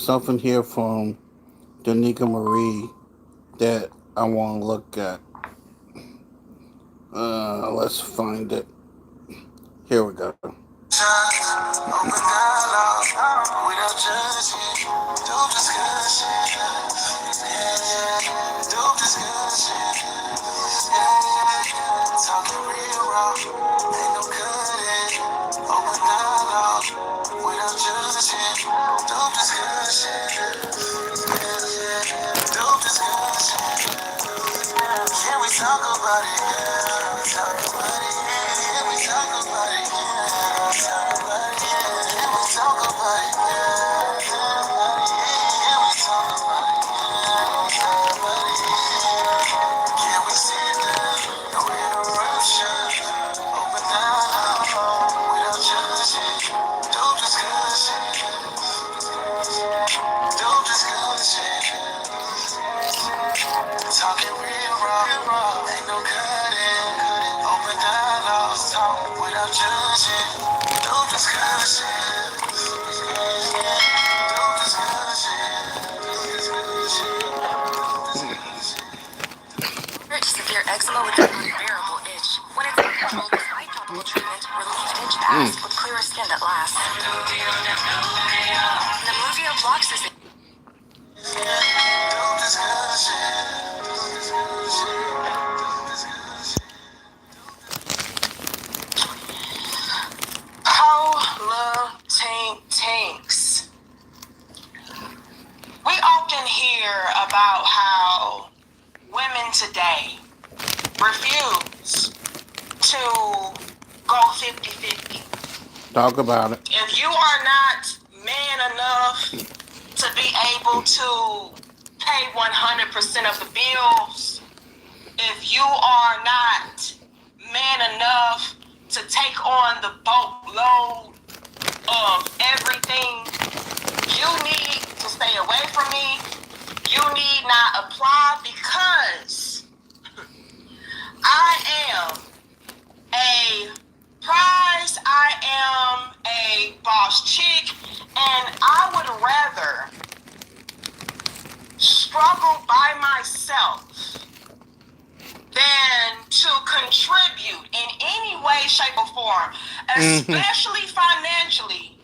something here from Danica Marie that I want to look at. Let's find it. Here we go. Open dialogue without judging. Dope discussion. Dope discussion. Talking real raw. Ain't no cutting. Open dialogue without judging. Dope discussion. Dope discussion. Can we talk about it? Yeah. Talk about it. Yeah. Can we talk about it? Yeah. Talk about it. Yeah. Can we talk about it? Yeah. Can we talk about it? Yeah. Talk about it. Yeah. Can we sit down? No interruption. Open dialogue without judging. Dope discussion. Dope discussion. Talking real raw, ain't no cutting. Open dialogue, talk without judging. No discussion. No discussion. Rich severe eczema with an unbearable itch. When it's uncontrolled with light topical treatment, relief itch fast with clearer skin that lasts. Nemluvio blocks this. No discussion. Politics. We often hear about how women today refuse to go 50-50. Talk about it. If you are not man enough to be able to pay 100% of the bills, if you are not man enough to take on the boatload of everything, you need to stay away from me. You need not apply because I am a prize, I am a boss chick, and I would rather struggle by myself than to contribute in any way, shape, or form, especially financially,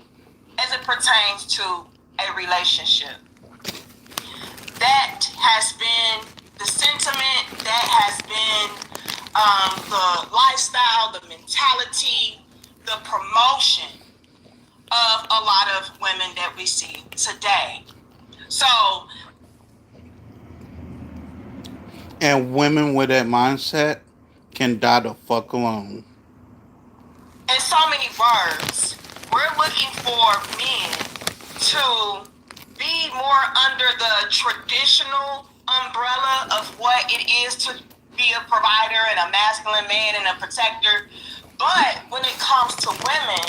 as it pertains to a relationship. That has been the sentiment, that has been the lifestyle, the mentality, the promotion of a lot of women that we see today. So, and women with that mindset can die the fuck alone. In so many words, we're looking for men to be more under the traditional umbrella of what it is to be a provider and a masculine man and a protector. But when it comes to women,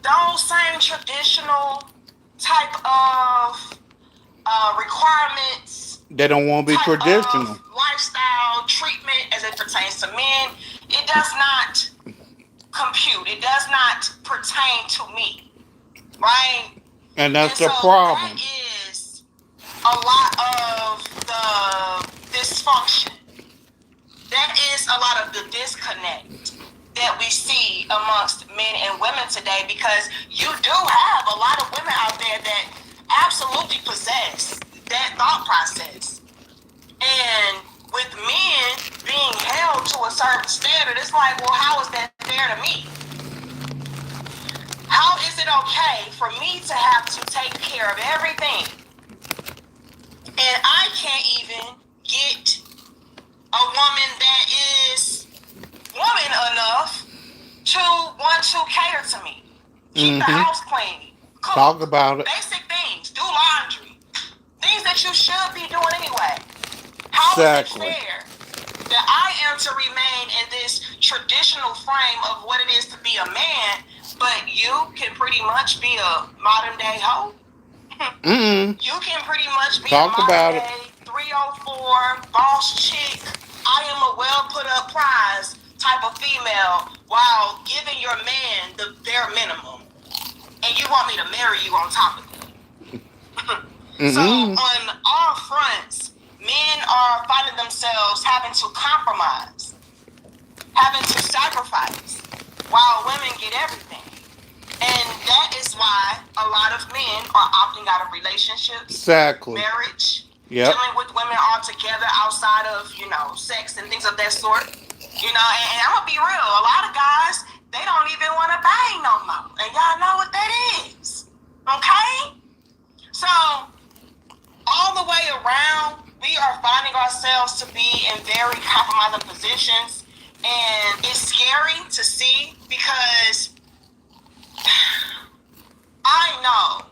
those same traditional type of requirements, they don't want to be traditional. Lifestyle treatment as it pertains to men, it does not compute. It does not pertain to me, right? And that's the problem. That is a lot of the dysfunction. That is a lot of the disconnect that we see amongst men and women today, because you do have a lot of women out there that absolutely possess that thought process. And with men being held to a certain standard, it's like, well, how is that fair to me? How is it okay for me to have to take care of everything, and I can't even get a woman that is woman enough to want to cater to me, keep the house clean, cook, talk about it, basic things, do laundry, things that you should be doing anyway. How exactly is it fair that I am to remain in this traditional frame of what it is to be a man, but you can pretty much be a modern day hoe? You can pretty much be talk a modern day 304 boss chick. I am a well put up prize type of female while giving your man the bare minimum. and you want me to marry you on top of that. So Mm-hmm. on all fronts, men are finding themselves having to compromise, having to sacrifice, while women get everything. And that is why a lot of men are opting out of relationships, Exactly. marriage, Yep. dealing with women altogether outside of, sex and things of that sort. And I'm going to be real. A lot of guys, they don't even want to bang no more. And y'all know what that is. Okay? So, all the way around, we are finding ourselves to be in very compromising positions. And it's scary to see because I know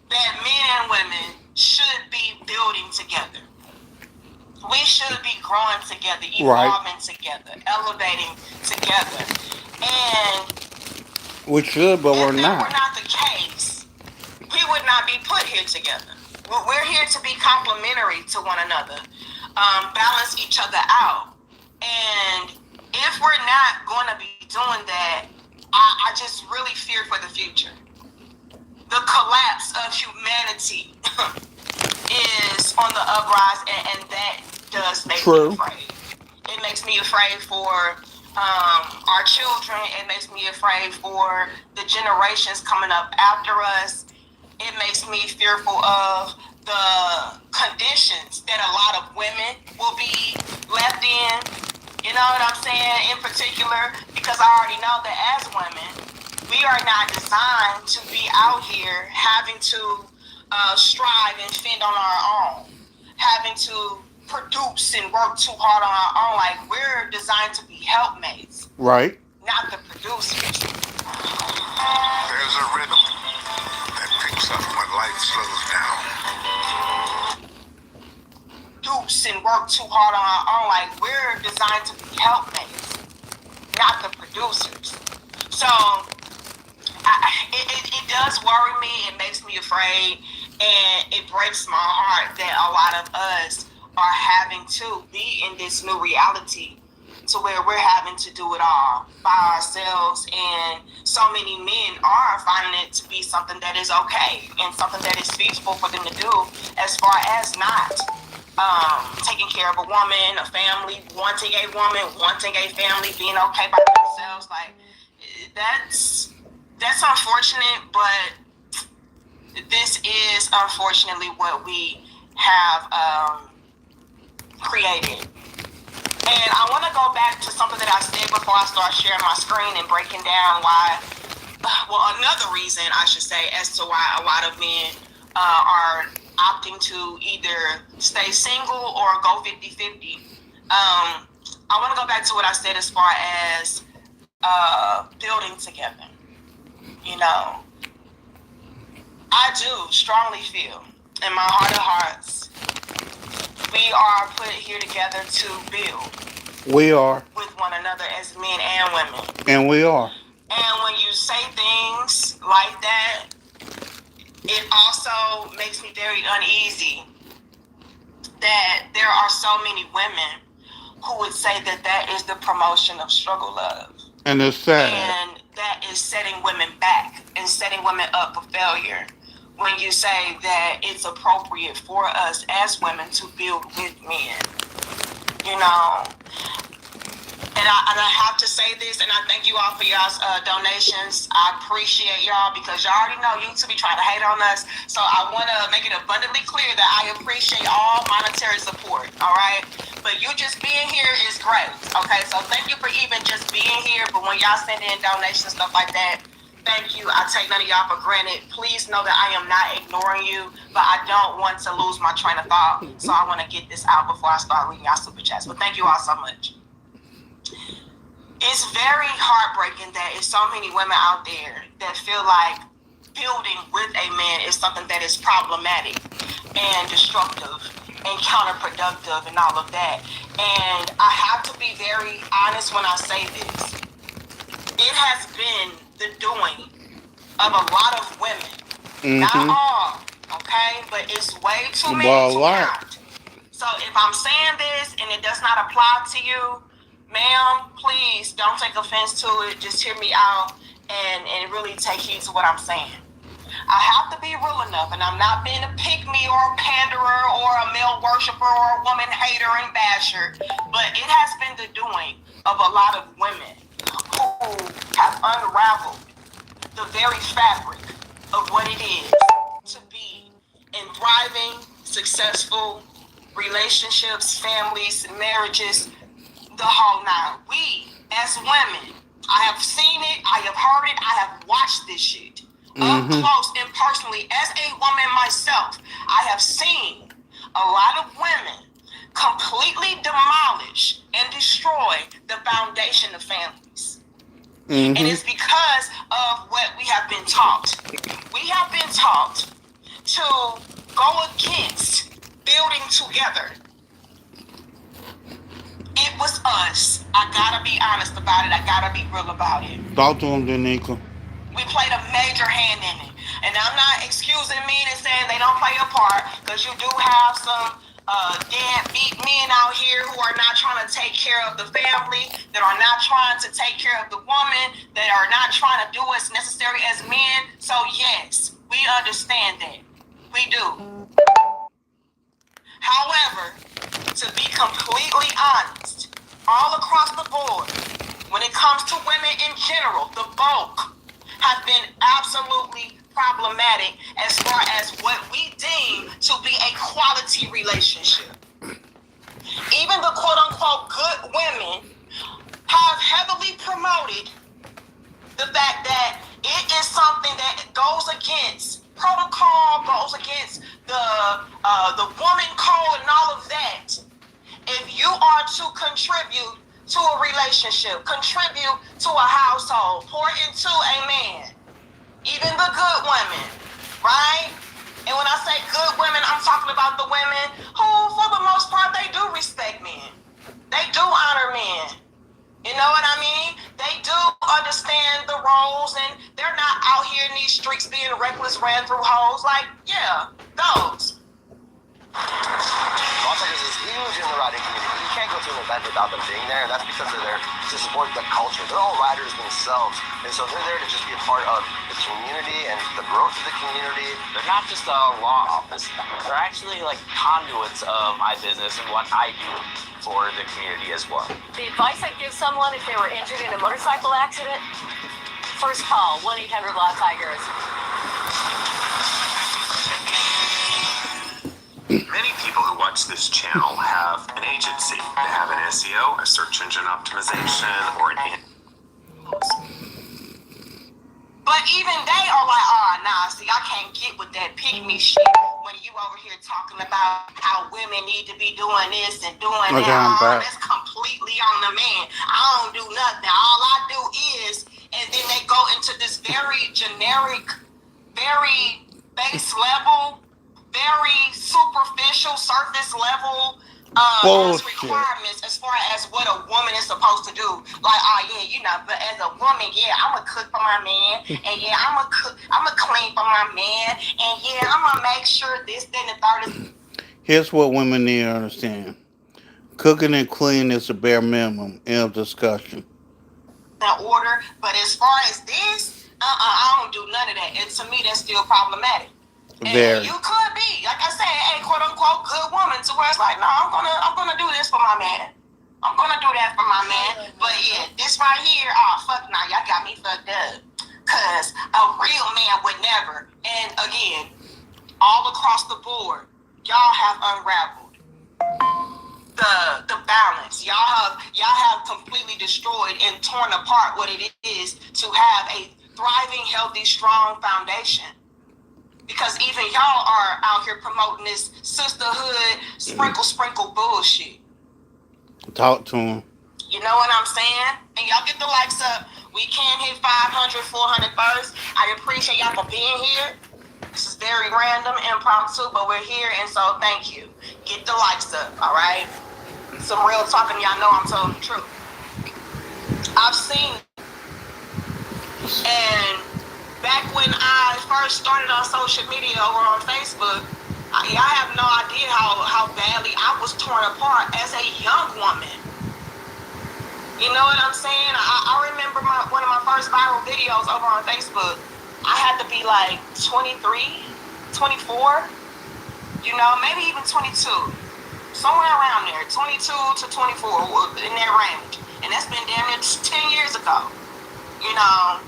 that men and women should be building together. We should be growing together, Right. evolving together, elevating together. And We should, but we're if that were not. not the case, we would not be put here together. We're here to be complementary to one another, balance each other out. And if we're not going to be doing that, I just really fear for the future. The collapse of humanity is on the uprise, and that does make me afraid. It makes me afraid for our children. It makes me afraid for the generations coming up after us. It makes me fearful of the conditions that a lot of women will be left in. You know what I'm saying? In particular, because I already know that as women, we are not designed to be out here having to strive and fend on our own, having to produce and work too hard on our own. Like, we're designed to be helpmates, Right. not the producers. There's a rhythm that picks up when life slows down. Produce and work too hard on our own. Like, we're designed to be helpmates, not the producers. So it does worry me. It makes me afraid, and it breaks my heart that a lot of us are having to be in this new reality to where we're having to do it all by ourselves. And so many men are finding it to be something that is okay and something that is feasible for them to do, as far as not taking care of a woman, a family, wanting a woman, wanting a family, being okay by themselves. Like, that's unfortunate, but this is unfortunately what we have created. And I want to go back to something that I said before I start sharing my screen and breaking down why, another reason I should say as to why a lot of men are opting to either stay single or go 50-50. I want to go back to what I said as far as building together. I do strongly feel in my heart of hearts, we are put here together to build. We are. With one another as men and women. And we are. And when you say things like that, it also makes me very uneasy that there are so many women who would say that that is the promotion of struggle love. And it's sad. And that is setting women back and setting women up for failure. When you say that it's appropriate for us as women to build with men. And I have to say this, and I thank you all for y'all's donations. I appreciate y'all because y'all already know YouTube be trying to hate on us. So I want to make it abundantly clear that I appreciate all monetary support, all right? But you just being here is great, okay? So thank you for even just being here. But when y'all send in donations, stuff like that, thank you. I take none of y'all for granted. Please know that I am not ignoring you, but I don't want to lose my train of thought. So I want to get this out before I start reading y'all super chats. But thank you all so much. It's very heartbreaking that it's so many women out there that feel like building with a man is something that is problematic and destructive and counterproductive and all of that. And I have to be very honest when I say this. It has been the doing of a lot of women. Not all, okay? But it's way too many to count. So if I'm saying this and it does not apply to you, ma'am, please don't take offense to it. Just hear me out and really take heed to what I'm saying. I have to be real enough, and I'm not being a pick-me or a panderer or a male worshiper or a woman hater and basher, but it has been the doing of a lot of women who have unraveled the very fabric of what it is to be in thriving, successful relationships, families, marriages, the whole nine. We, as women, I have seen it, I have heard it, I have watched this shit. Up close and personally, as a woman myself, I have seen a lot of women completely demolish and destroy the foundation of families. And it's because of what we have been taught. We have been taught to go against building together. It was us. I gotta be honest about it. I gotta be real about it. Talk to him, Danica. We played a major hand in it. And I'm not excusing men and saying they don't play a part, because you do have some deadbeat men out here who are not trying to take care of the family, that are not trying to take care of the woman, that are not trying to do what's necessary as men. So yes, we understand that. We do. However, to be completely honest, all across the board, when it comes to women in general, the bulk have been absolutely problematic as far as what we deem to be a quality relationship. Even the quote-unquote good women have heavily promoted the fact that it is something that goes against protocol, goes against the woman code and all of that. If you are to contribute to a relationship, contribute to a household, pour into a man, even the good women, right? And when I say good women, I'm talking about the women who, for the most part, they do respect men. They do honor men. You know what I mean? They do understand the roles, and they're not out here in these streets being reckless, ran through hoes. Like, yeah, those. Los Angeles is huge in the riding community. You can't go to an event without them being there, and that's because they're there to support the culture. They're all riders themselves, and so they're there to just be a part of the community and the growth of the community. They're not just a law office. They're actually like conduits of my business and what I do for the community as well. The advice I'd give someone if they were injured in a motorcycle accident, first call 1-800-LAW-TIGERS. Many people who watch this channel have an agency. They have an SEO, a search engine optimization, or an... But even they are like, see, I can't get with that pick-me shit when you over here talking about how women need to be doing this and doing that. That's completely on the man. I don't do nothing. All I do is, and then they go into this very generic, very base level, very superficial, surface level requirements as far as what a woman is supposed to do. Like, but as a woman, I'm gonna cook for my man, and I'm gonna clean for my man, and I'm gonna make sure this, then the third is. Here's what women need to understand: cooking and cleaning is the bare minimum. End of discussion. In order, but as far as this, I don't do none of that, and to me, that's still problematic. Very. And you could be, like I said, a quote unquote good woman to where it's like, no, I'm gonna do this for my man. I'm gonna do that for my man. But yeah, this right here, fuck nah, y'all got me fucked up. Cause a real man would never. And again, all across the board, y'all have unraveled the balance. Y'all have completely destroyed and torn apart what it is to have a thriving, healthy, strong foundation. Because even y'all are out here promoting this sisterhood, sprinkle bullshit. Talk to him. You know what I'm saying? And y'all get the likes up. We can't hit 500, 400 first. I appreciate y'all for being here. This is very random, impromptu, but we're here, and so thank you. Get the likes up, all right? Some real talking, y'all know I'm telling the truth. I've seen it. And back when I first started on social media over on Facebook, I have no idea how badly I was torn apart as a young woman. You know what I'm saying? I remember one of my first viral videos over on Facebook. I had to be like 23, 24, you know, maybe even 22. Somewhere around there, 22 to 24, in that range. And that's been damn near 10 years ago. You know,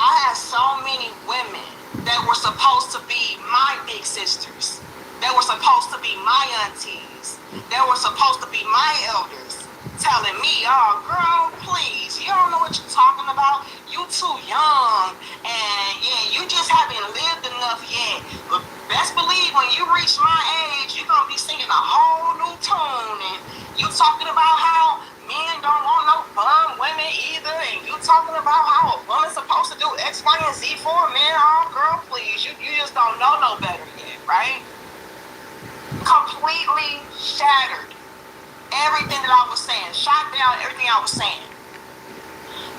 I had so many women that were supposed to be my big sisters, that were supposed to be my aunties, that were supposed to be my elders, telling me, oh, girl, please, you don't know what you're talking about. You too young, and yeah, you just haven't lived enough yet. But best believe when you reach my age, you're gonna be singing a whole new tune, and you talking about how men don't want no bum women either, and you talking about how a woman's supposed to do X, Y, and Z for a man. Oh, girl, please, you just don't know no better yet, right? Completely shattered everything that I was saying, shot down everything I was saying.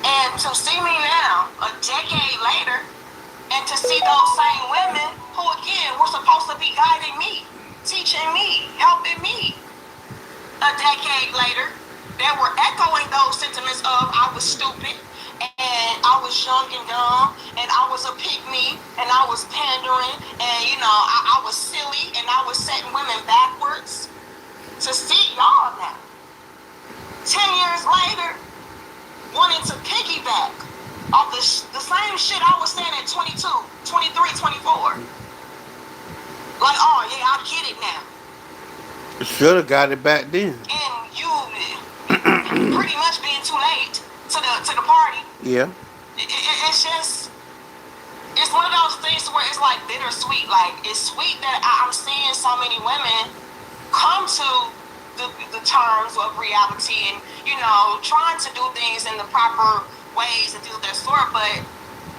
And to see me now, a decade later, and to see those same women who, again, were supposed to be guiding me, teaching me, helping me, a decade later, that were echoing those sentiments of I was stupid, and I was young and dumb, and I was a pick-me, and I was pandering, and, you know, I was silly, and I was setting women backwards. To see y'all now, 10 years later, wanting to piggyback off the same shit I was saying at 22, 23, 24. Like, oh yeah, I get it now. Should have got it back then. And you pretty much being too late to the party. Yeah. It's just, it's one of those things where it's like bittersweet. Like, it's sweet that I'm seeing so many women come to the terms of reality and, you know, trying to do things in the proper ways and things of that sort, but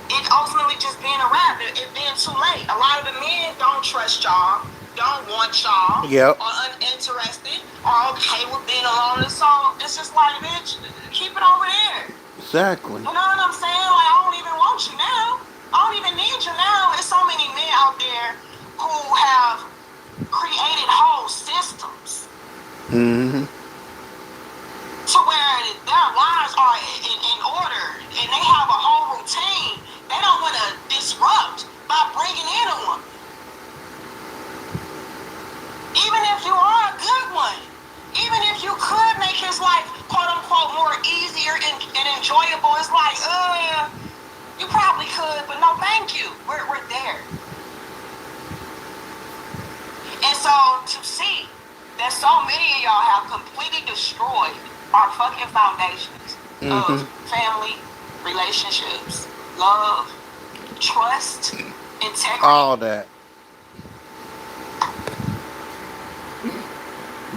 it ultimately just being a wrap, it being too late. A lot of the men don't trust y'all, don't want y'all, yep, are uninterested, are okay with being alone, and so it's just like, bitch, keep it over there. Exactly. You know what I'm saying? Like, I don't even want you now. I don't even need you now. There's so many men out there who have created whole systems to where their lives are in order and they have a whole routine. They don't want to disrupt by bringing in a woman. Even if you are a good one, even if you could make his life quote unquote more easier and enjoyable, it's like, you probably could, but no thank you. We're there. And so to see that so many of y'all have completely destroyed our fucking foundations of family, relationships, love, trust, integrity. All that.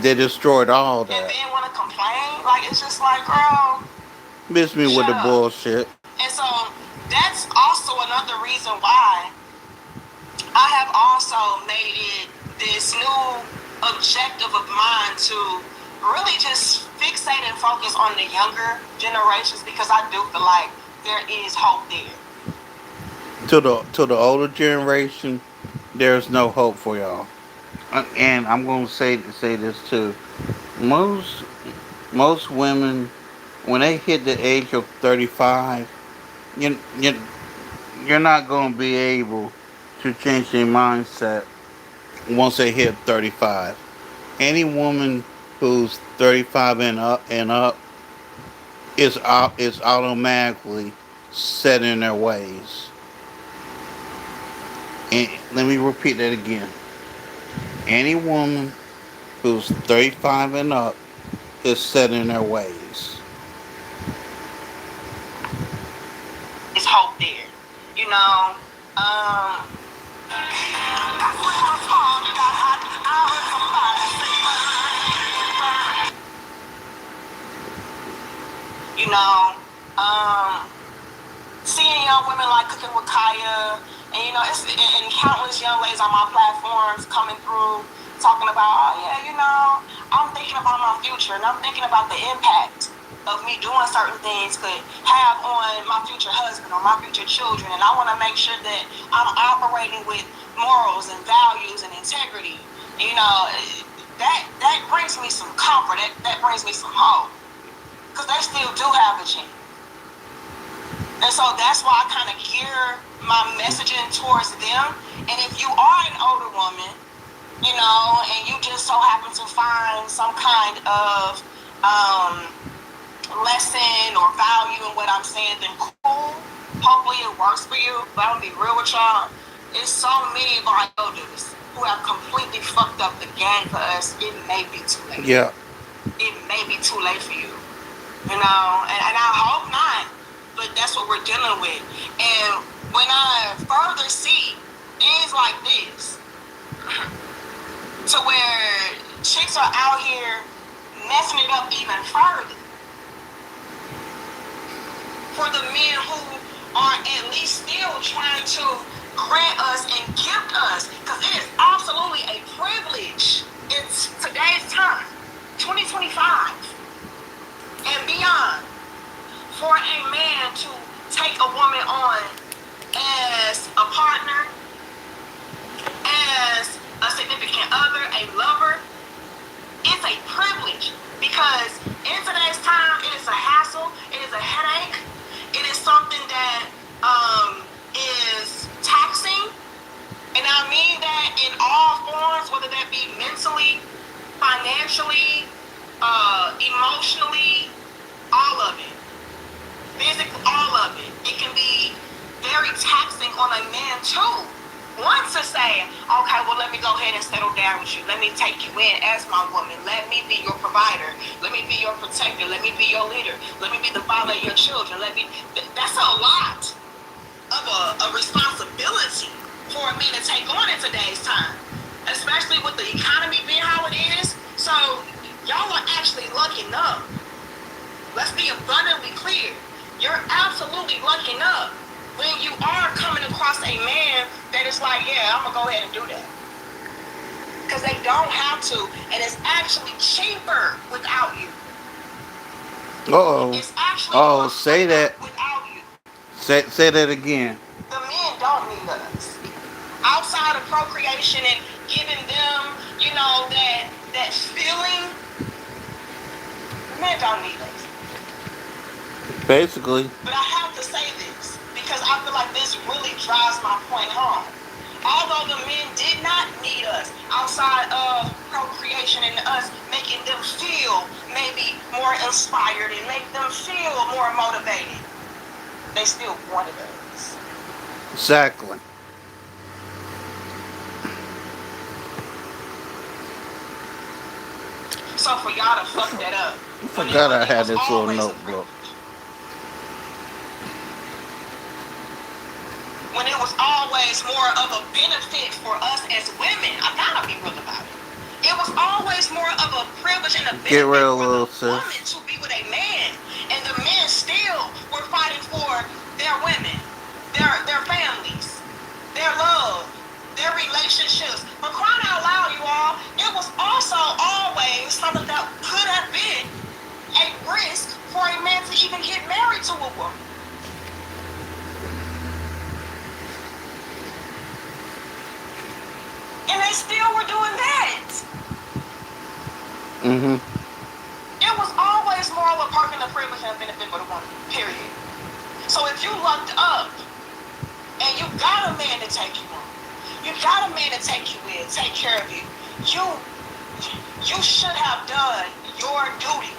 They destroyed all that. And then want to complain? Like, it's just like, girl, miss me with the bullshit. And so that's also another reason why I have also made it this new objective of mine to really just fixate and focus on the younger generations, because I do feel like there is hope there. To the older generation, there's no hope for y'all. And I'm gonna say this too. Most women, when they hit the age of 35, you're not gonna be able to change their mindset once they hit 35. Any woman who's 35 and up is automatically set in their ways. And let me repeat that again. Any woman who's 35 and up is set in their ways. It's hope there. You know, seeing young women like Cooking with Kaya, and you know, and countless young ladies on my platforms coming through talking about, oh yeah, you know, I'm thinking about my future, and I'm thinking about the impact of me doing certain things could have on my future husband or my future children, and I want to make sure that I'm operating with morals and values and integrity. You know, that brings me some comfort. That brings me some hope. because they still do have a chance. And so that's why I kind of gear my messaging towards them. And if you are an older woman, you know, and you just so happen to find some kind of lesson or value in what I'm saying, then cool. Hopefully it works for you. But I'm gonna be real with y'all. It's so many of our elders who have completely fucked up the game for us. It may be too late. Yeah. It may be too late for you. You know, and I hope not. But that's what we're dealing with. And when I further see things like this, to where chicks are out here messing it up even further, for the men who are at least still trying to grant us and gift us, because it is absolutely a privilege in today's time, 2025 and beyond, for a man to take a woman on as a partner, as a significant other, a lover. It's a privilege, because in today's time, it is a hassle, it is a headache, it is something that is taxing, and I mean that in all forms, whether that be mentally, financially, emotionally, all of it. Physically, all of it. It can be very taxing on a man too. Once to say, okay, well, let me go ahead and settle down with you. Let me take you in as my woman. Let me be your provider. Let me be your protector. Let me be your leader. Let me be the father of your children. That's a lot of a responsibility for a man to take on in today's time, especially with the economy being how it is. So y'all are actually lucky enough. Let's be abundantly clear. You're absolutely lucky enough when you are coming across a man that is like, yeah, I'm going to go ahead and do that. Because they don't have to. And it's actually cheaper without you. Uh-oh. It's actually say that. Without you. Say that again. The men don't need us. Outside of procreation and giving them, you know, that feeling, men don't need us. Basically. But I have to say this, because I feel like this really drives my point home. Although the men did not need us outside of procreation and us making them feel maybe more inspired and make them feel more motivated, they still wanted us. Exactly. So for y'all to fuck that up. I forgot I had this little notebook. When it was always more of a benefit for us as women, I gotta be real about it. It was always more of a privilege and a benefit for the woman to be with a man, and the men still were fighting for their women, their families, their love, their relationships. But crying out loud, you all, it was also always something that could have been a risk for a man to even get married to a woman. And they still were doing that. Mm-hmm. It was always more of a perk and a privilege and a benefit for the woman, period. So if you lucked up and you got a man to take you on, you got a man to take you in, take care of you, you should have done your duty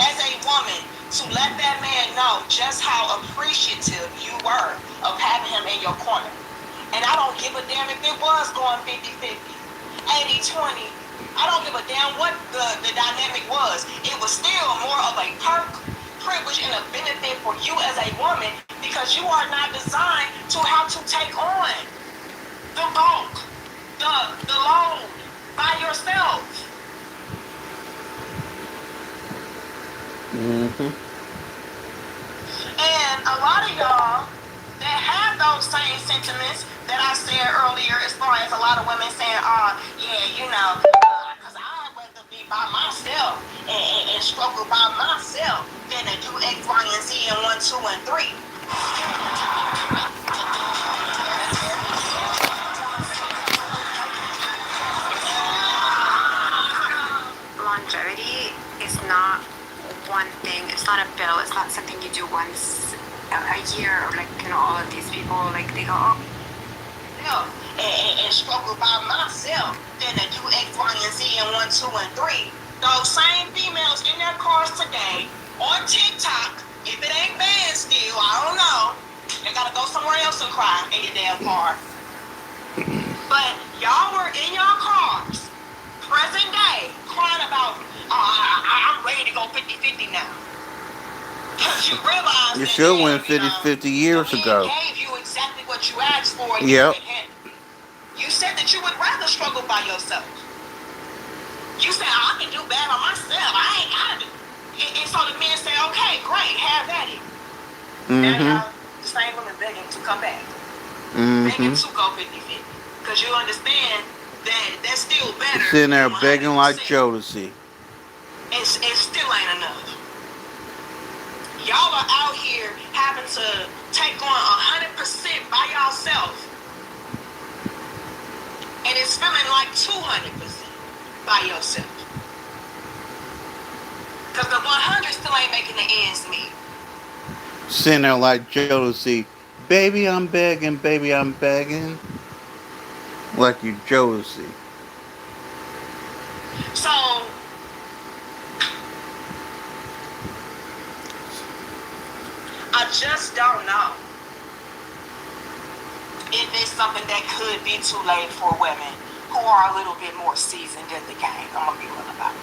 as a woman to let that man know just how appreciative you were of having him in your corner. And I don't give a damn if it was going 50-50, 80-20. I don't give a damn what the dynamic was. It was still more of a perk, privilege, and a benefit for you as a woman, because you are not designed to have to take on the bulk, the load by yourself. Mm-hmm. And a lot of y'all that have those same sentiments that I said earlier, as far as a lot of women saying, yeah, you know, because I'd rather be by myself and struggle by myself than to do X, Y, and Z and 1, 2, and 3. Longevity is not one thing once a year, or like, you know, all of these people, like, they go, oh, Yeah, and struggle by myself than to do X, Y, and Z and 1, 2, and 3. Those same females in their cars today on TikTok, if it ain't banned still, I don't know. They gotta go somewhere else and cry in your damn car. But y'all were in your cars, present day, crying about, I'm ready to go 50-50 now. Because you realize You that should then, win 50 years the ago. man gave you exactly what you asked for. And Yep. you said that you would rather struggle by yourself. You said, I can do bad by myself. I ain't gotta do. And so the men say, okay, great, have at it. Now y'all, the same women begging to come back. Begging to go 50-50. Because you understand that that's still better. Sitting there than begging like 100%. Jodeci. It still ain't enough. Y'all are out here having to take on 100% by yourself. And it's feeling like 200% by yourself. Because the 100 still ain't making the ends meet. Sitting there like Jodeci. Baby, I'm begging. Baby, I'm begging. Like you Jodeci. So, I just don't know if it's something that could be too late for women who are a little bit more seasoned in the game. I'm going to be real about it.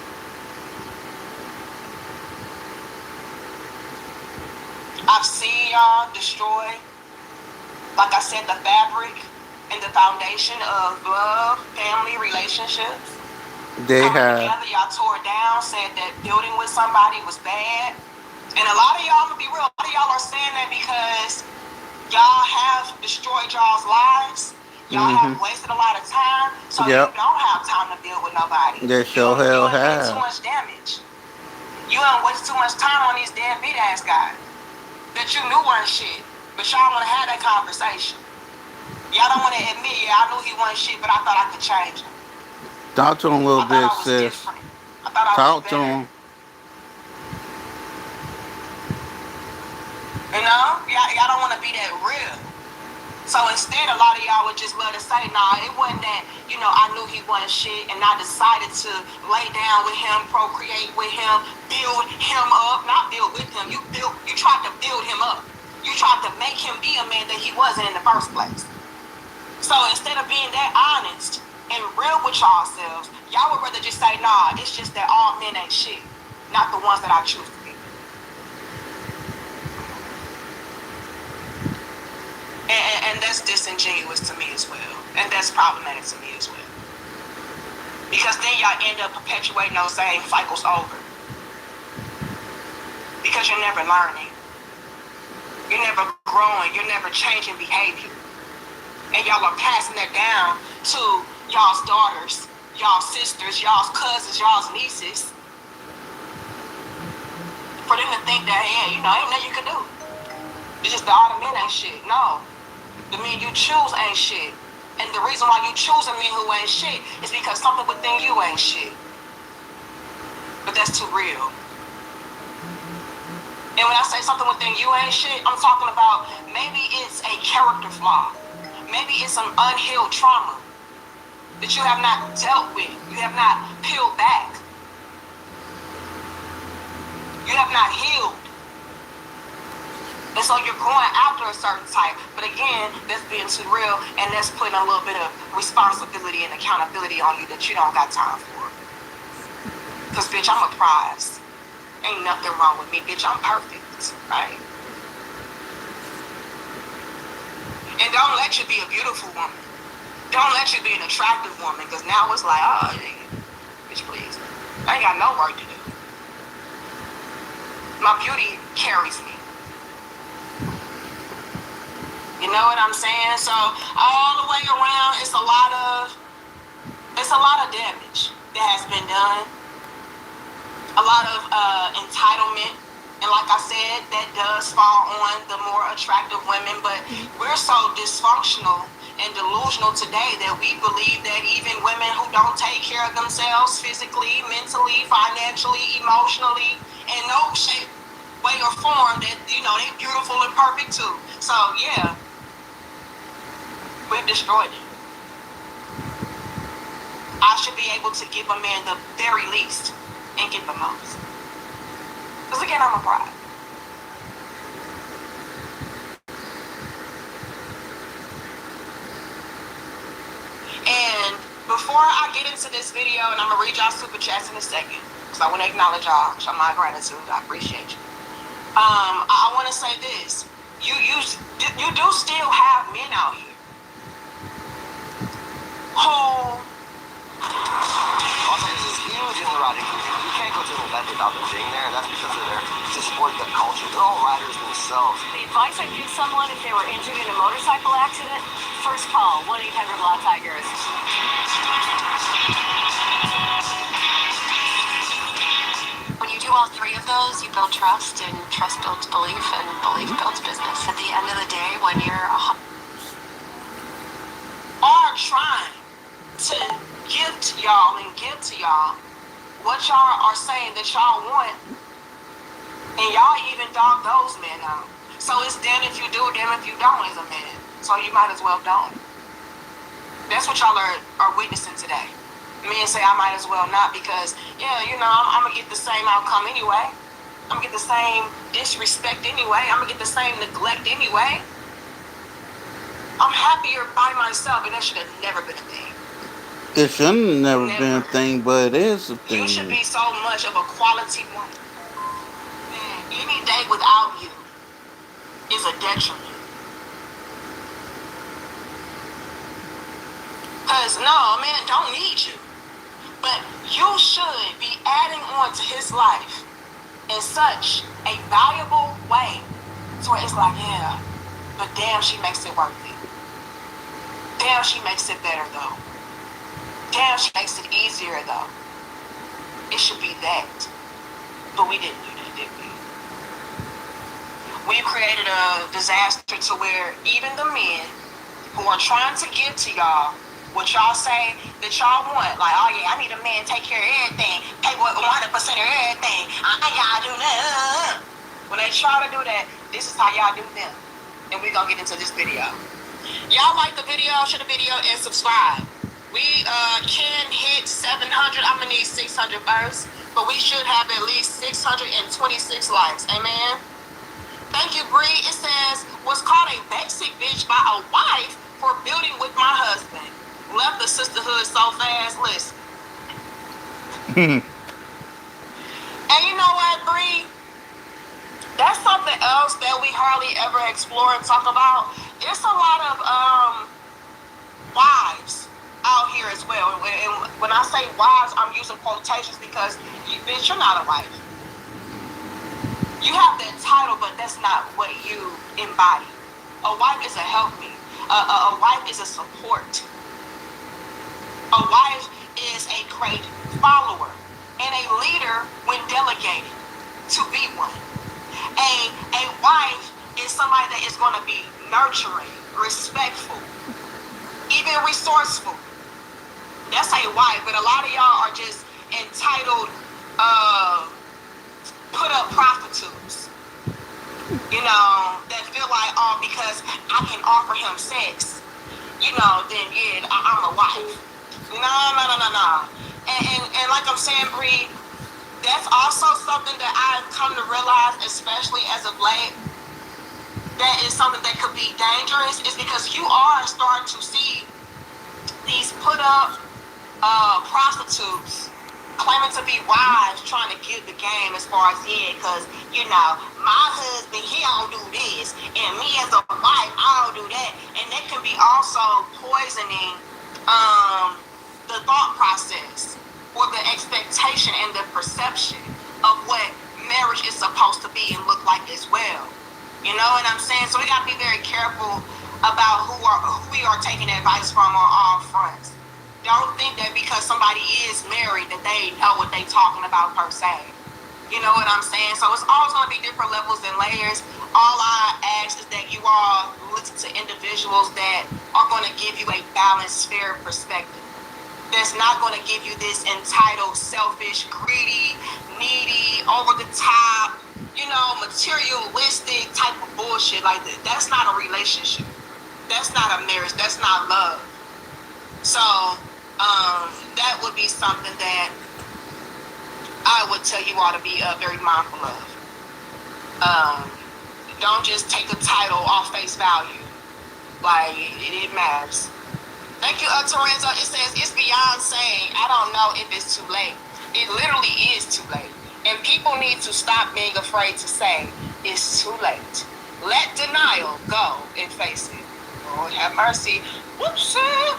I've seen y'all destroy, like I said, the fabric and the foundation of love, family, relationships. They Coming have. together, y'all tore it down, said that building with somebody was bad. And a lot of y'all, I'm gonna be real, a lot of y'all are saying that because y'all have destroyed y'all's lives. Y'all have wasted a lot of time, so you don't have time to build with nobody. They sure hell You done did too have. much damage. You done wasted too much time on these deadbeat ass guys that you knew weren't shit, but y'all wanna have that conversation. Y'all don't wanna admit, yeah, I knew he wasn't shit, but I thought I could change him. Talk to him a little I thought bit, I was sis. different. I thought I Talk was to better. him. You know, y'all don't want to be that real. So instead, a lot of y'all would just love to say, nah, it wasn't that, you know, I knew he wasn't shit and I decided to lay down with him, procreate with him, build him up, not build with him. You tried to build him up. You tried to make him be a man that he wasn't in the first place. So instead of being that honest and real with yourselves, y'all would rather just say, nah, it's just that all men ain't shit, not the ones that I choose to be. And that's disingenuous to me as well. And that's problematic to me as well. Because then y'all end up perpetuating those same cycles over. Because you're never learning. You're never growing. You're never changing behavior. And y'all are passing that down to y'all's daughters, y'all's sisters, y'all's cousins, y'all's nieces. For them to think that, yeah, you know, ain't nothing you can do. It's just that all the men ain't shit. No. The men you choose ain't shit. And the reason why you choose a man who ain't shit is because something within you ain't shit. But that's too real. And when I say something within you ain't shit, I'm talking about maybe it's a character flaw. Maybe it's some unhealed trauma that you have not dealt with. You have not peeled back. You have not healed. And so you're going after a certain type. But again, that's being too real, and that's putting a little bit of responsibility and accountability on you that you don't got time for. Because, bitch, I'm a prize. Ain't nothing wrong with me, bitch. I'm perfect, right? And don't let you be a beautiful woman. Don't let you be an attractive woman, because now it's like, oh, bitch, please. I ain't got no work to do. My beauty carries me. You know what I'm saying? So all the way around, it's a lot of damage that has been done. A lot of entitlement. And like I said, that does fall on the more attractive women, but we're so dysfunctional and delusional today that we believe that even women who don't take care of themselves physically, mentally, financially, emotionally, in no shape way or form that, you know, they beautiful and perfect too. So yeah, we've destroyed it. I should be able to give a man the very least and get the most. Because again, I'm a bride. And before I get into this video, and I'm going to read y'all super chats in a second, because I want to acknowledge y'all, show my gratitude, I appreciate you. I want to say this. You do still have men out here who... Also, this is huge in the riding community. You can't go to an event without them being there, and that's because they're there to support the culture. They're all riders themselves. The advice I'd give someone if they were injured in a motorcycle accident, first call 1-800-LAW-TIGERS. When you do all three of those, you build trust, and trust builds belief, and belief builds business. At the end of the day, when you're are trying to give to y'all what y'all are saying that y'all want, and y'all even dog those men out. So it's damn if you do, damn if you don't as a man. So you might as well don't. That's what y'all are witnessing today. Men say I might as well not because, yeah, you know, I'm going to get the same outcome anyway. I'm going to get the same disrespect anyway. I'm going to get the same neglect anyway. I'm happier by myself, and that should have never been a thing. It shouldn't have never been a thing, but it is a thing. You should be so much of a quality woman. Man, any day without you is a detriment. Because, no, a man don't need you. But you should be adding on to his life in such a valuable way. So it's like, yeah, but damn, she makes it worth it. Damn, she makes it better, though. Damn, she makes it easier, though. It should be that. But we didn't do that, did we? We created a disaster to where even the men who are trying to give to y'all what y'all say that y'all want, like, oh yeah, I need a man to take care of everything, pay 100% of everything, I gotta do that. When they try to do that, this is how y'all do them. And we're gonna get into this video. Y'all like the video, share the video, and subscribe. We can hit 700. I'm gonna need 600 first, but we should have at least 626 likes. Amen. Thank you, Bree. It says, was called a basic bitch by a wife for building with my husband. Left the sisterhood so fast. Listen. And you know what, Bree? That's something else that we hardly ever explore and talk about. There's a lot of wives out here as well. And when I say wives, I'm using quotations because, bitch, you're not a wife. You have that title, but that's not what you embody. A wife is a helpmeet. A wife is a support. A wife is a great follower and a leader when delegated to be one. A wife is somebody that is going to be nurturing, respectful, even resourceful. That's a wife, but a lot of y'all are just entitled, put up prostitutes. You know, that feel like, oh, because I can offer him sex, you know, then yeah, I'm a wife. No. And like I'm saying, Bree, that's also something that I've come to realize, especially as of late, that is something that could be dangerous, is because you are starting to see these put up prostitutes claiming to be wives, trying to give the game as far as, yeah, because, you know, my husband, he don't do this, and me as a wife, I don't do that. And that can be also poisoning the thought process or the expectation and the perception of what marriage is supposed to be and look like as well. You know what I'm saying? So we got to be very careful about who we are taking advice from on all fronts. Don't think that because somebody is married that they know what they talking about per se. You know what I'm saying? So it's always going to be different levels and layers. All I ask is that you all listen to individuals that are going to give you a balanced, fair perspective. That's not going to give you this entitled, selfish, greedy, needy, over the top, materialistic type of bullshit like that. That's not a relationship. That's not a marriage. That's not love. So, that would be something that I would tell you all to be very mindful of. Don't just take a title off face value. Like, it matters. Thank you, Terenzo. It says, it's beyond saying, I don't know if it's too late. It literally is too late. And people need to stop being afraid to say, it's too late. Let denial go and face it. Lord have mercy. Whoops. Well,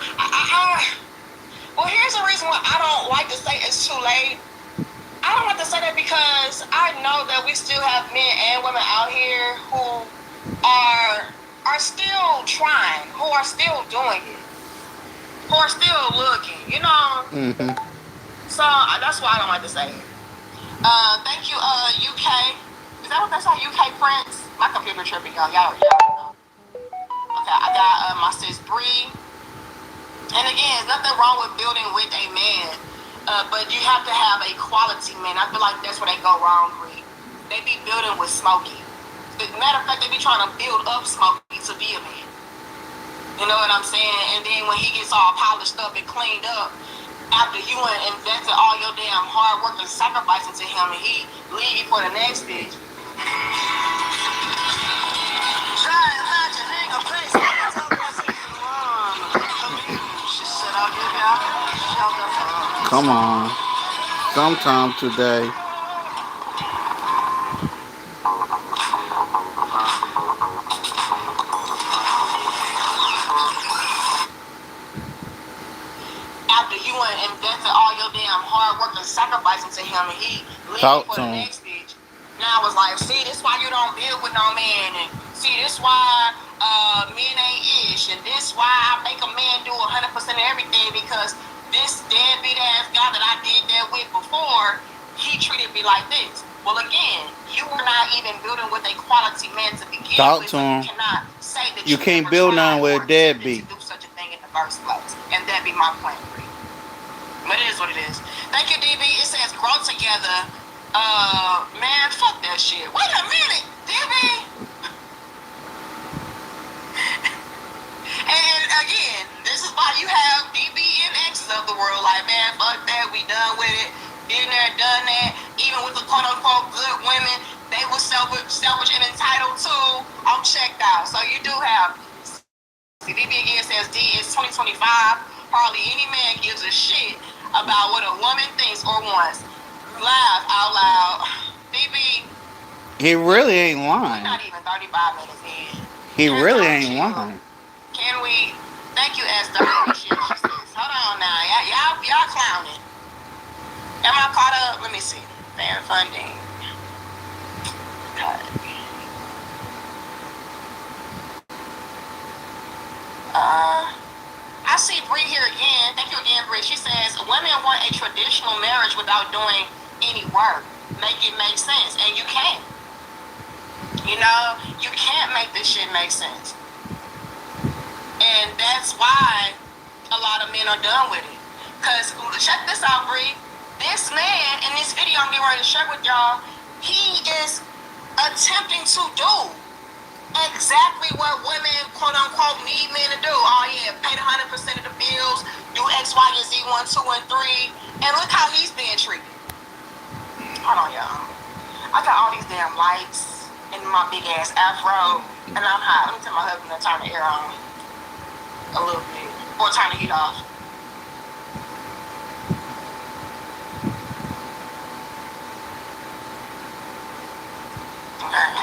here's the reason why I don't like to say it's too late. I don't like to say that because I know that we still have men and women out here who are still trying, who are still doing it, who are still looking, you know? Mm-hmm. So that's why I don't like to say it. Thank you, UK. Is that what that's like, UK Prince? My computer tripping, y'all. Y'all know. Okay, I got my sis Bree. And again, there's nothing wrong with building with a man. But you have to have a quality man. I feel like that's where they go wrong, Bree. They be building with Smokey. Matter of fact, they be trying to build up Smokey to be a man. You know what I'm saying? And then when he gets all polished up and cleaned up, after you invested all your damn hard work and sacrificing to him, and he leave you for the next bitch. Try imagining a place where it's all she said, I'll give you shelter. Come on. Sometime today. After you invested all your damn hard work and sacrificing to him, and he leave you for the next bitch. Now it's like, see, this why you don't build with no man, and see, this why men ain't ish, and this why I make a man do 100% of everything, because this deadbeat ass guy that I did that with before, he treated me like this. Well, again, you were not even building with a quality man to begin Talk with. to him. You cannot say that you can't build none with a deadbeat. To do such a thing in the first place, and that be my plan for you. But it is what it is. Thank you, DB. It says grow together. Man, fuck that shit. Wait a minute, DB. And again, this is why you have DBNXs of the world. Like, man, fuck that. We done with it. Been there, done that. Even with the quote-unquote good women, they were selfish and entitled too. I'm checked out. So you do have. DB again says D is 2025. Hardly any man gives a shit about what a woman thinks or wants. Laugh out loud. DB. He really ain't lying. We're not even 35 minutes in. He really ain't lying. Can we? Thank you, Esther. Hold on now. Y'all clowning. Am I caught up? Let me see. Fan funding. I see Bree here again. Thank you again, Bree. She says, women want a traditional marriage without doing any work. Make it make sense. And you can't. You know, you can't make this shit make sense. And that's why a lot of men are done with it. Because, check this out, Bree. This man, in this video I'm getting ready to share with y'all, he is attempting to do exactly what women, quote unquote, need men to do. Oh yeah, pay the 100% of the bills, do X, Y, and Z, 1, 2, and 3, and look how he's being treated. Hold on, y'all. I got all these damn lights in my big ass afro, and I'm hot. Let me tell my husband to turn the air on a little bit, or turn the heat off.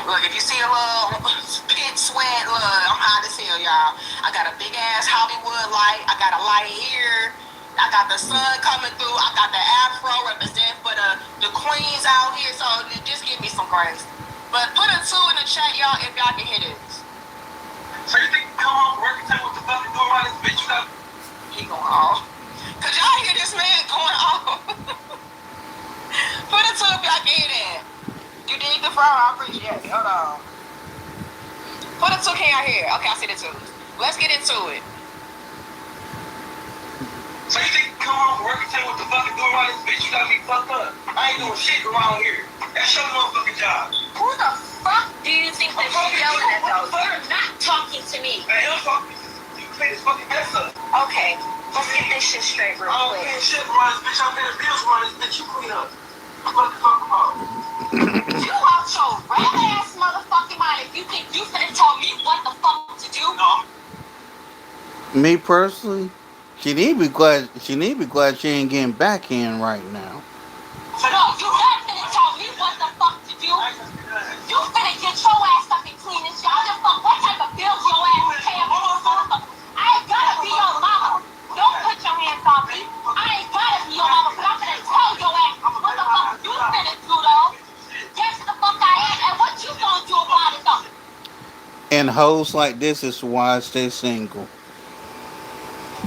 Look, if you see a little pit sweat, look, I'm hot as hell, y'all. I got a big ass Hollywood light. I got a light here. I got the sun coming through. I got the afro represent for the queens out here. So just give me some grace. But put a 2 in the chat, y'all, if y'all can hear this. So you think you come home from work and tell me what the fuck is going on this bitch? You know? He going off. Could y'all hear this man going off? Put a 2 if y'all can hear that. You did the front, I appreciate it. Hold on. Put a 2, can y'all hear? Okay, I see the 2. Let's get into it. So you think you come home from work and tell me what the fuck is going on this bitch? You got me fucked up. I ain't doing shit around here. That's your motherfucking job. Who the fuck do you think that you're yelling at though? You're not talking to me. Man, you're fucking. You clean this fucking mess up. Okay, let's get this shit straight real quick. I don't pay shit for this bitch. I'm paying bills for this bitch. You clean up. What the fuck about? You out your rat ass motherfucking mind if you think you finna tell me what the fuck to do? No. Me personally, she need to be glad. She need to be glad she ain't getting backhand right now. So no, you not finna tell me what the fuck to do. You finna get your ass up and clean this shit. I don't give a fuck what type of bills your ass is paying for, motherfucker. I ain't gotta be your mama. Don't put your hands on me. I ain't gotta be your mama, but I'm finna tell your ass what the fuck you finna do though. Yes, the fuck I am, and what you gonna do about it though? And hoes like this is why I stay single.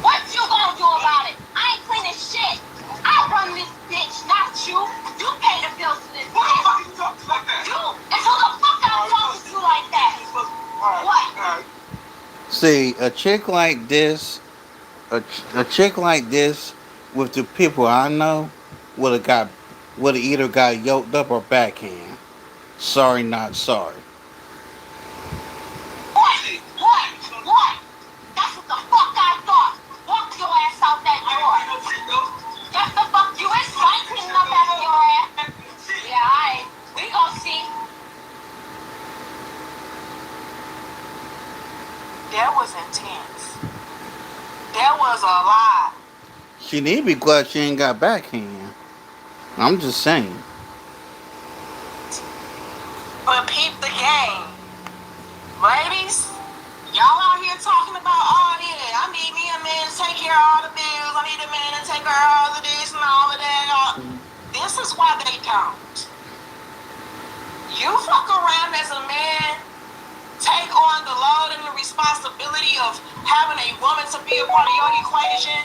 What you gonna do about it? I ain't cleaning shit. I run this bitch, not you. You pay the bills for this bitch. Who the fuck you talking like that? You. And who the fuck I'm talking to like that? What? See, a chick like this, a chick like this, with the people I know, would have either got yoked up or backhand. Sorry, not sorry. What? That's what the fuck I thought. Walk your ass out that door. Yes, the fuck you is. I ain't cleaning up after your ass. Yeah, alright. We gon' see. That was intense. That was a lot. She need to be glad she ain't got backhand. I'm just saying. But peep the game. Ladies, y'all out here talking about, oh yeah, I need me a man to take care of all the bills. I need a man to take care of all of this and all of that. This is why they don't. You fuck around as a man, take on the load and the responsibility of having a woman to be a part of your equation,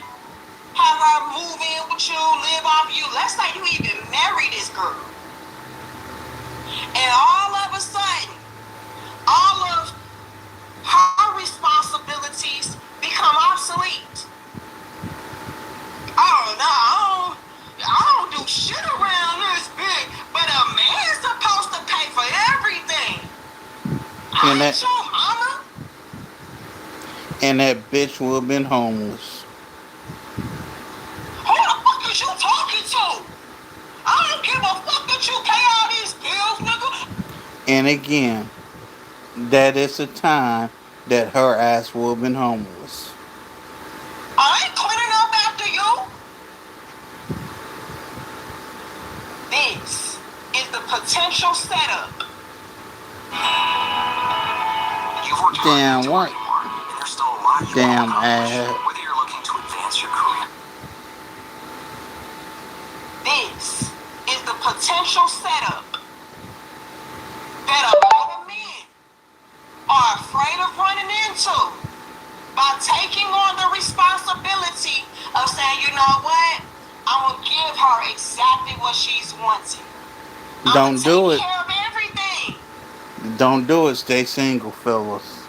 have her move in with you, live off you. Let's say you even marry this girl. And all of a sudden, all of her responsibilities become obsolete. Oh no, I don't do shit around this bitch, but a man's supposed to pay for everything. And I ain't your mama. And that bitch would have been homeless. Who the fuck is you talking to? I don't give a fuck that you pay all these bills, nigga. And again, that is the time that her ass would have been homeless. I ain't cleaning up after you. This is the potential setup. You've worked Damn hard to what? where you are, and there's still a lot you Damn want to accomplish, ass. whether you're looking to advance your career. This is the potential setup that a lot of men are afraid of running into by taking on the responsibility of saying, you know what, I'm going to give her exactly what she's wanting. Don't do it. Take care of everything. Don't do it. Stay single, fellas.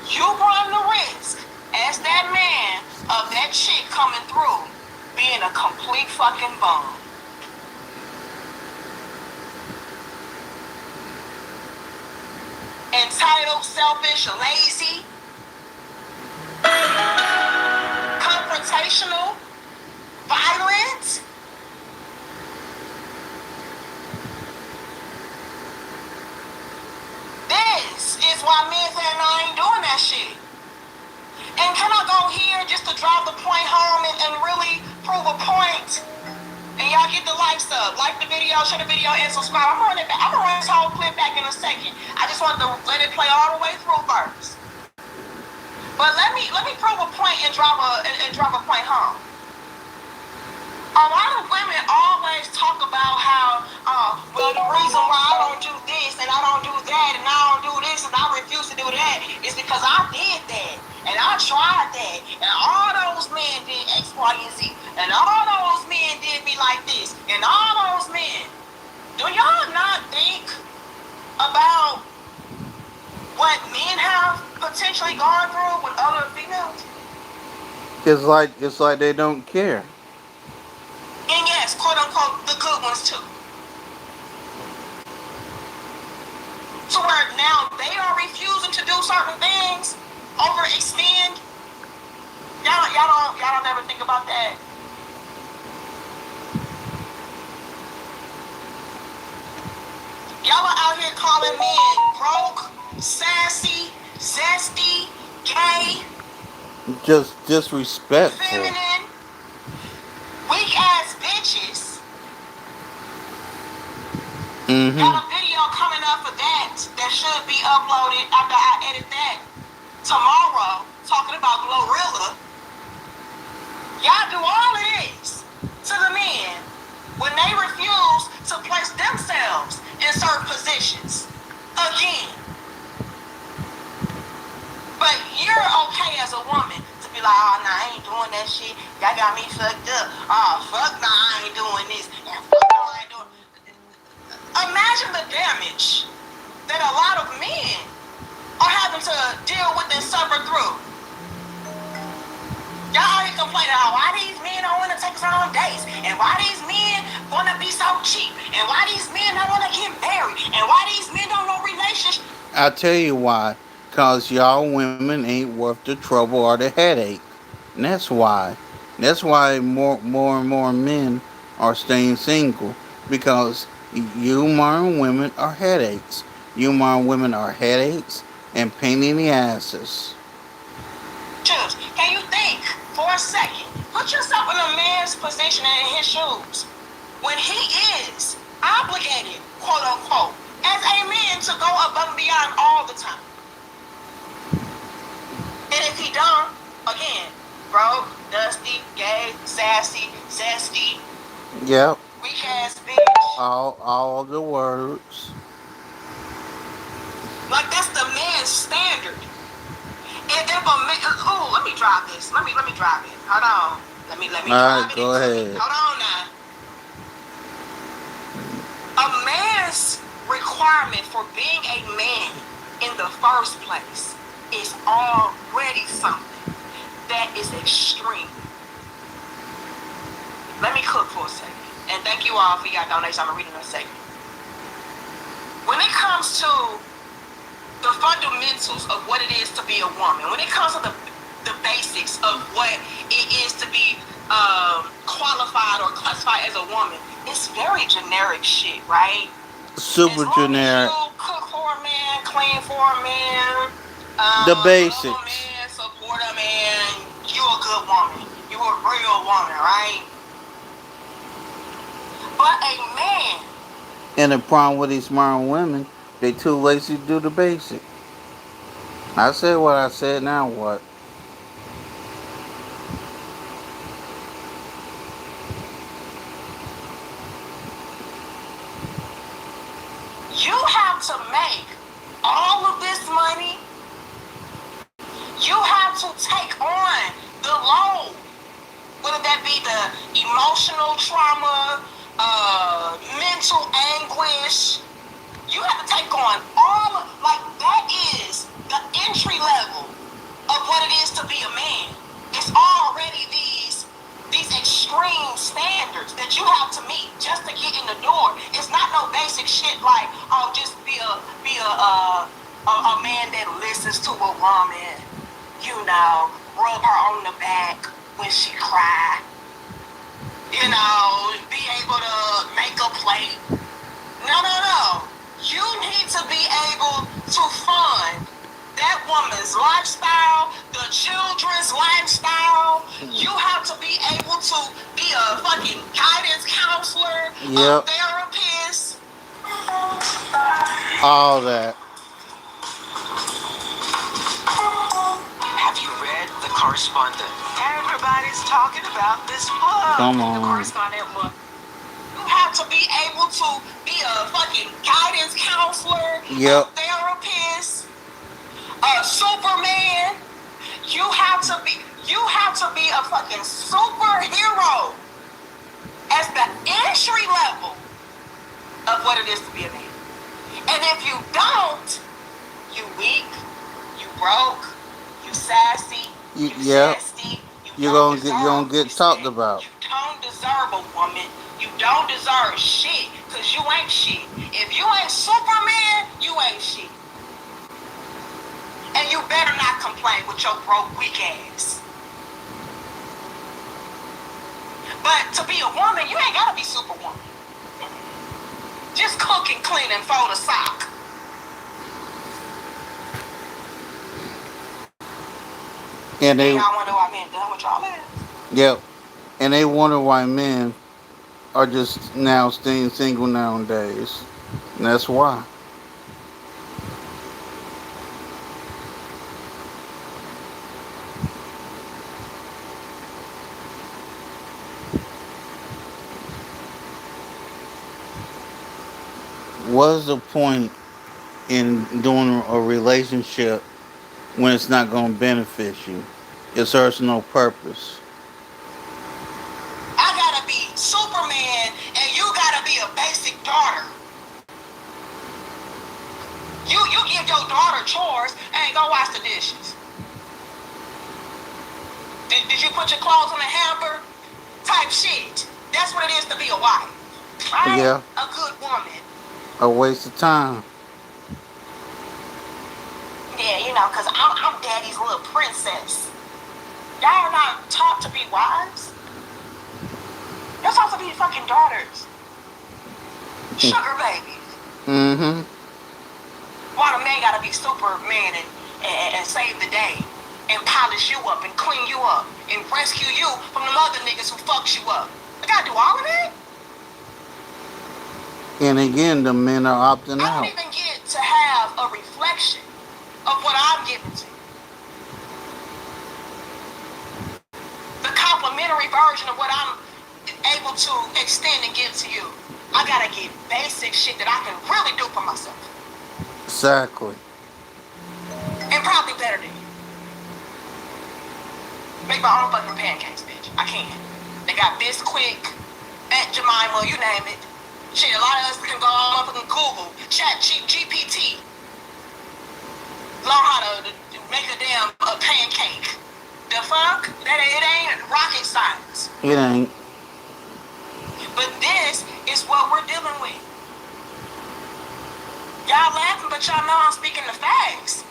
You run the risk as that man of that chick coming through being a complete fucking bum. Entitled, selfish, lazy, confrontational, violent. This is why men say, no, I ain't doing that shit. And can I go here just to drive the point home and really prove a point? And y'all get the likes up. Like the video, share the video, and subscribe. I'm gonna run this whole clip back in a second. I just wanted to let it play all the way through first. But let me prove a point and drive a point home. A lot of women always talk about how, well, the reason why I don't do this and I don't do that and I don't do this and I refuse to do that is because I did that and I tried that and all those men did X, Y, and Z and all those men did me like this and all those men. Do y'all not think about what men have potentially gone through with other females? It's like they don't care. And yes, quote unquote, the good ones too. to where now they are refusing to do certain things, overextend. Y'all don't ever think about that. Y'all are out here calling men broke, sassy, zesty, gay, Just disrespectful. feminine, weak ass bitches. Mm-hmm. Got a video coming up for that should be uploaded after I edit that tomorrow, talking about Glorilla. Y'all do all of this to the men when they refuse to place themselves in certain positions. Again. But you're okay as a woman to be like, oh, nah, I ain't doing that shit. Y'all got me fucked up. Oh, fuck, nah, I ain't doing this. And fuck, no, I ain't doing. Imagine the damage that a lot of men are having to deal with and suffer through. Y'all already complaining about why these men don't want to take us on dates, and why these men want to be so cheap, and why these men don't want to get married, and why these men don't want relationships. I'll tell you why. Because y'all women ain't worth the trouble or the headache. And that's why. That's why more and more men are staying single. Because you modern women are headaches. You modern women are headaches and pain in the asses. Can you think for a second? Put yourself in a man's position and in his shoes. When he is obligated, quote unquote, as a man to go above and beyond all the time. And if he don't, again, broke, dusty, gay, sassy, zesty, Yep. weak ass bitch. All the words. Like that's the man's standard. And if a man, oh, let me drive this. Let me drive it. Hold on. Let me All drive right, it. go ahead. Hold on now. A man's requirement for being a man in the first place is already something that is extreme. Let me cook for a second. And thank you all for your donation. I'm reading in a second. When it comes to the fundamentals of what it is to be a woman, when it comes to the basics of what it is to be qualified or classified as a woman, it's very generic shit, right? Super generic. As long as you cook for a man, clean for a man, The basics. love a man, support a man, you a good woman. You a real woman, right? But a man. And the problem with these modern women, they too lazy to do the basic. I said what I said, now what? You have to make all of this money. You have to take on the load. Whether that be the emotional trauma, mental anguish. You have to take on all of, like, that is the entry level of what it is to be a man. It's already these extreme standards that you have to meet just to get in the door. It's not no basic shit like, oh, just be a man that listens to a woman, you know, rub her on the back when she cry, you know, be able to make a plate. No. You need to be able to fund that woman's lifestyle, the children's lifestyle. You have to be able to be a fucking guidance counselor, a therapist. All that. Have you read The Correspondent? Everybody's talking about this book. Come on. The Correspondent book. You have to be able to be a fucking guidance counselor, a therapist, a Superman. You have to be a fucking superhero as the entry level of what it is to be a man. And if you don't, you weak, you broke, you sassy, you zesty, you're gonna get talked about. You don't deserve a woman. You don't deserve shit, because you ain't shit. If you ain't Superman, you ain't shit. And you better not complain with your broke, weak ass. But to be a woman, you ain't gotta be Superwoman. Just cook and clean and fold a sock. And they, y'all wonder why men done with y'all ass. yep, and they wonder why men are just now staying single nowadays. And that's why. What's the point in doing a relationship when it's not going to benefit you? It serves no purpose. I gotta be Superman and you gotta be a basic daughter. You give your daughter chores and go wash the dishes. Did you put your clothes in the hamper? Type shit. That's what it is to be a wife. Right? Yeah. A good woman. A waste of time. Yeah, you know, because I'm daddy's little princess. Y'all are not taught to be wives. You're supposed to be fucking daughters. Sugar babies. Mm-hmm. Why the man gotta be Superman and save the day and polish you up and clean you up and rescue you from the other niggas who fucks you up? I gotta do all of that? And again, the men are opting I don't out. even get to have a reflection of what I'm giving to you. The complimentary version of what I'm able to extend and give to you. I gotta get basic shit that I can really do for myself. Exactly. And probably better than you. Make my own fucking pancakes, bitch. I can. They got Bisquick, Aunt Jemima, you name it. Shit, a lot of us can go on motherfucking Google, chat GPT. Learn how to make a damn pancake. The fuck? It ain't rocket science. It ain't. But this is what we're dealing with. Y'all laughing, but y'all know I'm speaking the facts.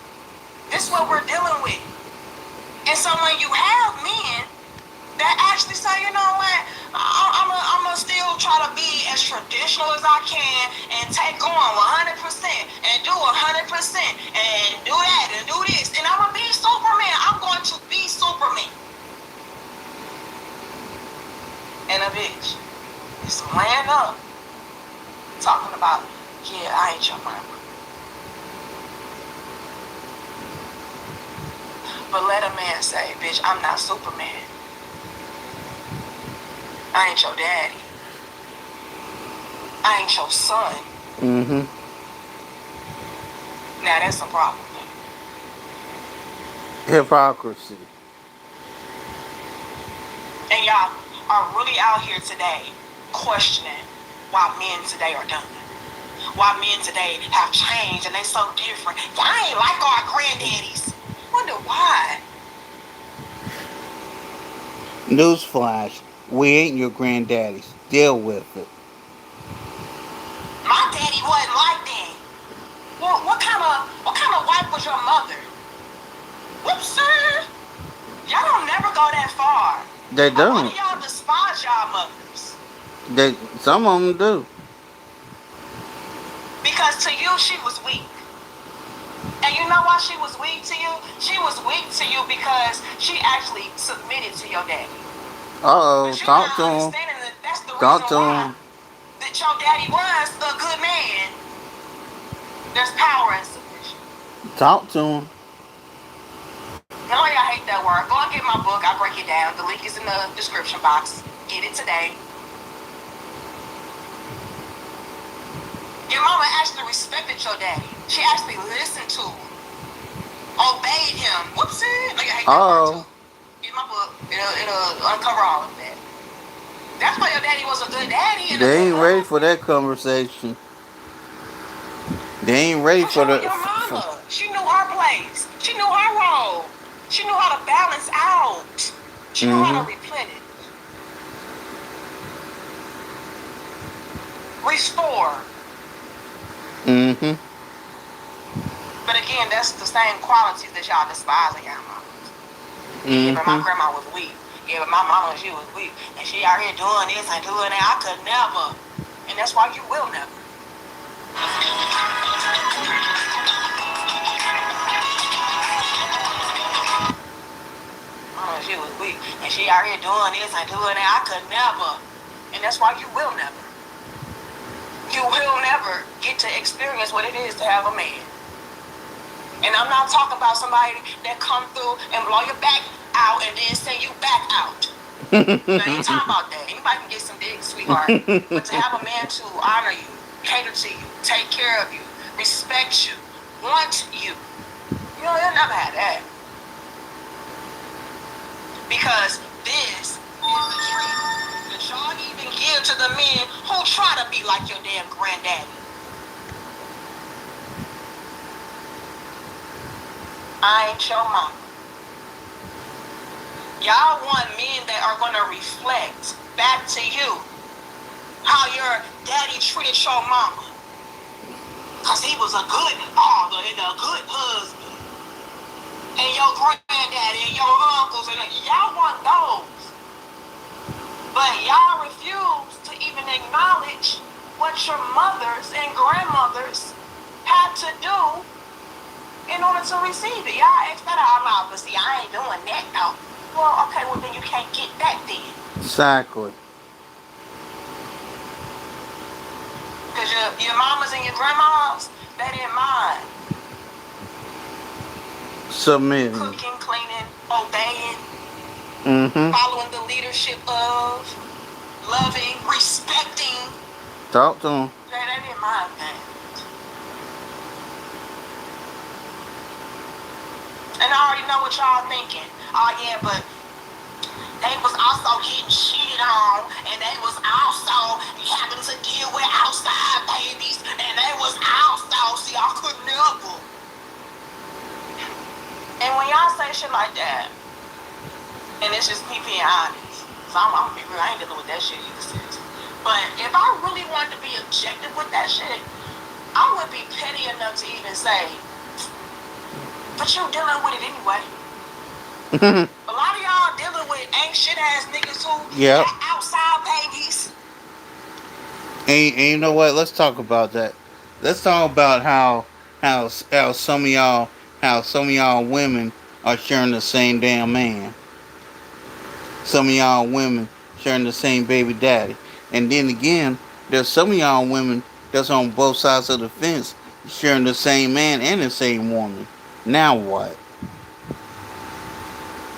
This is what we're dealing with. And so when you have men that actually say, you know what, I'm gonna still try to be as traditional as I can and take on 100% and do 100% and do that and do this. And I'm gonna be Superman. I'm going to be Superman. And a bitch is laying up talking about, yeah, I ain't your mama. But let a man say, bitch, I'm not Superman. I ain't your daddy. I ain't your son. Mm-hmm. Now that's a problem. Hypocrisy. And y'all are really out here today questioning why men today are done. Why men today have changed and they so different. Y'all ain't like our granddaddies. Wonder why. Newsflash. We ain't your granddaddies. Deal with it. My daddy wasn't like that. Well, what kind of wife was your mother? Whoops, sir. Y'all don't never go that far. They A lot don't. of y'all despise y'all mothers. Some of them do. Because to you, she was weak. And you know why she was weak to you? She was weak to you because she actually submitted to your daddy. Uh-oh. But you're Talk not to him. understanding that that's the Talk reason to why. him. That your daddy was a good man. There's power in submission. Talk to him. No, y'all hate that word. Go and get my book. I break it down. The link is in the description box. Get it today. Your mama actually respected your daddy. She actually listened to him. Obeyed him. Whoopsie. Like, I hate that word too. Get my book. It'll uncover all of that. That's why your daddy was a good daddy. And They ain't ready for that conversation. They ain't ready for the. Your mama. She knew her place. She knew her role. She knew how to balance out. She knew how to replenish. restore. Mm-hmm. But again, that's the same qualities that y'all despise in y'all mamas. Yeah, but my grandma was weak. Yeah, but my mama, she was weak. And she out here doing this and doing that. I could never. And that's why you will never. Mama, she was weak. And she out here doing this and doing that. I could never. And that's why you will never. You will never get to experience what it is to have a man. And I'm not talking about somebody that come through and blow your back out and then send you back out. Now, ain't talking about that. Anybody can get some dick, sweetheart. But to have a man to honor you, cater to you, take care of you, respect you, want you, you'll never have that. Because this is the treatment that y'all even give to the men who try to be like your damn granddaddy. I ain't your mama. Y'all want men that are going to reflect back to you how your daddy treated your mama. Because he was a good father and a good husband. And your granddaddy and your uncles, and y'all want those. But y'all refuse to even acknowledge what your mothers and grandmothers had to do in order to receive it. Y'all ask that out loud, but see, I ain't doing that though. Well, okay, well then you can't get that then. Exactly. Because your mamas and your grandmas, they didn't mind Submitting. cooking, cleaning, obeying, following the leadership of, loving, respecting. Talk to them. They didn't mind that. And I already know what y'all thinking. Oh yeah, but they was also getting cheated on, and they was also having to deal with outside babies, and they was also, see, I could never. And when y'all say shit like that, and it's just me being honest, so I'm gonna be real, I ain't dealing with that shit either, sis. But if I really wanted to be objective with that shit, I would be petty enough to even say, but you dealing with it anyway. A lot of y'all dealing with ain't shit ass niggas who got outside babies. And you know what? Let's talk about that. Let's talk about how some of y'all women are sharing the same damn man. Some of y'all women sharing the same baby daddy. And then again, there's some of y'all women that's on both sides of the fence sharing the same man and the same woman. Now what?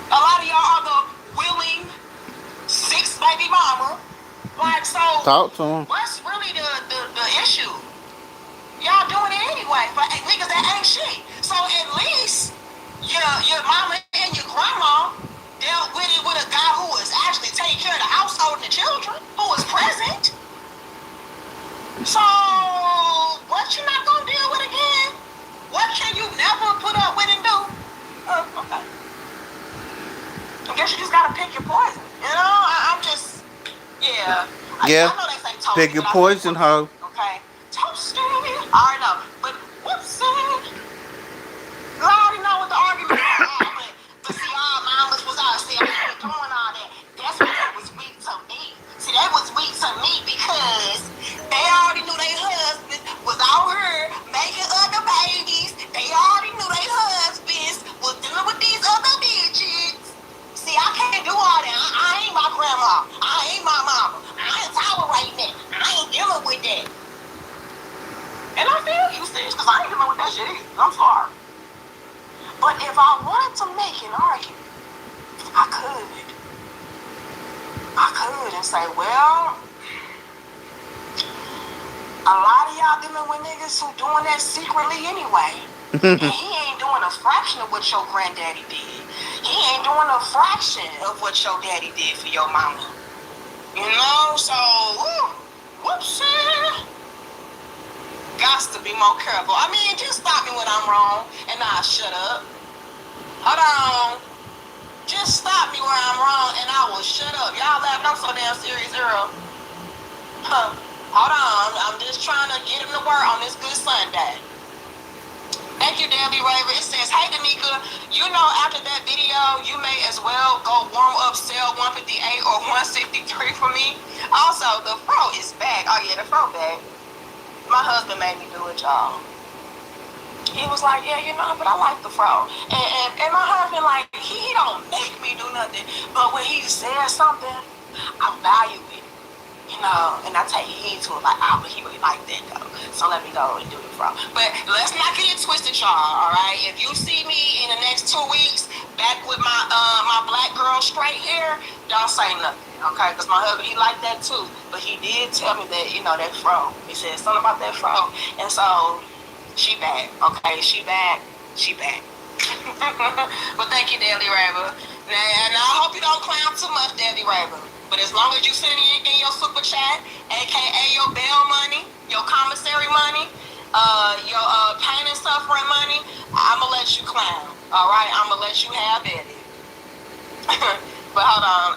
A lot of y'all are the willing 6 baby mama. Like, so Talk to them. what's really the issue? Y'all doing it anyway for niggas that ain't shit. So at least your mama and your grandma dealt with it with a guy who was actually taking care of the household and the children, who was present. So what you not gonna deal with again? What can you never put up with and do? Okay. I guess you just gotta pick your poison. You know, I'm just, yeah. Yeah. I know they say toasty, Pick your poison, hoe. Okay. Toasty. I already know. But whoopsie. I already know what the argument is. But see, all mamas was out. See, I ain't doing all that. That's why they was weak to me. See, they was weak to me because they already knew their husband was out here making other babies. They already knew their husbands was dealing with these other bitches. See, I can't do all that. I ain't my grandma. I ain't my mama. I ain't tolerating that. I ain't dealing with that. And I feel you, sis, because I ain't dealing with that shit either. I'm sorry. But if I wanted to make an argument, I could and say, well, a lot of y'all dealing with niggas who doing that secretly anyway. And he ain't doing a fraction of what your granddaddy did. He ain't doing a fraction of what your daddy did for your mama. You know, so, whoopsie. Gots to be more careful. I mean, just stop me when I'm wrong, and I'll shut up. Hold on. Just stop me where I'm wrong, and I will shut up. Y'all laughing, I'm so damn serious, girl. Huh. Hold on, I'm just trying to get him to work on this good Sunday. Thank you, Debbie Raver. It says, hey, Danica, you know after that video, you may as well go warm up cell 158 or 163 for me. Also, the fro is back. Oh, yeah, the fro back. My husband made me do it, y'all. He was like, yeah, you know, but I like the fro. And my husband, like, he don't make me do nothing. But when he says something, I value it. You know, and I take heed to it, like, oh, but he really like that, though. So let me go and do the fro. But let's not get it twisted, y'all, all right? If you see me in the next 2 weeks back with my my black girl straight hair, don't say nothing, okay? Because my husband, he liked that, too. But he did tell me that, you know, that fro. He said something about that fro. And so, she back, okay? She back. But thank you, Daily Raver. Now, I hope you don't clown too much, Daily Raver. But as long as you send in your super chat, aka your bail money, your commissary money, your pain and suffering money, I'ma let you clown. All right, I'ma let you have it. But hold on.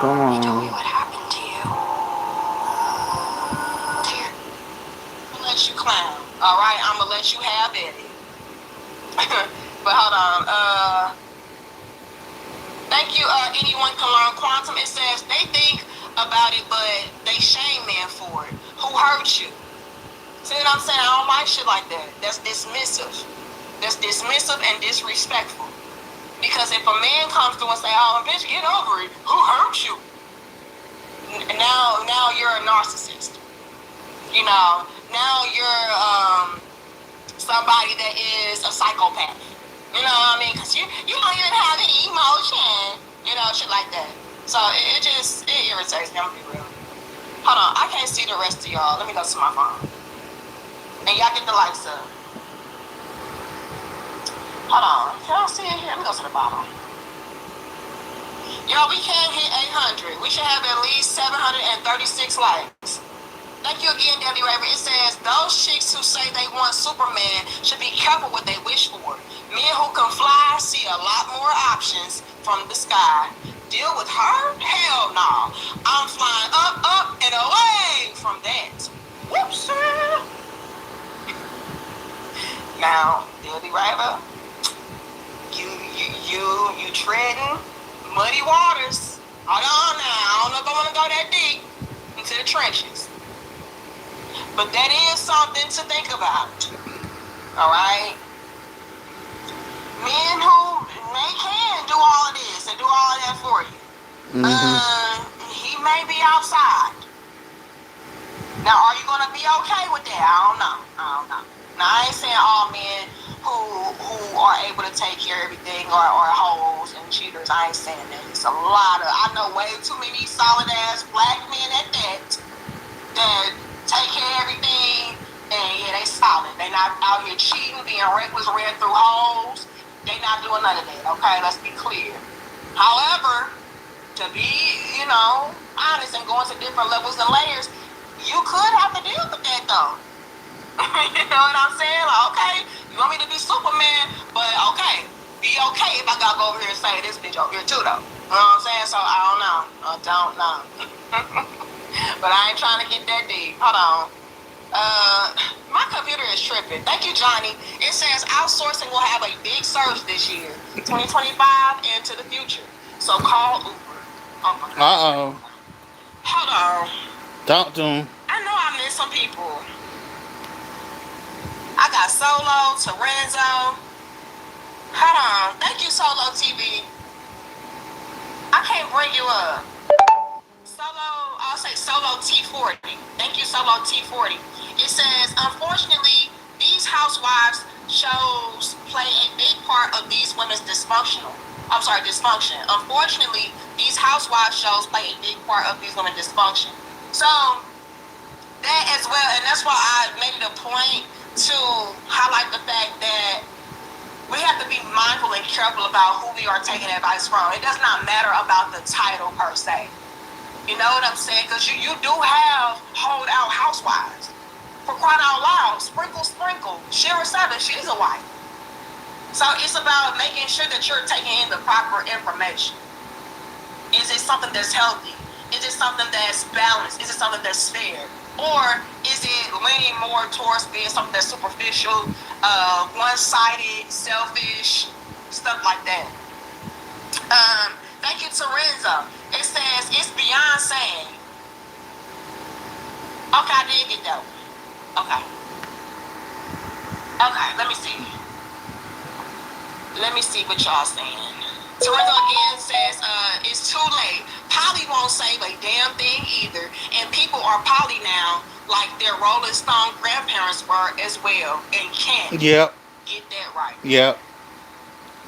Come on. Tell me what happened to you. I'ma let you clown. All right, I'ma let you have it. But hold on. Thank you. Anyone can learn quantum. It says they think about it, but they shame men for it. Who hurt you? See what I'm saying? I don't like shit like that. That's dismissive. That's dismissive and disrespectful. Because if a man comes through and say, "Oh, bitch, get over it. Who hurt you?" Now you're a narcissist. You know. Now you're somebody that is a psychopath. You know what I mean? Because you don't even have any emotion. You know, shit like that. So it irritates me. I'm gonna be real. Hold on, I can't see the rest of y'all. Let me go to my phone. And y'all get the lights up. Hold on, can I see it here? Let me go to the bottom. Yo, we can't hit 800. We should have at least 736 likes. Thank you again, Debbie Raver. It says, those chicks who say they want Superman should be careful what they wish for. Men who can fly see a lot more options from the sky. Deal with her? Hell no. I'm flying up, and away from that. Whoops. Now, Debbie Raver, you treading muddy waters. Hold on now. I don't know if I want to go that deep into the trenches. But that is something to think about. All right? Men who they can do all of this and do all of that for you. He may be outside. Now, are you going to be okay with that? I don't know. Now, I ain't saying all men who are able to take care of everything are hoes and cheaters. I ain't saying that. It's a lot of, I know way too many solid-ass black men at that take care of everything, and yeah, they solid. They not out here cheating, being reckless, ran through holes. They not doing none of that, okay? Let's be clear. However, to be, honest and going to different levels and layers, you could have to deal with that, though. You know what I'm saying? Like, okay, you want me to be Superman, but okay, be okay if I gotta go over here and say this bitch over here too, though. You know what I'm saying? So, I don't know. But I ain't trying to get that deep. Hold on. My computer is tripping. Thank you, Johnny. It says outsourcing will have a big surge this year, 2025 and to the future. So call Uber. Uh-oh. Hold on. Talk to him. I know I missed some people. I got Solo, Terenzo. Hold on. Thank you, Solo TV. I can't bring you up. I'll say Solo T40. Thank you, Solo T40. It says, unfortunately, these housewives shows play a big part of these women's dysfunction. Unfortunately, these housewives shows play a big part of these women's dysfunction. So, that as well, and that's why I made it a point to highlight the fact that we have to be mindful and careful about who we are taking advice from. It does not matter about the title per se. You know what I'm saying? Because you do have hold out housewives. For crying out loud, Sprinkle. Shira 7, she's a wife. So it's about making sure that you're taking in the proper information. Is it something that's healthy? Is it something that's balanced? Is it something that's fair? Or is it leaning more towards being something that's superficial, one-sided, selfish, stuff like that? Thank you, Terenzo. It says, it's Beyonce. Okay, I did get that one. Okay, let me see. Let me see what y'all saying. Terenzo again says, it's too late. Poly won't save a damn thing either. And people are poly now like their Rolling Stone grandparents were as well and can't Yep. get that right. Yep.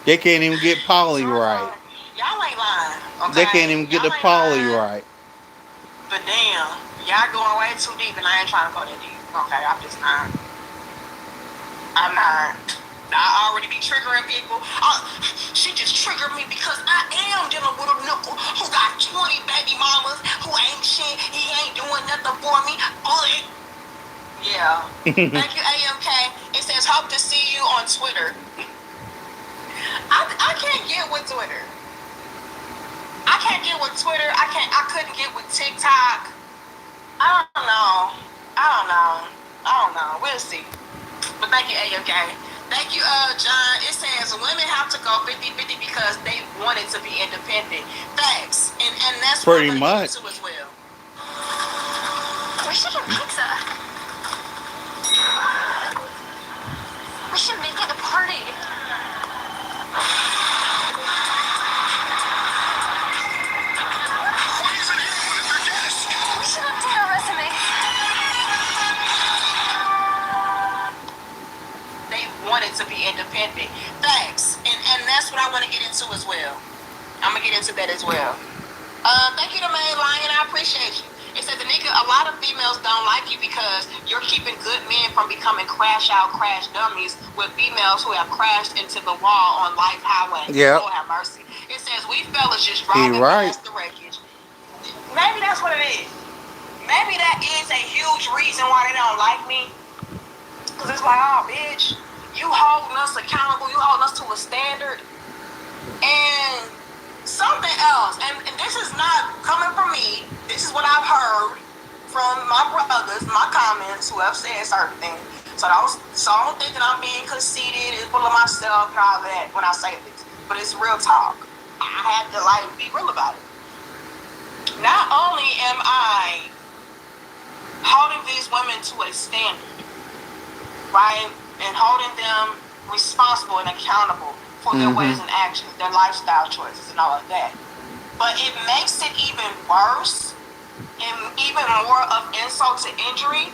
They can't even get poly right. Y'all ain't lying. Okay? They can't even get the poly right. But damn, y'all going way too deep and I ain't trying to go that deep. Okay, I'm just not. I'm not. I already be triggering people. She just triggered me because I am dealing with a nickel who got 20 baby mamas who ain't shit. He ain't doing nothing for me. But yeah. Thank you, AMK. It says, hope to see you on Twitter. I can't get with Twitter. I can't get with Twitter. I couldn't get with TikTok. I don't know. We'll see. But thank you, AMK. Thank you, John. It says women have to go 50-50 because they wanted to be independent. Facts. And that's pretty much too as well. We should get pizza. We should make it a party. We should update our resume. Wanted to be independent. Facts. And that's what I want to get into as well. I'm going to get into that as well. Thank you to Main Lion. I appreciate you. It says, a lot of females don't like you because you're keeping good men from becoming crash dummies with females who have crashed into the wall on life highway. Yeah. Lord have mercy. It says, we fellas just driving past the wreckage. Maybe that's what it is. Maybe that is a huge reason why they don't like me. Because it's like, oh, bitch, you holding us accountable, you holding us to a standard. And something else, and this is not coming from me, this is what I've heard from my brothers, my comments who have said certain things. So don't think that I'm being conceited and full of myself and all that when I say this. But it's real talk. I have to be real about it. Not only am I holding these women to a standard, right? And holding them responsible and accountable for their ways and actions, their lifestyle choices and all of that. But it makes it even worse and even more of insult to injury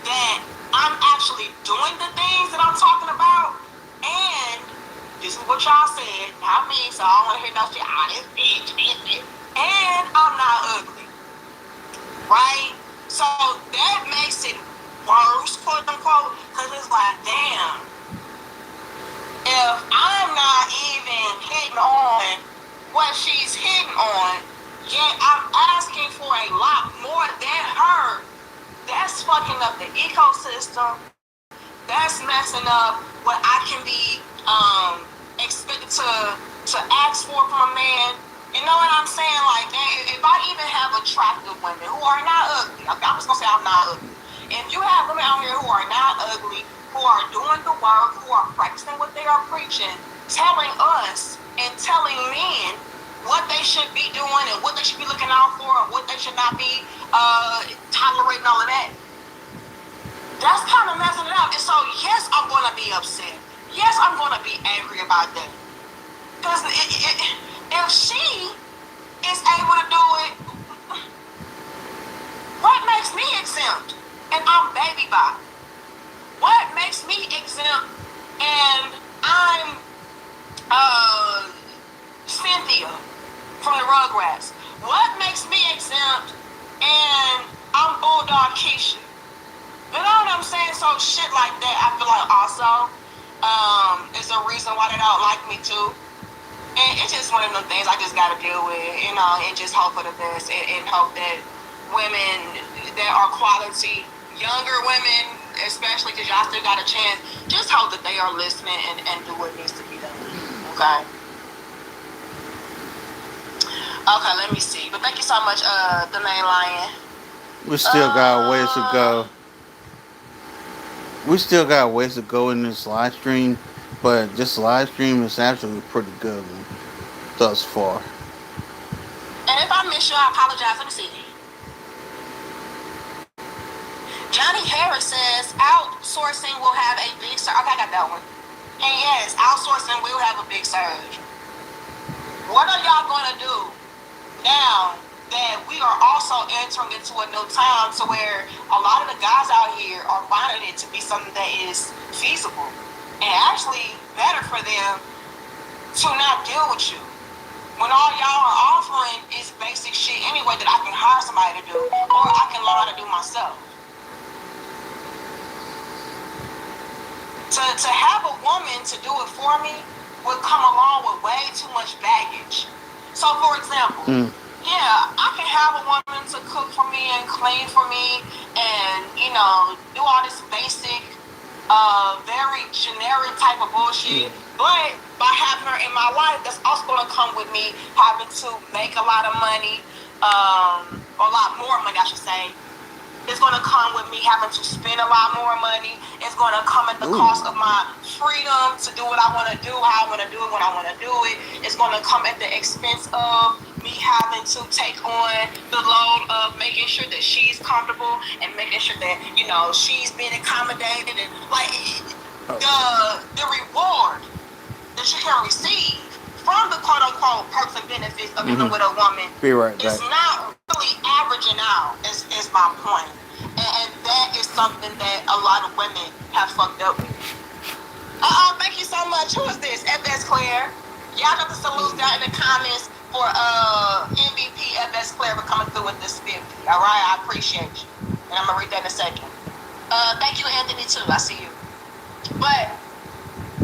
that I'm actually doing the things that I'm talking about. And this is what y'all said, not me, so I don't want to hear no shit. This bitch. And I'm not ugly, right? So that makes it worse, quote unquote, because it's like, damn, if I'm not even hitting on what she's hitting on, yet I'm asking for a lot more than her, that's fucking up the ecosystem. That's messing up what I can be expected to ask for from a man. You know what I'm saying? Like, if I even have attractive women who are not ugly, I'm just gonna say I'm not ugly. If you have women out here who are not ugly, who are doing the work, who are practicing what they are preaching, telling us and telling men what they should be doing and what they should be looking out for and what they should not be tolerating, all of that, that's kind of messing it up. And so, yes, I'm going to be upset. Yes, I'm going to be angry about that. Because if she is able to do it, what makes me exempt? And I'm baby bot. What makes me exempt and I'm Cynthia from the Rugrats? What makes me exempt and I'm Bulldog Keisha? You know what I'm saying? So shit like that, I feel like also is a reason why they don't like me too. And it's just one of them things I just gotta deal with, you know, and just hope for the best and hope that women that are quality, younger women especially because y'all still got a chance, just hope that they are listening and do what needs to be done. Okay? Okay, let me see. But thank you so much, the main lion. We still got ways to go. We still got ways to go in this live stream, but this live stream is actually a pretty good one thus far. And if I miss you, I apologize. Let me see. Johnny Harris says outsourcing will have a big surge. Okay, I got that one. And yes, outsourcing will have a big surge. What are y'all going to do now that we are also entering into a new time to where a lot of the guys out here are finding it to be something that is feasible and actually better for them to not deal with you? When all y'all are offering is basic shit anyway that I can hire somebody to do or I can learn how to do myself. To have a woman to do it for me would come along with way too much baggage. So, for example, yeah, I can have a woman to cook for me and clean for me and, you know, do all this basic, very generic type of bullshit. But by having her in my life, that's also going to come with me having to make a lot of money, or a lot more money, I should say. It's going to come with me having to spend a lot more money. It's going to come at the cost of my freedom to do what I want to do, how I want to do it, when I want to do it. It's going to come at the expense of me having to take on the load of making sure that she's comfortable and making sure that, you know, she's being accommodated. And like the reward that you can receive from the quote-unquote perks and benefits of dealing with a woman is not really averaging out, is my point. And that is something that a lot of women have fucked up with. Thank you so much. Who is this? FS Claire. Y'all got the salutes down in the comments for MVP FS Claire for coming through with this 50. All right, I appreciate you. And I'm going to read that in a second. Thank you, Anthony, too. I see you. But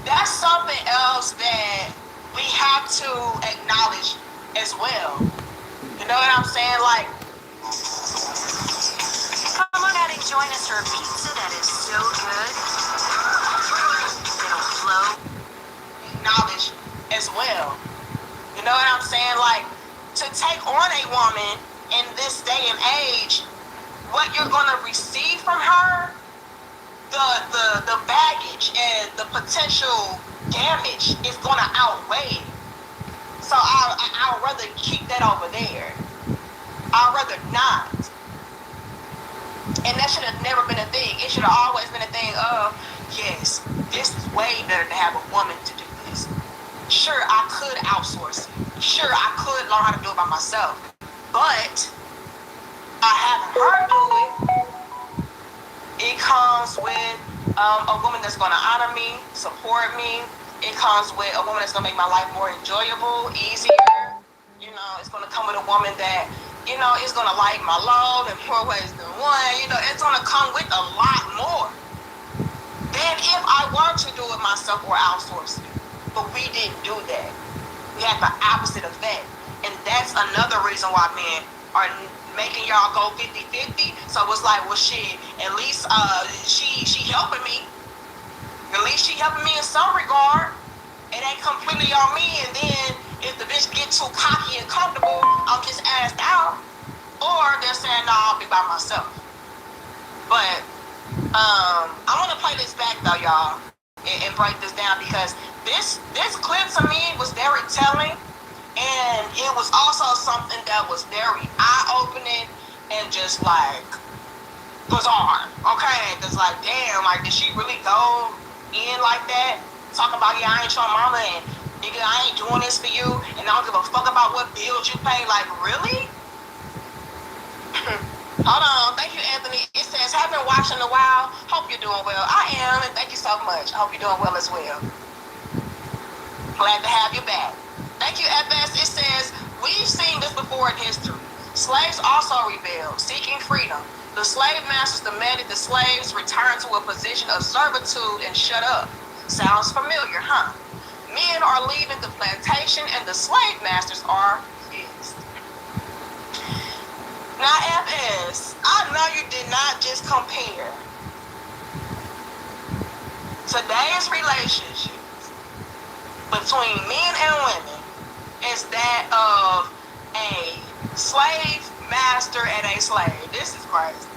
that's something else that we have to acknowledge as well. You know what I'm saying? Like, Come on out and join us for a pizza that is so good. It'll flow. Acknowledge as well. You know what I'm saying? Like, to take on a woman in this day and age, what you're going to receive from her, the baggage and the potential damage is going to outweigh. So I'd rather keep that over there. I'd rather not. And that should have never been a thing. It should have always been a thing of, yes, this is way better to have a woman to do this. Sure, I could outsource it. Sure, I could learn how to do it by myself. But I having her do it, it comes with a woman that's going to honor me, support me. It comes with a woman that's going to make my life more enjoyable, easier. You know, it's going to come with a woman that, you know, is going to like my load in more ways than one. You know, it's going to come with a lot more than if I were to do it myself or outsource it. But we didn't do that. We had the opposite effect. And that's another reason why men are making y'all go 50-50. So it's like, well, shit, at least she helping me. At least she helping me in some regard. It ain't completely on me. And then if the bitch get too cocky and comfortable, I'm just asked out. Or they're saying, no, I'll be by myself. But I want to play this back though, y'all, and break this down, because this clip to me was very telling. And it was also something that was very eye-opening and just like bizarre. Okay, it's like, damn, like, did she really go in like that? Talking about, yeah, I ain't your mama and nigga, I ain't doing this for you and I don't give a fuck about what bills you pay. Like, really? Hold on, thank you, Anthony. It says, have been watching a while. Hope you're doing well. I am, and thank you so much. I hope you're doing well as well. Glad to have you back. Thank you, FS. It says, we've seen this before in history. Slaves also rebelled, seeking freedom. The slave masters demanded the slaves return to a position of servitude and shut up. Sounds familiar, huh? Men are leaving the plantation and the slave masters are pissed. Now, FS, I know you did not just compare today's relationships between men and women is that of a slave master and a slave. This is crazy.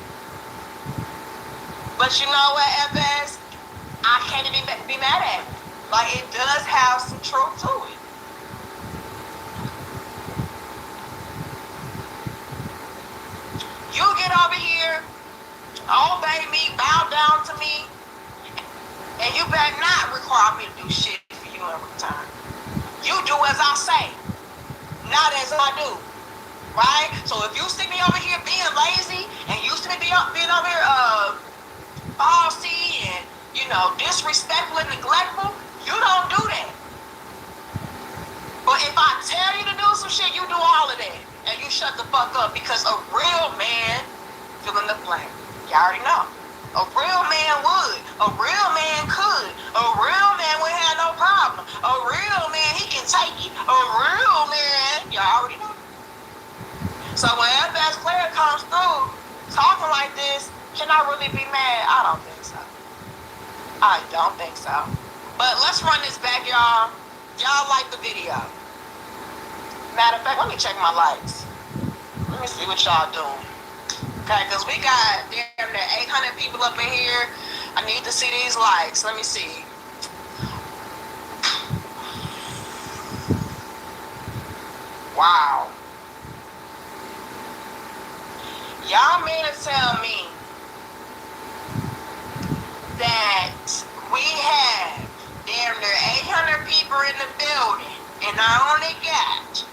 But you know what, FS? I can't even be mad at it. Like, it does have some truth to it. You get over here, obey me, bow down to me, and you better not require me to do shit for you in return. You do as I say, not as I do. Right? So if you see me over here being lazy, and you see me being over here bossy and, you know, disrespectful and neglectful, you don't do that. But if I tell you to do some shit, you do all of that. And you shut the fuck up, because a real man, fill in the blank. You already know. A real man would. A real man could. A real man would have no problem. A real man, he can take it. A real man, you already know. So when FS Claire comes through talking like this, can I really be mad? I don't think so. I don't think so. But let's run this back, y'all. Y'all like the video. Matter of fact, let me check my likes. Let me see what y'all doing. Okay, because we got damn near 800 people up in here. I need to see these likes. Let me see. Wow. Y'all mean to tell me that we have damn near 800 people in the building, and I only got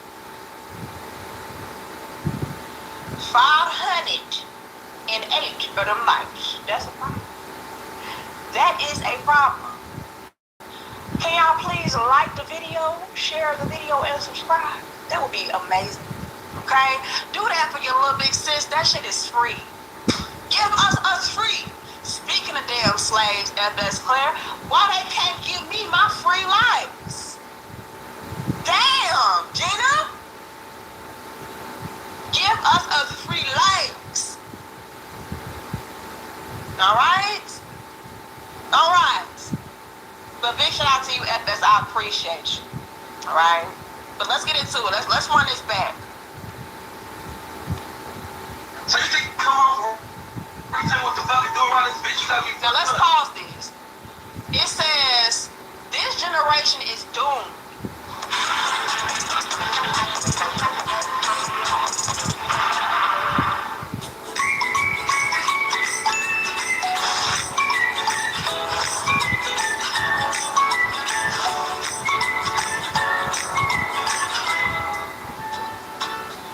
508 of them likes. That's a problem. That is a problem. Can y'all please like the video, share the video, and subscribe? That would be amazing. Okay? Do that for your little big sis. That shit is free. Give us free. Speaking of damn slaves, FS Claire, why they can't give me my free likes? Damn, Gina. Give us free likes. Alright? Alright. But big shout out to you, FS. I appreciate you. Alright? But let's get into it. Let's run this back. So you think come on, what the fuck is doing around this bitch? Now let's pause this. It says this generation is doomed.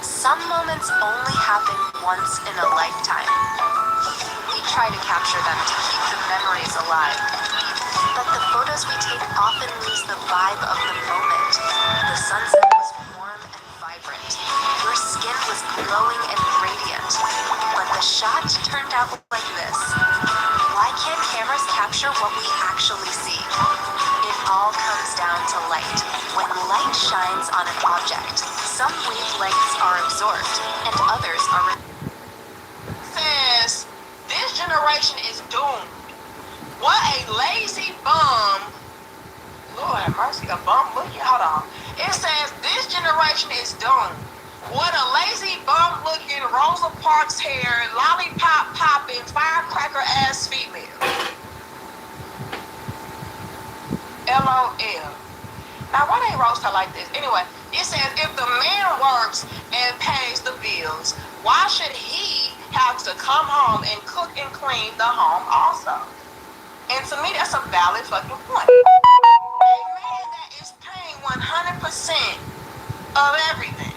Some moments only happen once in a lifetime. We try to capture them to keep the memories alive. But the photos we take often lose the vibe of the moment. The sunset was warm and vibrant. Your skin was glowing and radiant. But the shot turned out like this. Why can't cameras capture what we actually see? It all comes down to light. When light shines on an object, some wavelengths are absorbed and others are Says this generation is doomed. What a lazy bum. Lord have mercy, a bum. Look, hold on. It says this generation is doomed. What a lazy bum looking Rosa Parks hair, lollipop popping, firecracker ass female. LOL. Now, why they roast her like this? Anyway, it says if the man works and pays the bills, why should he have to come home and cook and clean the home also? And to me, that's a valid fucking point. A man that is paying 100% of everything,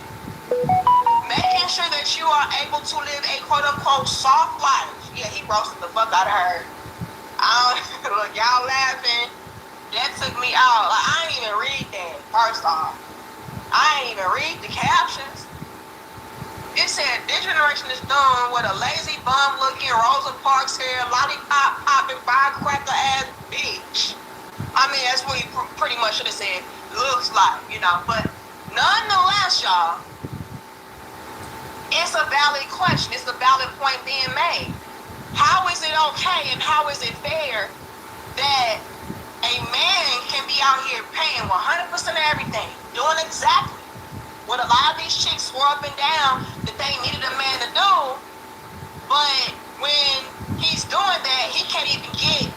making sure that you are able to live a quote-unquote soft life. Yeah, he roasted the fuck out of her. Look, y'all laughing. That took me out. Like, I ain't even read that, first off. I ain't even read the captions. It said, this generation is done with a lazy bum looking Rosa Parks hair, lollipop popping, firecracker ass bitch. I mean, that's what he pretty much should have said. Looks like, you know. But nonetheless, y'all, it's a valid question. It's a valid point being made. How is it okay and how is it fair that being 100% everything, doing exactly what a lot of these chicks swore up and down that they needed a man to do. But when he's doing that, he can't even get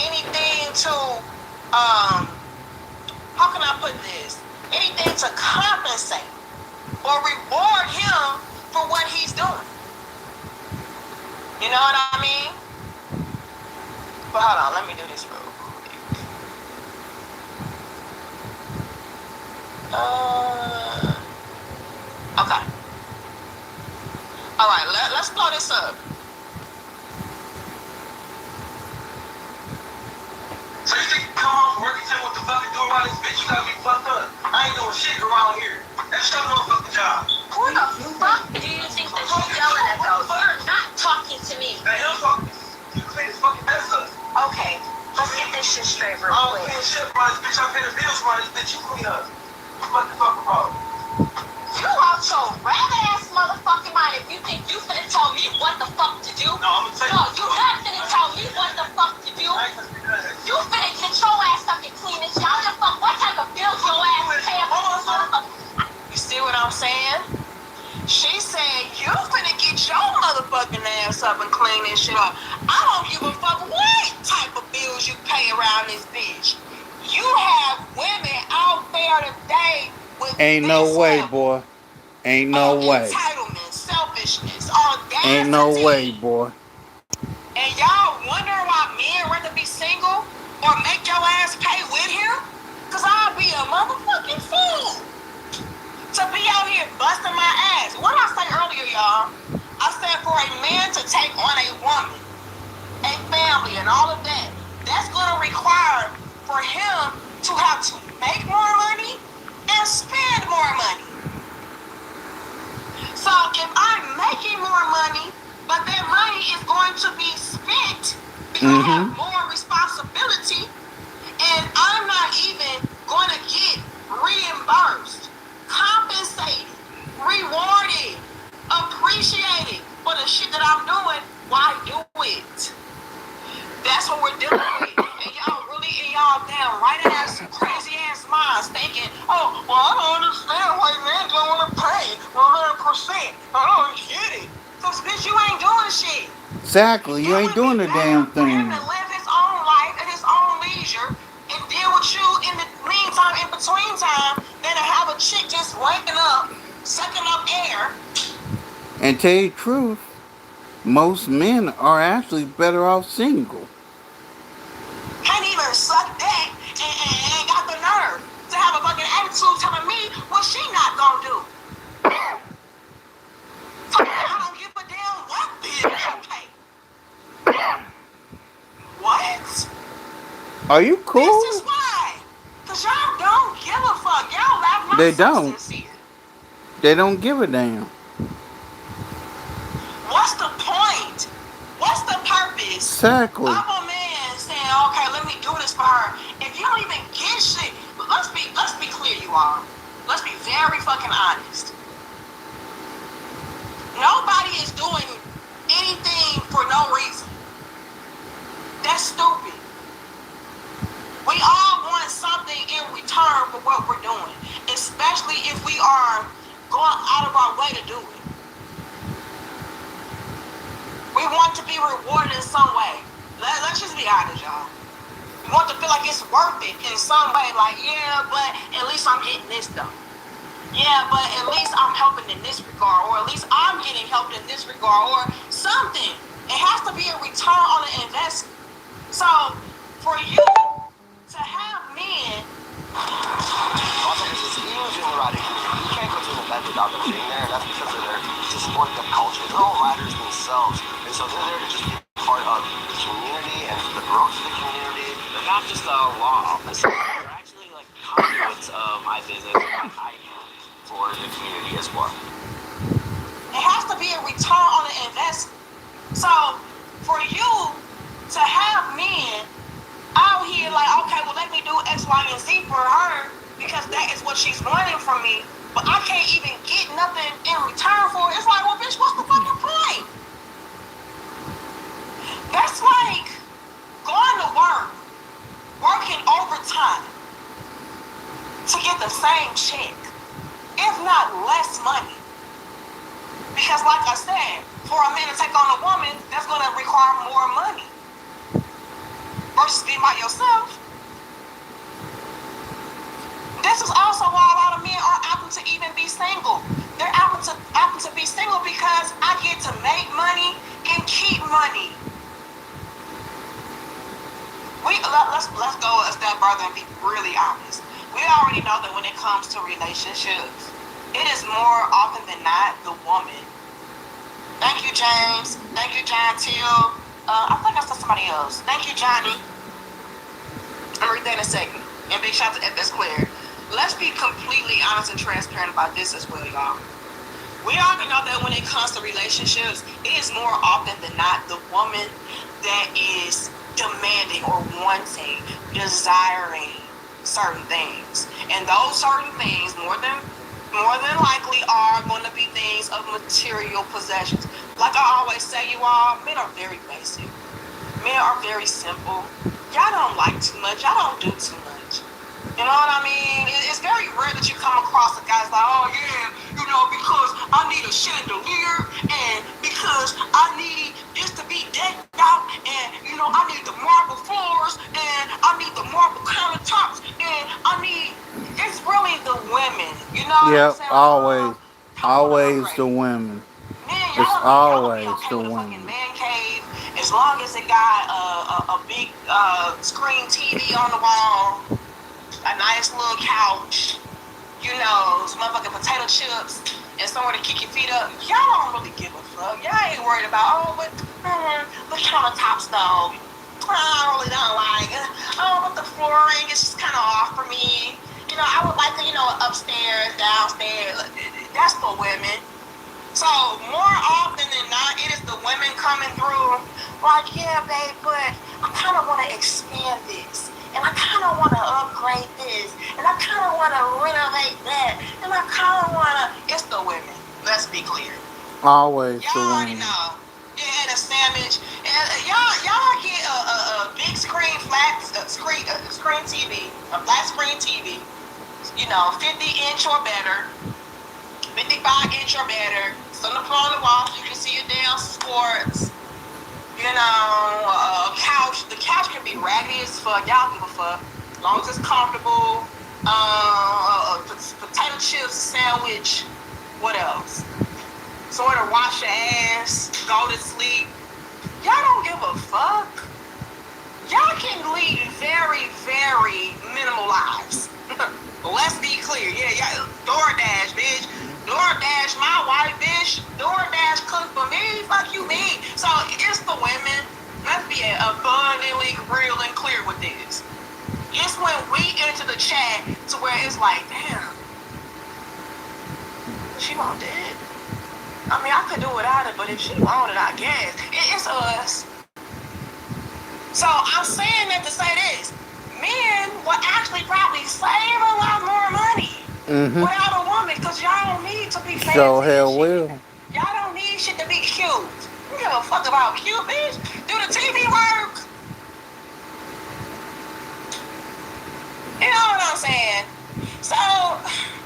anything to, how can I put this? Anything to compensate or reward him for what he's doing. You know what I mean? But hold on, let me do this real quick. Okay. All right, let's blow this up. So you think you come home from work and tell me what the fuck you doing around this bitch? You gotta be fucked up. I ain't doing shit around here. That's your motherfucking job. Who the fuck do you think that you're yelling at though? You're not talking to me. Hey, I'm talking. You clean this fucking mess up. Okay, let's get this shit straight real I don't quick. clean shit around this bitch. I pay the bills around this bitch. You clean up. What the fuck about? You out your rather ass motherfucking mind if you think you finna tell me what the fuck to do. No, I'm gonna tell you. No, you not finna tell me what the fuck to do. I ain't gonna do that. You finna get your ass up and clean this shit. I don't give a fuck what type of bills your ass pay for this motherfucker. You see what I'm saying? She said, you finna get your motherfucking ass up and clean this shit up. I don't give a fuck what type of bills you pay around this bitch. You have women out there today with Ain't no way, boy. Ain't no way. entitlement, selfishness, audacity. Ain't no way, boy. And y'all wonder why men rather be single or make your ass pay with him? Cause I'll be a motherfucking fool to be out here busting my ass. What did I say earlier, y'all? I said for a man to take on a woman, a family, and all of that, that's gonna require for him to have to make more money and spend more money. So if I'm making more money, but that money is going to be spent because I have more responsibility, and I'm not even going to get reimbursed, compensated, rewarded, appreciated for the shit that I'm doing, why do it? That's what we're dealing with. And y'all really in y'all damn right ass, crazy ass minds thinking, oh, well, I don't understand why men don't want to pay 100%. I don't get it. Because, bitch, you ain't doing shit. Exactly, you ain't doing the damn For him thing. to live his own life at his own leisure and deal with you in the meantime, in between time, than to have a chick just waking up, sucking up air. And tell you the truth, most men are actually better off single. Can't even suck that and got the nerve to have a fucking attitude telling me what she not gonna do. So I don't give a damn what bill you pay. What? Are you cool? This is why. Cause y'all don't give a fuck. Y'all laugh my They don't. sincere. They don't give a damn. What's the point? What's the purpose Exactly. of a man saying, okay, let me do this for her? If you don't even get shit, let's be clear, you all. Let's be very fucking honest. Nobody is doing anything for no reason. That's stupid. We all want something in return for what we're doing, especially if we are going out of our way to do it. We want to be rewarded in some way. Let's just be honest, y'all. We want to feel like it's worth it in some way. Like, yeah, but at least I'm getting this though. Yeah, but at least I'm helping in this regard, or at least I'm getting helped in this regard, or something. It has to be a return on the investment. So, for you to have men. Also, because it's huge in the riding community. You can't go to an event without them being there, and that's because of their to support the culture. They're all riders themselves, and so they're there to just be part of the community and the growth of the community. They're not just a law office. They're actually like conduits of my business and what I do for the community as well. It has to be a return on the investment. So, for you to have men out here like, okay, well, let me do X, Y, and Z for her because that is what she's wanting from me, but I can't even get nothing in return for it. It's like, well, bitch, what's the fucking point? That's like going to work, working overtime, to get the same check, if not less money. Because like I said, for a man to take on a woman, that's going to require more money versus being by yourself. This is also why a lot of men are apt to even be single. They're apt to be single because I get to make money and keep money. Let's go a step further and be really honest. We already know that when it comes to relationships, it is more often than not the woman. Thank you, James. Thank you, John Till. I think I said somebody else. Thank you, Johnny. I'm read that in a second. And big shout out to FS Claire. Let's be completely honest and transparent about this as well, y'all. We already know that when it comes to relationships, it is more often than not the woman that is demanding or wanting, desiring certain things. And those certain things, more than likely, are going to be things of material possessions. Like I always say, you all, men are very basic. Men are very simple. Y'all don't like too much. Y'all don't do too much. You know what I mean? It's very rare that you come across a guy's like, oh yeah, because I need a chandelier and because I need this to be decked out and, I need the marble floors and I need the marble countertops and it's really the women, you know what I'm saying? Always the women. Man, It's always the women. women. Man cave, as long as it got a big screen TV on the wall, a nice little couch, some motherfucking potato chips, and somewhere to kick your feet up. Y'all don't really give a fuck. Y'all ain't worried about, but the countertops though, I really don't like it. Oh, but the flooring is just kind of off for me. I would like to, upstairs, downstairs. That's for women. So more often than not, it is the women coming through like, yeah, babe, but I kind of want to expand this. And I kind of want to upgrade this. And I kind of want to renovate that. And I kind of want to... It's the women. Let's be clear. Always y'all the women. Already know. Yeah, the sandwich. And y'all get a big screen, screen TV. A flat screen TV. 50-inch or better. 55-inch or better. Something to put on the wall so you can see your damn sports. A couch. The couch can be raggedy as fuck. Y'all give a fuck. As long as it's comfortable. Potato chips, sandwich. What else? Somewhere to wash your ass. Go to sleep. Y'all don't give a fuck. Y'all can lead very, very minimal lives. Let's be clear. Yeah, DoorDash, bitch. DoorDash my wife, bitch. DoorDash cook for me. Fuck you, me. So it's the women. Let's be abundantly real and clear with this. It's when we enter the chat to where it's like, damn, she want it. I mean, I could do without it, but if she want it, I guess. It's us. So I'm saying that to say this. Men will actually probably save a lot more money without a woman because y'all don't need to be fancy. So hell will. Y'all don't need shit to be cute. You give a fuck about cute, bitch. Do the TV work. You know what I'm saying? So,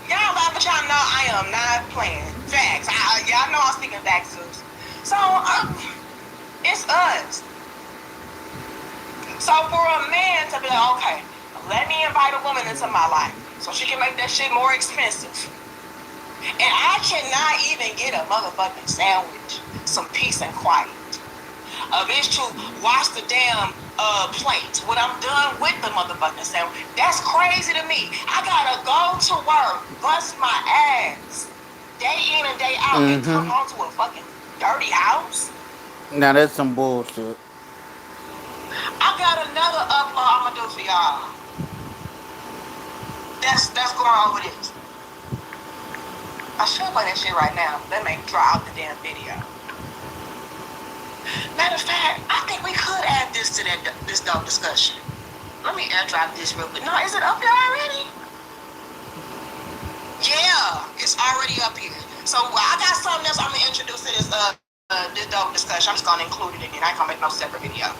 y'all laugh, but y'all know I am not playing. Facts. Y'all know I'm speaking facts, too. So, it's us. So for a man to be like, okay, let me invite a woman into my life so she can make that shit more expensive. And I cannot even get a motherfucking sandwich, some peace and quiet. A bitch to wash the damn plate when I'm done with the motherfucking sandwich. That's crazy to me. I gotta go to work, bust my ass, day in and day out, and come home to a fucking dirty house. Now that's some bullshit. I got another upload I'm gonna do for y'all. That's going on with this. I should play that shit right now. That may draw out the damn video. Matter of fact, I think we could add this to this dope discussion. Let me airdrop this real quick. No, is it up here already? Yeah, it's already up here. So I got something else I'm gonna introduce to this dope discussion. I'm just gonna include it in. I ain't gonna make no separate video.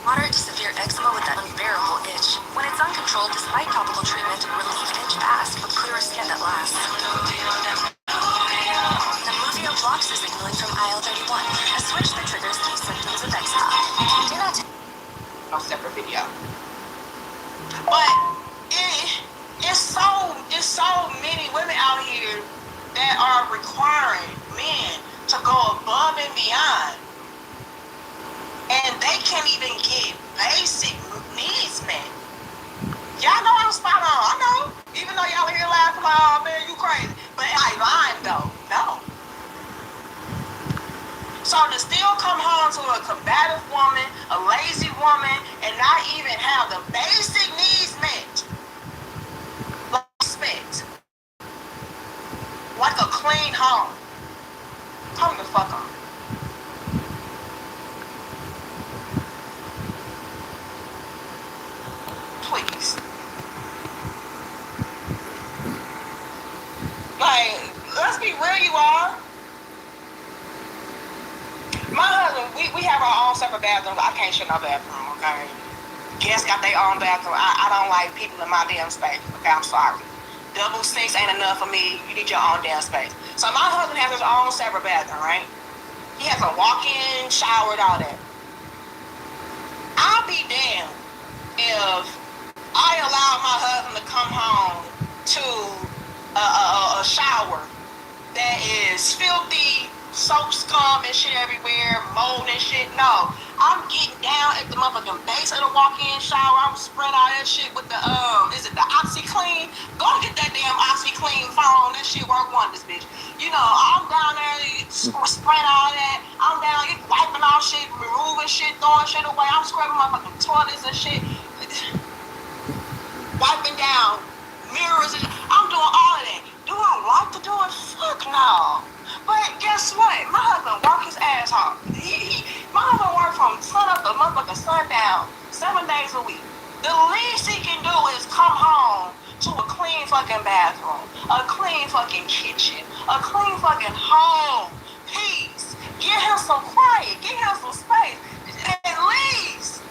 Moderate to severe eczema with that unbearable itch. When it's uncontrolled despite topical treatment, relief itch that are requiring men to go above and beyond, and they can't even get basic needs met. Y'all know I'm spot on. I know. Even though y'all are here laughing like, oh man, you crazy. But I lying though. No. So to still come home to a combative woman, a lazy woman, and not even have the basic needs met, like respect, like a clean home, come the fuck on. Please. Like, let's be real, you all. My husband, we have our own separate bathrooms. I can't share no bathroom, okay? Guests got their own bathroom. I don't like people in my damn space, okay? I'm sorry. Double sinks ain't enough for me. You need your own damn space. So my husband has his own separate bathroom, right? He has a walk-in, shower, and all that. I'll be damned if I allow my husband to come home to a shower that is filthy, soap scum and shit everywhere, mold and shit. No, I'm getting down at the motherfucking base of the walk-in shower. I'm spraying all that shit with the is it the OxyClean? Go get that damn OxyClean phone. That shit work wonders, bitch. You know, I'm down there spraying all that. I'm down wiping off shit, removing shit, throwing shit away. I'm scrubbing my fucking toilets and shit, wiping down mirrors. I'm doing all of that. Do I like to do it? Fuck no. But guess what? My husband work his ass off. My husband work from sun up to motherfucking sundown, 7 days a week. The least he can do is come home to a clean fucking bathroom, a clean fucking kitchen, a clean fucking home. Peace. Give him some quiet. Give him some space. At least.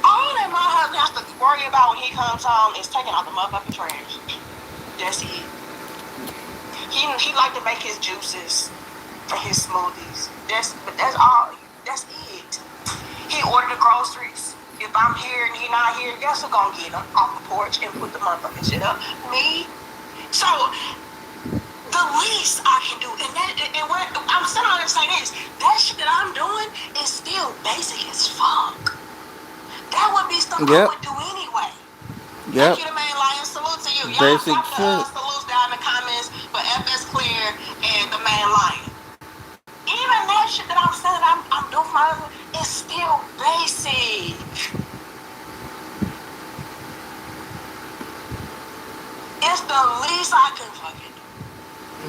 All that my husband has to worry about when he comes home is taking out the motherfucking trash. That's it. He like to make his juices and his smoothies. That's all. That's it. He ordered the groceries. If I'm here and he not here, guess who gonna get him off the porch and put the motherfucking shit up? Me. So the least I can do, and what I'm sitting on and saying is that shit that I'm doing is still basic as fuck. That would be stuff I would do anyway. Thank you, the main lion. Salute to you. Y'all Basic drop the salutes down in the comments for FS Clear and the main lion. Even that shit that I'm saying I'm doing for my husband is still basic. It's the least I can fucking do.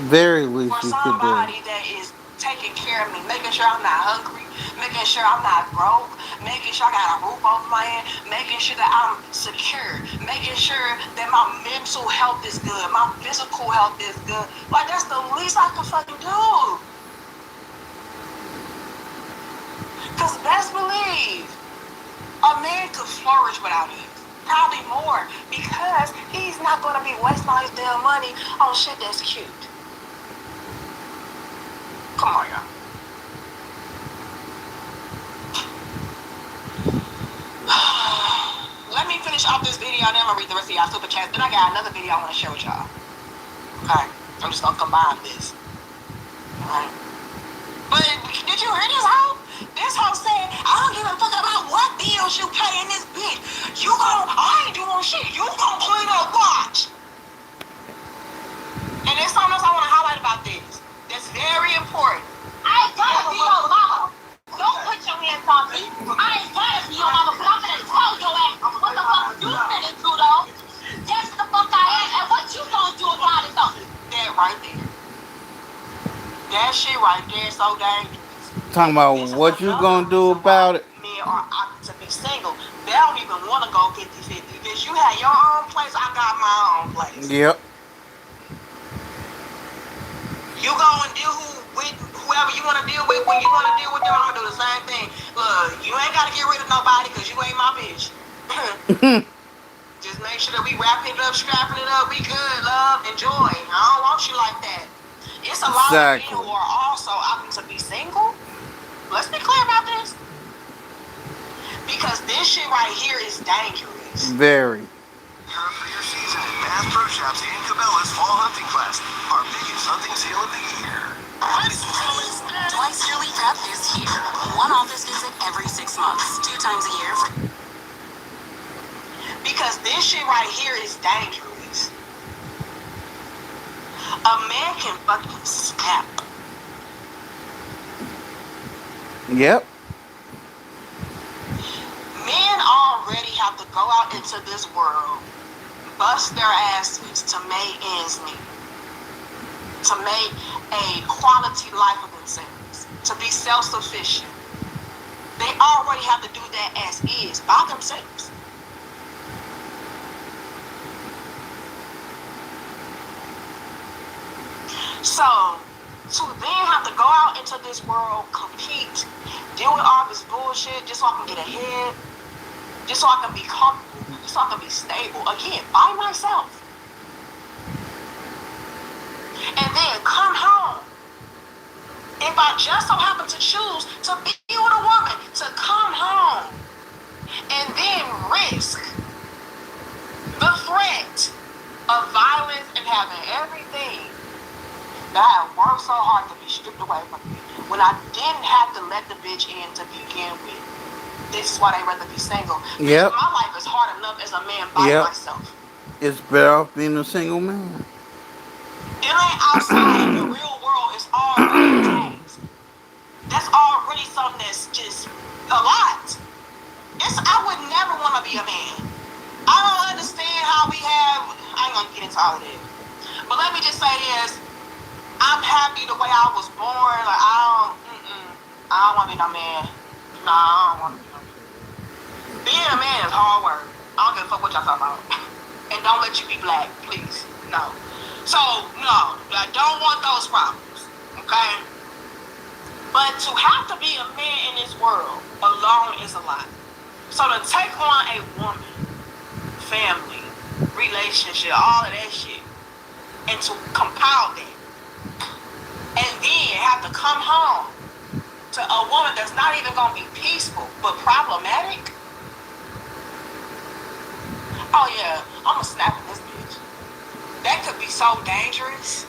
Very least for you could do. somebody that is taking care of me, making sure I'm not hungry, making sure I'm not broke, making sure I got a roof over my head, making sure that I'm secure, making sure that my mental health is good, my physical health is good. Like, that's the least I can fucking do. Because best believe, a man could flourish without it. Probably more, because he's not going to be wasting all his damn money on shit that's cute. Come on, y'all. Let me finish off this video, and then I'm going to read the rest of y'all super chats. Then I got another video I want to share with y'all. Okay? I'm just going to combine this. Alright? But did you hear this hoe? This hoe said, I don't give a fuck about what bills you pay in this bitch. I ain't doing shit. You gon' clean up, watch. And there's something else I want to highlight about this. That's very important. I ain't gotta be your mama. Don't put your hands on me. I ain't gotta be your mama, but I'm gonna tell your ass what the fuck you finna do though. That's the fuck I am, and what you gonna do about it though? That right there. That shit right there is so dangerous. Talking about what you gonna do about it. Men are opting to be single. They don't even want to go 50-50. Because you have your own place, I got my own place. Yep. You go and deal with whoever you want to deal with. When you want to deal with them, I'm going to do the same thing. Look, you ain't got to get rid of nobody because you ain't my bitch. Just make sure that we wrapping it up, strapping it up. We good, love, enjoy. I don't want you like that. It's a lot of people who are also opting to be single. Let's be clear about this. Because this shit right here is dangerous. Very. Gear up for your season at Bass Pro Shops and Cabela's Fall Hunting Fest, our biggest hunting sale of the year. Ladies and gentlemen, Twice Yearly Prep is here. One office visit every 6 months, 2 times a year for... Because this shit right here is dangerous. A man can fucking snap. Yep. Men already have to go out into this world, bust their asses to make ends meet, to make a quality life of themselves, to be self-sufficient. They already have to do that as is by themselves. So, to then have to go out into this world, compete, deal with all this bullshit just so I can get ahead, just so I can be comfortable, just so I can be stable, again, by myself. And then come home. If I just so happen to choose to be with a woman, to come home, and then risk the threat of violence and having everything that I worked so hard to be stripped away from me when I didn't have to let the bitch in to begin with. This is why they rather be single. Yep. My life is hard enough as a man by myself. It's better off being a single man. Dealing outside in the real world is already taxed. That's already something that's just a lot. I would never want to be a man. I don't understand how we have, I ain't gonna get into all of that. But let me just say this. I'm happy the way I was born. Like, I don't want to be no man. No, I don't want to be no man. Being a man is hard work. I don't give a fuck what y'all talking about. And don't let you be black, please. No. So, no. I don't want those problems. Okay? But to have to be a man in this world alone is a lot. So to take on a woman, family, relationship, all of that shit, and to compile that, and then have to come home to a woman that's not even gonna be peaceful but problematic. Oh yeah, I'ma snap at this bitch. That could be so dangerous.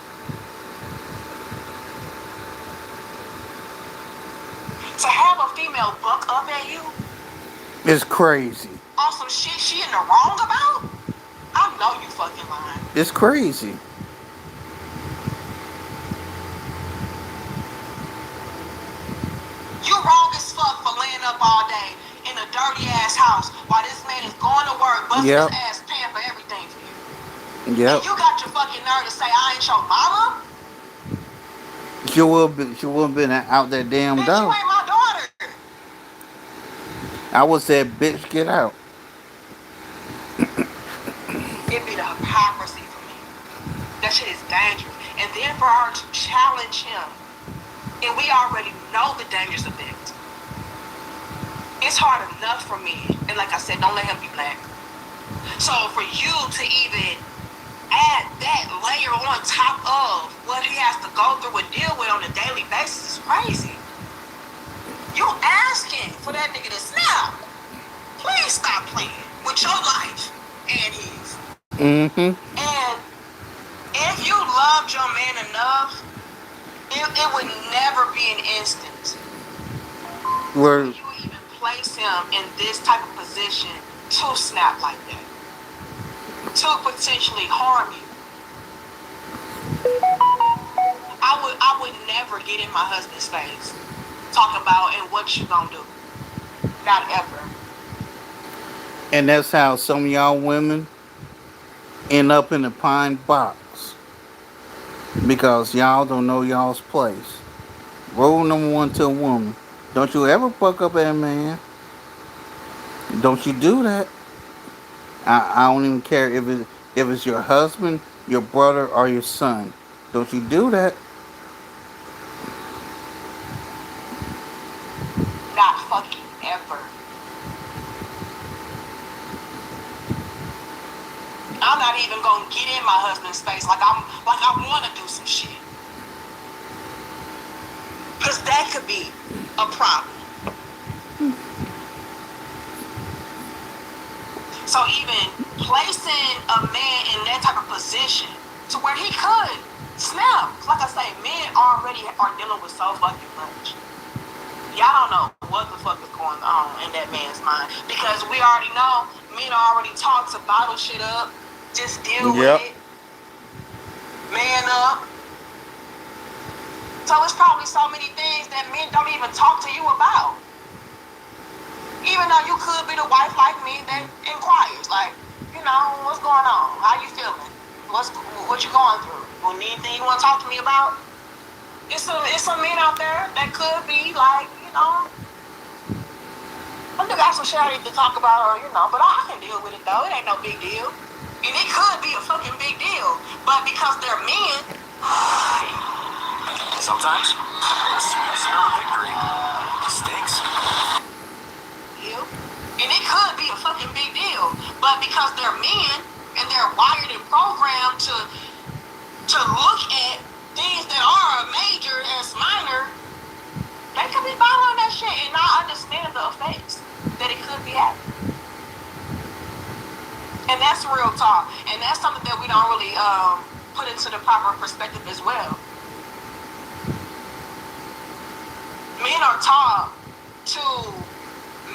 To have a female buck up at you, it's crazy. On some shit she in the wrong about? I know you fucking lying. It's crazy. You wrong as fuck for laying up all day in a dirty ass house while this man is going to work, busting his ass, paying for everything for you. Yep. And you got your fucking nerve to say I ain't your mama? She would have been out that damn Bitch, door. you ain't my daughter. I would say, bitch, get out. It'd be the hypocrisy for me. That shit is dangerous. And then for her to challenge him, and we already know the dangers of that. It's hard enough for me. And like I said, don't let him be black. So for you to even add that layer on top of what he has to go through and deal with on a daily basis is crazy. You asking for that nigga to snap. Please stop playing with your life and his. Mm-hmm. And if you loved your man enough, it would never be an instance where you would even place him in this type of position to snap like that, to potentially harm you. I would never get in my husband's face, talk about and what you gonna do. Not ever. And that's how some of y'all women end up in a pine box. Because y'all don't know y'all's place. Rule number 1 to a woman. Don't you ever fuck up at a man. Don't you do that. I don't even care if it's your husband, your brother, or your son. Don't you do that. Not fucking ever. I'm not even gonna get in my husband's face like I wanna do some shit. Cause that could be a problem. So even placing a man in that type of position to where he could snap. Like I say, men already are dealing with so fucking much. Y'all don't know what the fuck is going on in that man's mind. Because we already know men are already taught to bottle shit up, just deal with it, man up. So it's probably so many things that men don't even talk to you about. Even though you could be the wife like me that inquires, like, you know, what's going on? How you feeling? What you going through? Well, anything you want to talk to me about? It's some men out there that could be like, you know, I got some shit I need to talk about, or you know, but I can deal with it though. It ain't no big deal, and it could be a fucking big deal, but because they're men. Sometimes, a sweet smell of victory stinks. And it could be a fucking big deal, but because they're men and they're wired and programmed to look at things that are major as minor, they could be bottling that shit and not understand the effects that it could be having. And that's real talk, and that's something that we don't really put into the proper perspective as well. Men are taught to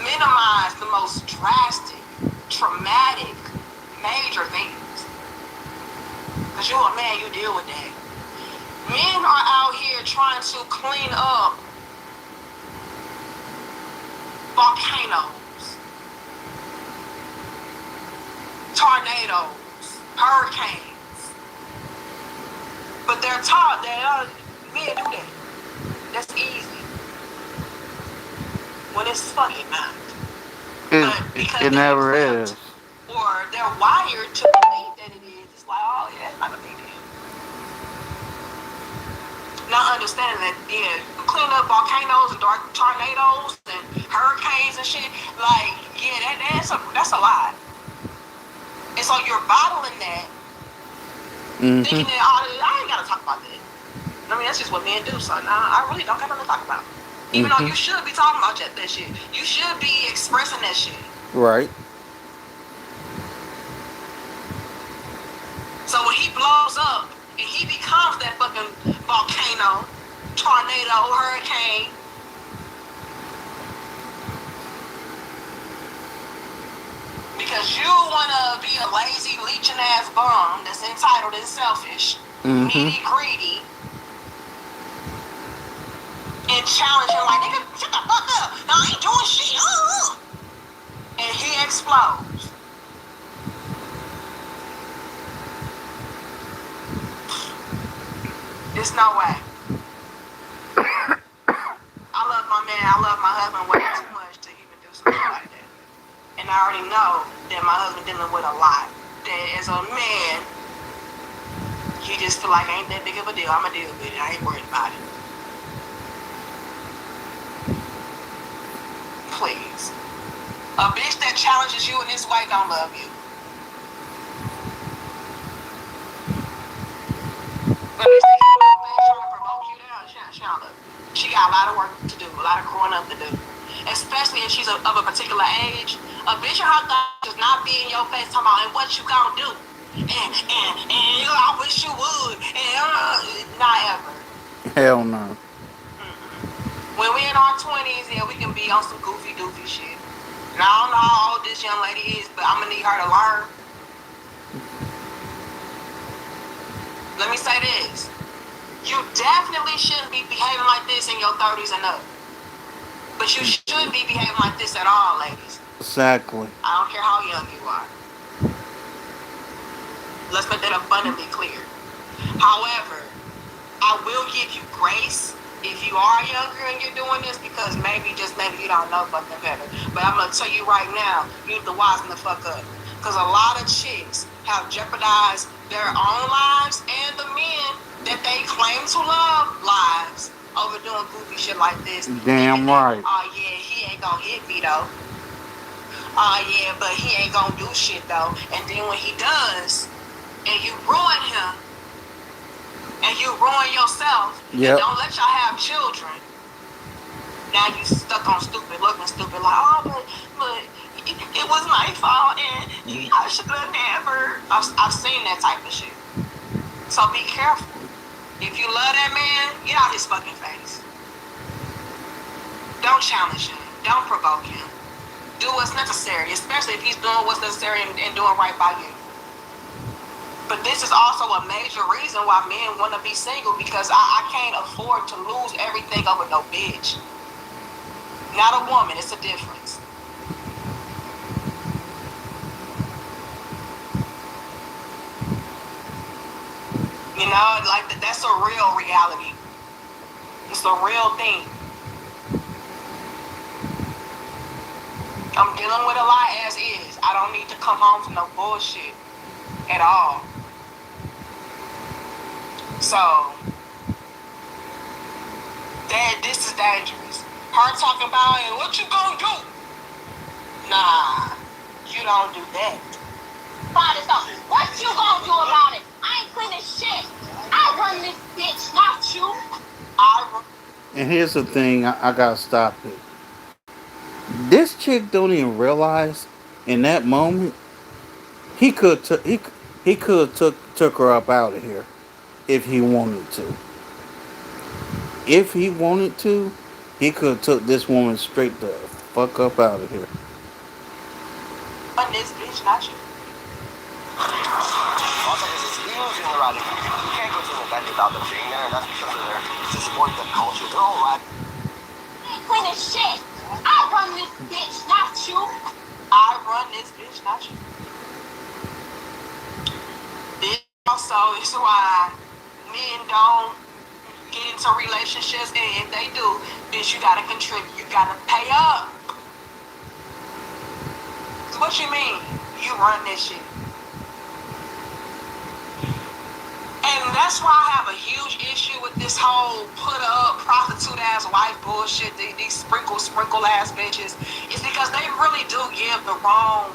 minimize the most drastic, traumatic, major things. Because you're a man, you deal with that. Men are out here trying to clean up volcanoes, tornadoes, hurricanes. But they're taught that men do that. That's easy. When it's fucking not. It never is. Or they're wired to believe that it is. It's like, oh yeah, it's not a big deal. Not understanding that, yeah, clean up volcanoes and tornadoes and hurricanes and shit. Like, yeah, that's a lot. And so you're bottling that, thinking that I ain't gotta talk about that. I mean, that's just what men do. So nah, I really don't got nothing to talk about. Even though you should be talking about that shit. You should be expressing that shit. Right. So when he blows up and he becomes that fucking volcano, tornado, hurricane, because you want to be a lazy, leeching ass bum that's entitled and selfish, needy, greedy, and challenge him like, nigga, shut the fuck up. No, I ain't doing shit. And he explodes. There's no way. I love my man. I love my husband way too much to even do something like that. And I already know that my husband dealing with a lot. That as a man, he just feel like ain't that big of a deal. I'ma deal with it. I ain't worried about it. Please. A bitch that challenges you in this way don't love you. But bitch that keep up there trying to provoke you down, she don't love you. She got a lot of work to do, a lot of growing up to do. Especially if she's of a particular age. A bitch in her thoughts does not be in your face talking about, and what you gonna do? And I wish you would. And not ever. Hell no. When we in our 20s, yeah, we can be on some goofy, doofy shit. And I don't know how old this young lady is, but I'm gonna need her to learn. Let me say this. You definitely shouldn't be behaving like this in your 30s and up. But you shouldn't be behaving like this at all, ladies. Exactly. I don't care how young you are. Let's make that abundantly clear. However, I will give you grace if you are younger and you're doing this, because maybe, just maybe, you don't know fucking better. But I'm gonna tell you right now, you need to wisen the fuck up. Because a lot of chicks have jeopardized their own lives and the men that they claim to love lives over doing goofy shit like this. Damn right. Oh yeah, he ain't gonna hit me though. Oh yeah, but he ain't gonna do shit though. And then when he does, and you ruin him, and you ruin yourself, and don't let y'all have children, now you stuck on stupid, looking stupid, like, oh, but it was my fault, and I should have never. I've seen that type of shit. So be careful. If you love that man, get out his fucking face. Don't challenge him. Don't provoke him. Do what's necessary, especially if he's doing what's necessary and doing right by you. But this is also a major reason why men want to be single, because I can't afford to lose everything over no bitch. Not a woman, it's a difference. You know, like that's a real reality. It's a real thing. I'm dealing with a lot as is. I don't need to come home from no bullshit at all. So, this is dangerous. Her talking about, hey, what you gonna do? Nah, you don't do that. Find this out. What you gonna do about it? I ain't cleaning shit. I run this bitch, not you. And here's the thing, I gotta stop it. This chick don't even realize in that moment he could took her up out of here if he wanted to. If he wanted to, he could have took this woman straight the fuck up out of here. Run this bitch, not you. Also, because it's huge in the riding community. You can't go to an event without them being there, and that's because of their support the culture. They're all right. I ain't cleaning shit. I run this bitch, not you. I run this bitch, not you. This also is why men don't get into relationships, and if they do, bitch, you gotta contribute. You gotta pay up. What you mean? You run this shit. And that's why I have a huge issue with this whole put up prostitute ass wife bullshit, these sprinkle ass bitches. It's because they really do give the wrong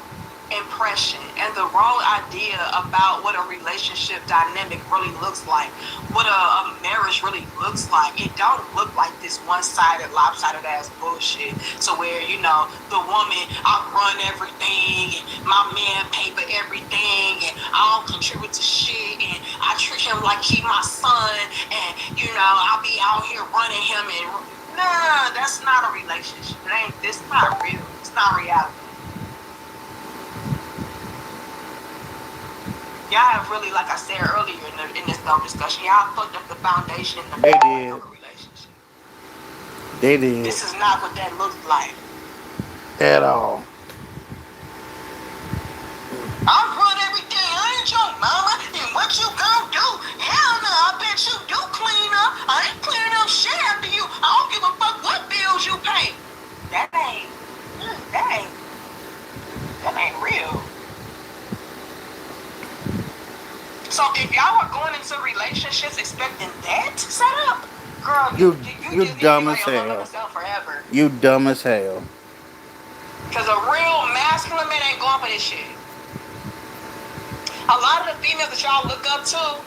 impression and the wrong idea about what a relationship dynamic really looks like, what a marriage really looks like. It don't look like this one-sided, lopsided ass bullshit. So where, you know, the woman, I run everything and my man pay for everything and I don't contribute to shit and I treat him like he my son and, you know, I'll be out here running him and nah, that's not a relationship. It's not real. It's not reality. Y'all have really, like I said earlier in this dumb discussion, y'all fucked up the foundation of a relationship. They did. This is not what that looks like. At all. I run everything. I ain't your mama. And what you gonna do? Hell no, I bet you do clean up. I ain't cleaning up shit after you. I don't give a fuck what bills you pay. That ain't real. So if y'all are going into relationships expecting that set up, girl, You just dumb as like hell. Forever. You dumb as hell. Cause a real masculine man ain't going for this shit. A lot of the females that y'all look up to,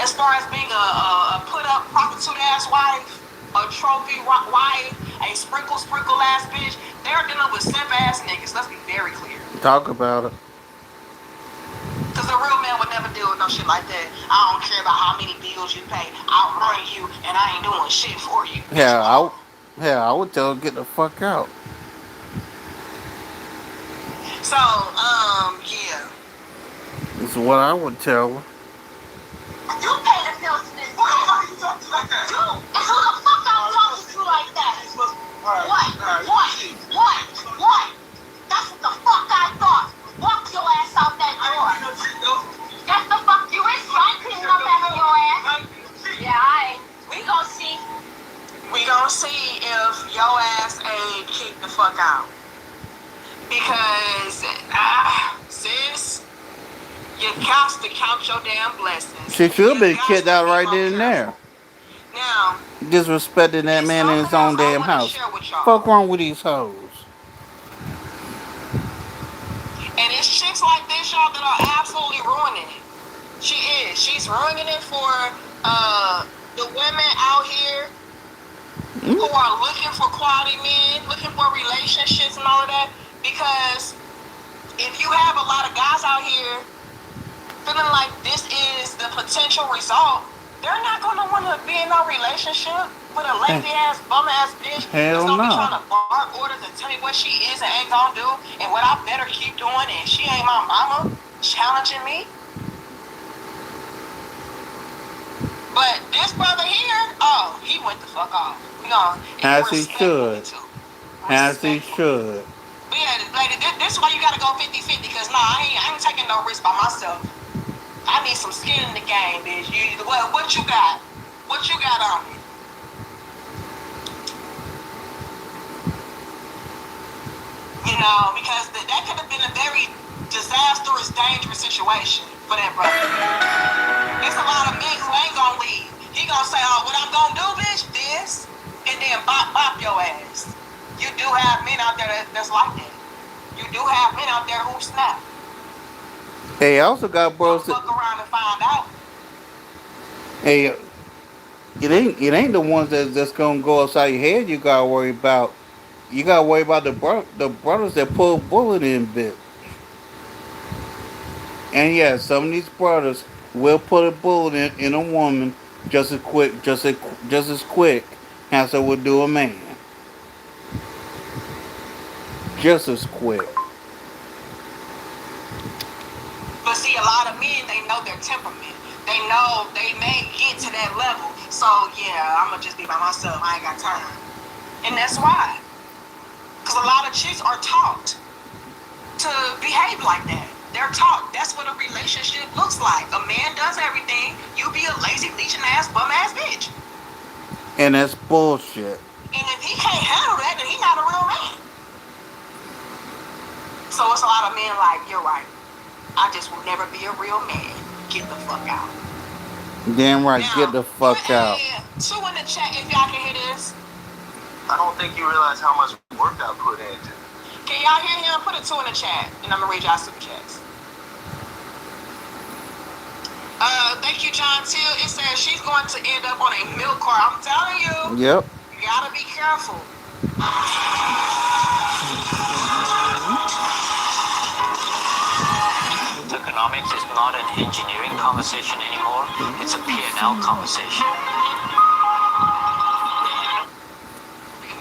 as far as being a put up prostitute ass wife, a trophy wife, a sprinkle ass bitch, they're dealing with simp ass niggas. Let's be very clear. Talk about it. Cause a real man would never deal with no shit like that. I don't care about how many bills you pay. I'll run you and I ain't doing shit for you. I would tell her get the fuck out. So, yeah. That's what I would tell her. You pay the bills to this. Why the fuck you talking like that? You. And who the fuck I'm talking to like that? What? That's what the fuck I thought. Walk your ass out that door. Yes, the fuck you is. I ain't cleaning up after your ass. Yeah, alright. We gon' see. We gon' see if your ass ain't kicked the fuck out. Because, sis, you got to count your damn blessings. She should have been kicked out right then and there. Now, disrespecting that man in his own damn house. Fuck wrong with these hoes? And it's chicks like this, y'all, that are absolutely ruining it. She is. She's ruining it for the women out here who are looking for quality men, looking for relationships and all of that. Because if you have a lot of guys out here feeling like this is the potential result, they're not gonna want to be in no relationship with a lazy ass, bum ass bitch that's Hell gonna be no. trying to bark orders and tell me what she is and ain't gonna do and what I better keep doing, and she ain't my mama challenging me. But this brother here, oh, he went the fuck off. We gonna As he respectfully should. too. As he Respectfully. should. But yeah, lady, this is why you gotta go 50-50, because nah, I ain't taking no risk by myself. I need some skin in the game, bitch. What you got? What you got on me? You know, because that could have been a very disastrous, dangerous situation for that brother. There's a lot of men who ain't gonna leave. He gonna say, oh, what I'm gonna do, bitch, this, and then bop your ass. You do have men out there that's like that. You do have men out there who snap. Hey, I also got bros. Fuck around and find out. Hey, it ain't the ones that's gonna go outside your head. You gotta worry about. You gotta worry about the brothers that pull bullet in bit. And yeah, some of these brothers will put a bullet in a woman just as quick as they would do a man. Just as quick. But see, a lot of men, they know their temperament. They know they may get to that level. So yeah, I'm gonna just be by myself. I ain't got time. And that's why. Because a lot of chicks are taught to behave like that. They're taught that's what a relationship looks like. A man does everything. You be a lazy, leeching ass, bum ass bitch. And that's bullshit. And if he can't handle that, then he's not a real man. So it's a lot of men like, you're right. I just will never be a real man. Get the fuck out. Damn right, now, get the fuck out. Two in the chat if y'all can hear this. I don't think you realize how much work I put into. Can y'all hear him? Put a 2 in the chat, and I'm gonna read y'all super chats. Thank you, John Till. It says she's going to end up on a milk cart. I'm telling you. Yep. You gotta be careful. Tokenomics is not an engineering conversation anymore. It's a P&L conversation.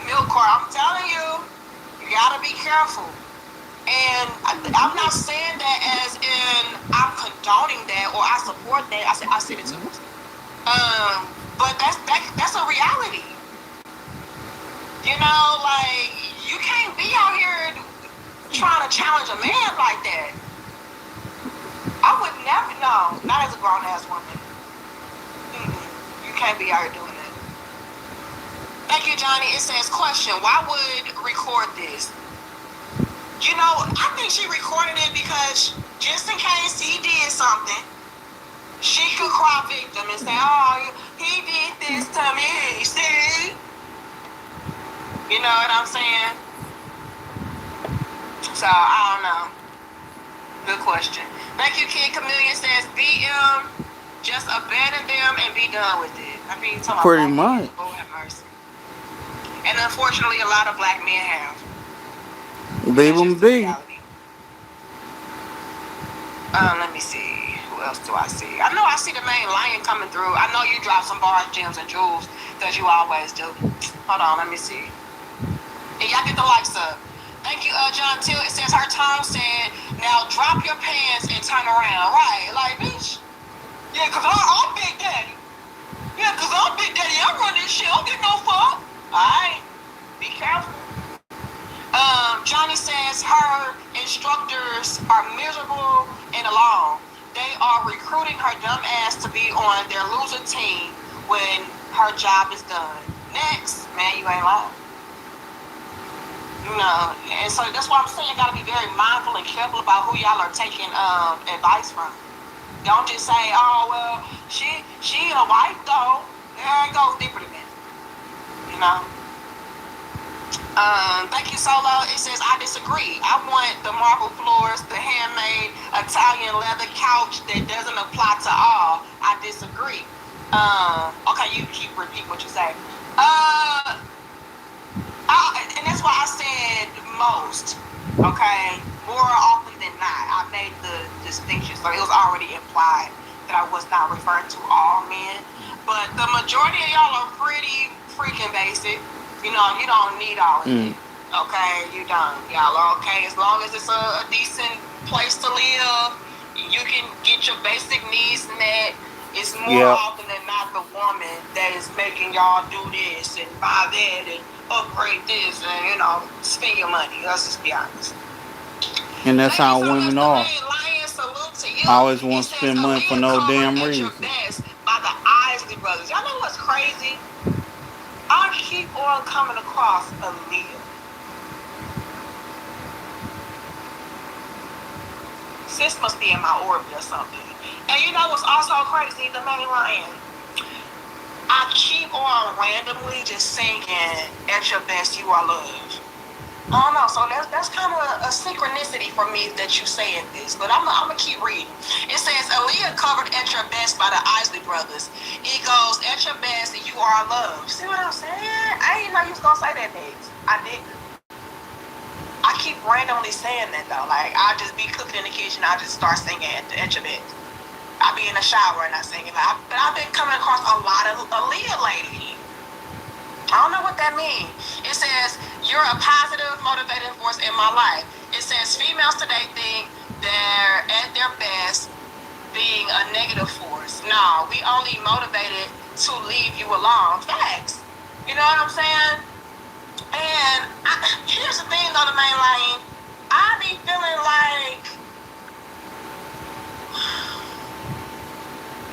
Milk cart. I'm telling you. You gotta be careful. And I'm not saying that as in I'm condoning that or I support that. I said it too. But that's a reality. You know, like you can't be out here trying to challenge a man like that. I would never. No, not as a grown ass woman. You can't be out here doing that. Thank you, Johnny. It says, question: why would record this? You know, I think she recorded it because just in case he did something, she could cry victim and say, oh, he did this to me, see? You know what I'm saying? So, I don't know. Good question. Thank you, Kid Chameleon says, BM, just abandon them and be done with it. I mean, pretty much. Oh, have mercy. And unfortunately, a lot of black men have. Leave them be. Let me see. Who else do I see? I know I see the main lion coming through. I know you drop some bars, gems, and jewels, because you always do. Hold on, let me see. And y'all get the likes up. Thank you, John Till. It says her tongue said, now drop your pants and turn around. Right, like, bitch. Yeah, because I'm Big Daddy. Yeah, because I'm Big Daddy. I run this shit. I don't get no fuck. Alright? Be careful. Johnny says her instructors are miserable and alone. They are recruiting her dumb ass to be on their loser team when her job is done. Next, man, you ain't lying. You know, and so that's why I'm saying you gotta be very mindful and careful about who y'all are taking advice from. Don't just say, oh well, she a wife though. There it goes deeper than that. You know? Thank you, Solo. It says, I disagree. I want the marble floors, the handmade Italian leather couch that doesn't apply to all. I disagree. Okay, you keep repeat what you say. And that's why I said most. Okay, more often than not. I made the distinction, so it was already implied that I was not referring to all men, but the majority of y'all are pretty freaking basic. You know, you don't need all of it. Okay, you don't. Y'all are okay as long as it's a decent place to live. You can get your basic needs met. It's more often than not the woman that is making y'all do this and buy that and upgrade this and, you know, spend your money. Let's just be honest. And that's how women are. I always want to spend money for no damn reason. By the Isley Brothers. Y'all know what's crazy? I keep on coming across Aaliyah. Sis must be in my orbit or something. And you know what's also crazy? The main line. I keep on randomly just singing "At Your Best, You Are Loved." I don't know, so that's kind of a synchronicity for me that you saying this, but I'm gonna keep reading. It says Aaliyah covered "At Your Best" by the Isley Brothers. It goes, "At your best, you are loved." See what I'm saying? I didn't know you was gonna say that, Diggs. I didn't. I keep randomly saying that though. Like I just be cooking in the kitchen, I just start singing "At Your Best." I be in the shower and I sing it. But I've been coming across a lot of Aaliyah lately. I don't know what that means. It says, "You're a positive, motivating force in my life." It says, "Females today think they're at their best being a negative force. No, we only motivated to leave you alone." Facts. You know what I'm saying? And here's the thing on the main line. I be feeling like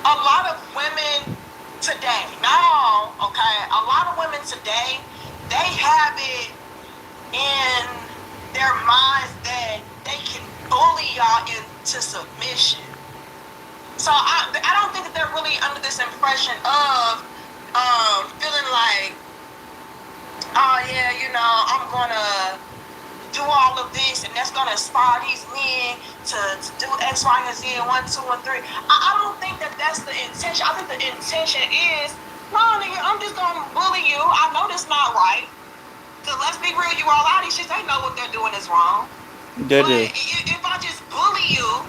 a lot of women today, not all, okay, a lot of women today, they have it in their minds that they can bully y'all into submission. So I don't think that they're really under this impression of feeling like, oh yeah, you know, I'm gonna do all of this and that's gonna inspire these men to do X, Y, and Z and 1, 2, and 3. I don't think that that's the intention. I think the intention is, no, nigga, I'm just gonna bully you. I know that's not right. Cause let's be real, you all out these shit, they know what they're doing is wrong. They do. If I just bully you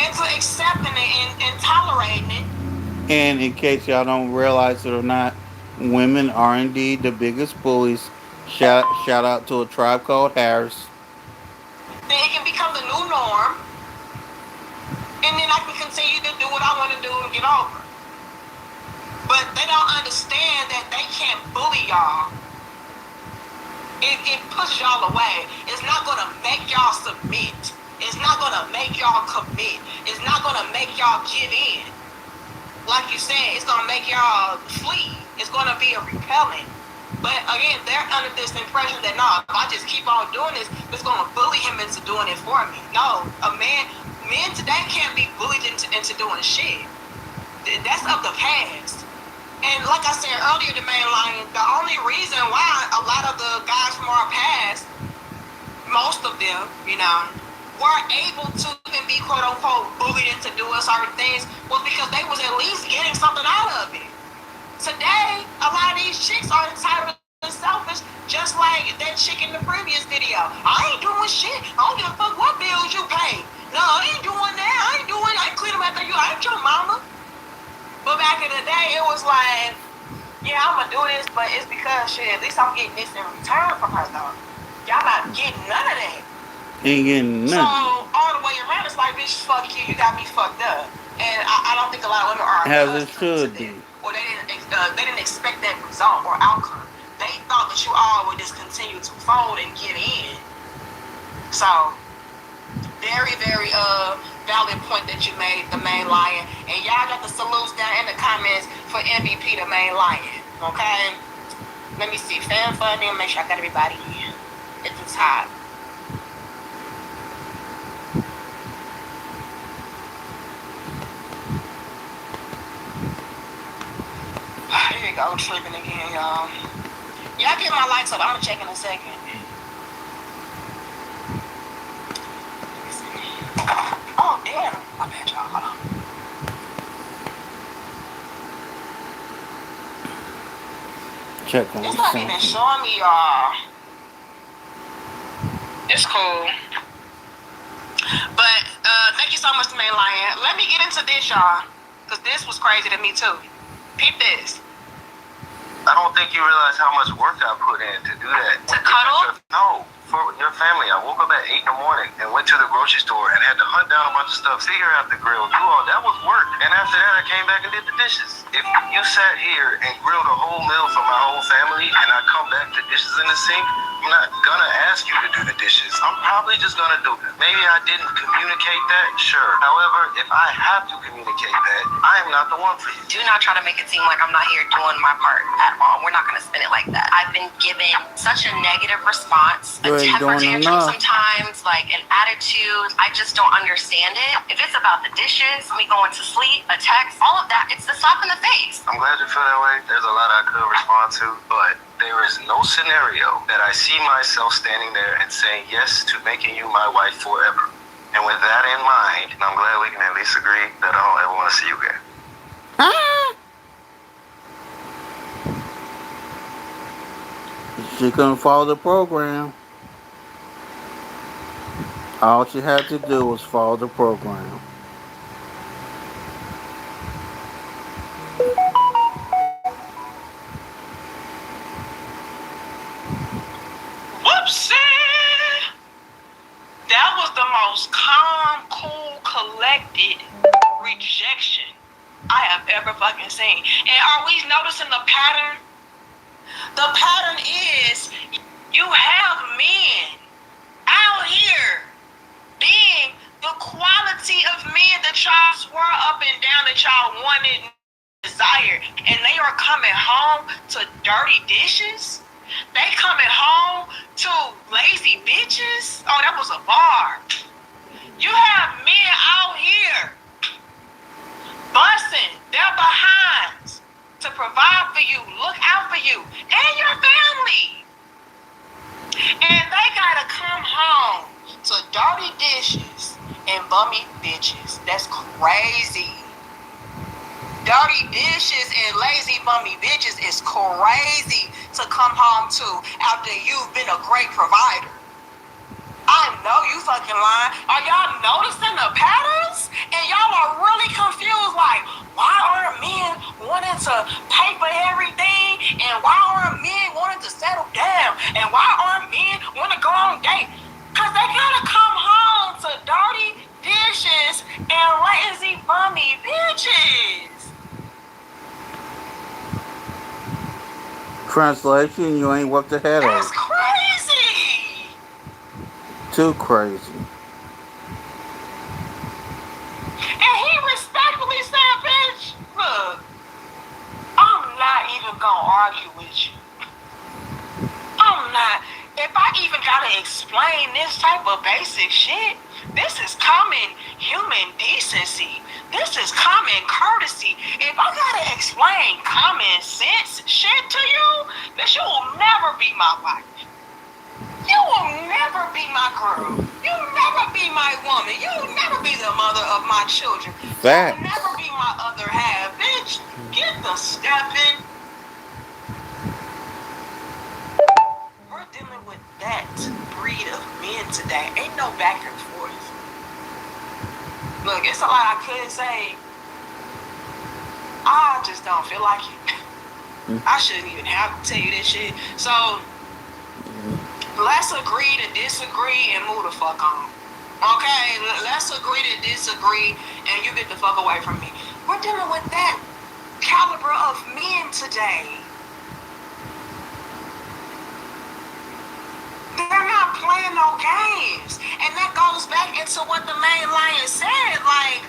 into accepting it and tolerating it. And in case y'all don't realize it or not, women are indeed the biggest bullies. Shout out to A Tribe Called Harris. Then it can become the new norm. And then I can continue to do what I want to do and get over. But they don't understand that they can't bully y'all. It pushes y'all away. It's not going to make y'all submit. It's not going to make y'all commit. It's not going to make y'all give in. Like you said, it's going to make y'all flee. It's going to be a repellent. But again, they're under this impression that, no, if I just keep on doing this, it's going to bully him into doing it for me. No, men today can't be bullied into doing shit. That's of the past. And like I said earlier, the main line, the only reason why a lot of the guys from our past, most of them, you know, were able to even be quote unquote bullied into doing certain things was because they was at least getting something out of it. Today, a lot of these chicks are entitled and selfish, just like that chick in the previous video. I ain't doing shit. I don't give a fuck what bills you pay. No, I ain't doing that. I ain't cleaning after you. I ain't your mama. But back in the day, it was like, yeah, I'm gonna do this, but it's because shit, at least I'm getting this in return from her though. Y'all not getting none of that. Ain't getting nothing. So all the way around, it's like, bitch, fuck you. You got me fucked up. And I don't think a lot of women are as it should be. Or they didn't expect that result or outcome. They thought that you all would just continue to fold and give in. So very, very valid point that you made, the main lion. And y'all got the salutes down in the comments for MVP, the main lion. Okay? Let me see. Fan funding, make sure I got everybody in at the top. Here you go, tripping again, y'all. Y'all get my likes up. I'm gonna check in a second. Oh, damn. My bad, y'all. Hold on. Check on it's not even showing me, y'all. It's cool. But make Thank you so much, Main Lion. Let me get into this, y'all, because this was crazy to me too. Peep this. I don't think you realize how much work I put in to do that. To cuddle? No, for your family. I woke up at 8 in the morning and went to the grocery store and had to hunt down a bunch of stuff, sit here at the grill, do all that was work. And after that, I came back and did the dishes. If you sat here and grilled a whole meal for my whole family and I come back to dishes in the sink, I'm not gonna ask you to do the dishes. I'm probably just gonna do it. Maybe I didn't communicate that, sure. However, if I have to communicate that, I am not the one for you. Do not try to make it seem like I'm not here doing my part at all. We're not going to spin it like that. I've been given such a negative response, a temper tantrum sometimes, like an attitude. I just don't understand it. If it's about the dishes, me going to sleep, a text, all of that, it's the slap in the face. I'm glad you feel that way. There's a lot I could respond to, but there is no scenario that I see myself standing there and saying yes to making you my wife forever. And with that in mind, I'm glad we can at least agree that I don't ever want to see you again. She couldn't follow the program. All she had to do was follow the program. Whoopsie! That was the most calm, cool, collected rejection I have ever fucking seen. And are we noticing the pattern? The pattern is you have men out here being the quality of men that y'all swore up and down that y'all wanted and desired, and they are coming home to dirty dishes. They coming home to lazy bitches. Oh, that was a bar. You have men out here busting their behinds to provide for you, look out for you and your family. And they gotta come home to dirty dishes and bummy bitches. That's crazy. Dirty dishes and lazy bummy bitches is crazy to come home to after you've been a great provider. I know you fucking lying. Are y'all noticing the patterns? And y'all are really confused, like, why aren't men wanting to pay for everything? And why aren't men wanting to settle down? And why aren't men want to go on dates? Because they gotta come home to dirty dishes and lazy bummy bitches. Translation, you ain't worked a head That's out. crazy. Too crazy. And he respectfully said, bitch, look, I'm not even gonna argue with you. I'm not. If I even gotta explain this type of basic shit, this is common human decency. This is common courtesy. If I gotta explain common sense shit to you, then you will never be my wife. You will never be my girl. You will never be my woman. You will never be the mother of my children. Facts. You will never be my other half. Bitch, get the stepping. We're dealing with that breed of men today. Ain't no back and forth. Look, it's a lot I could say. I just don't feel like it. I shouldn't even have to tell you this shit. So, let's agree to disagree and move the fuck on. Okay? Let's agree to disagree and you get the fuck away from me. We're dealing with that caliber of men today. They're not playing no games. And that goes back into what the main lion said, like,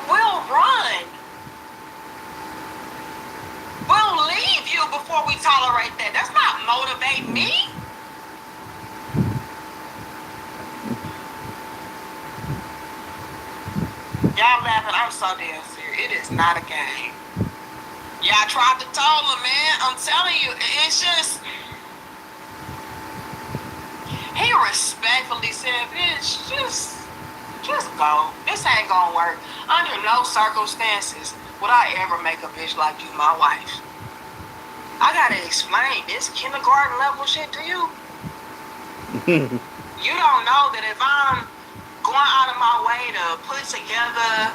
we'll run. We'll leave you before we tolerate that. That's not motivate me. Y'all laughing, I'm so damn serious. It is not a game. Yeah, I tried to tell him, man. I'm telling you, it's just... He respectfully said, bitch, just go. This ain't gonna work. Under no circumstances would I ever make a bitch like you my wife. I gotta explain this kindergarten level shit to you. You don't know that if I'm going out of my way to put together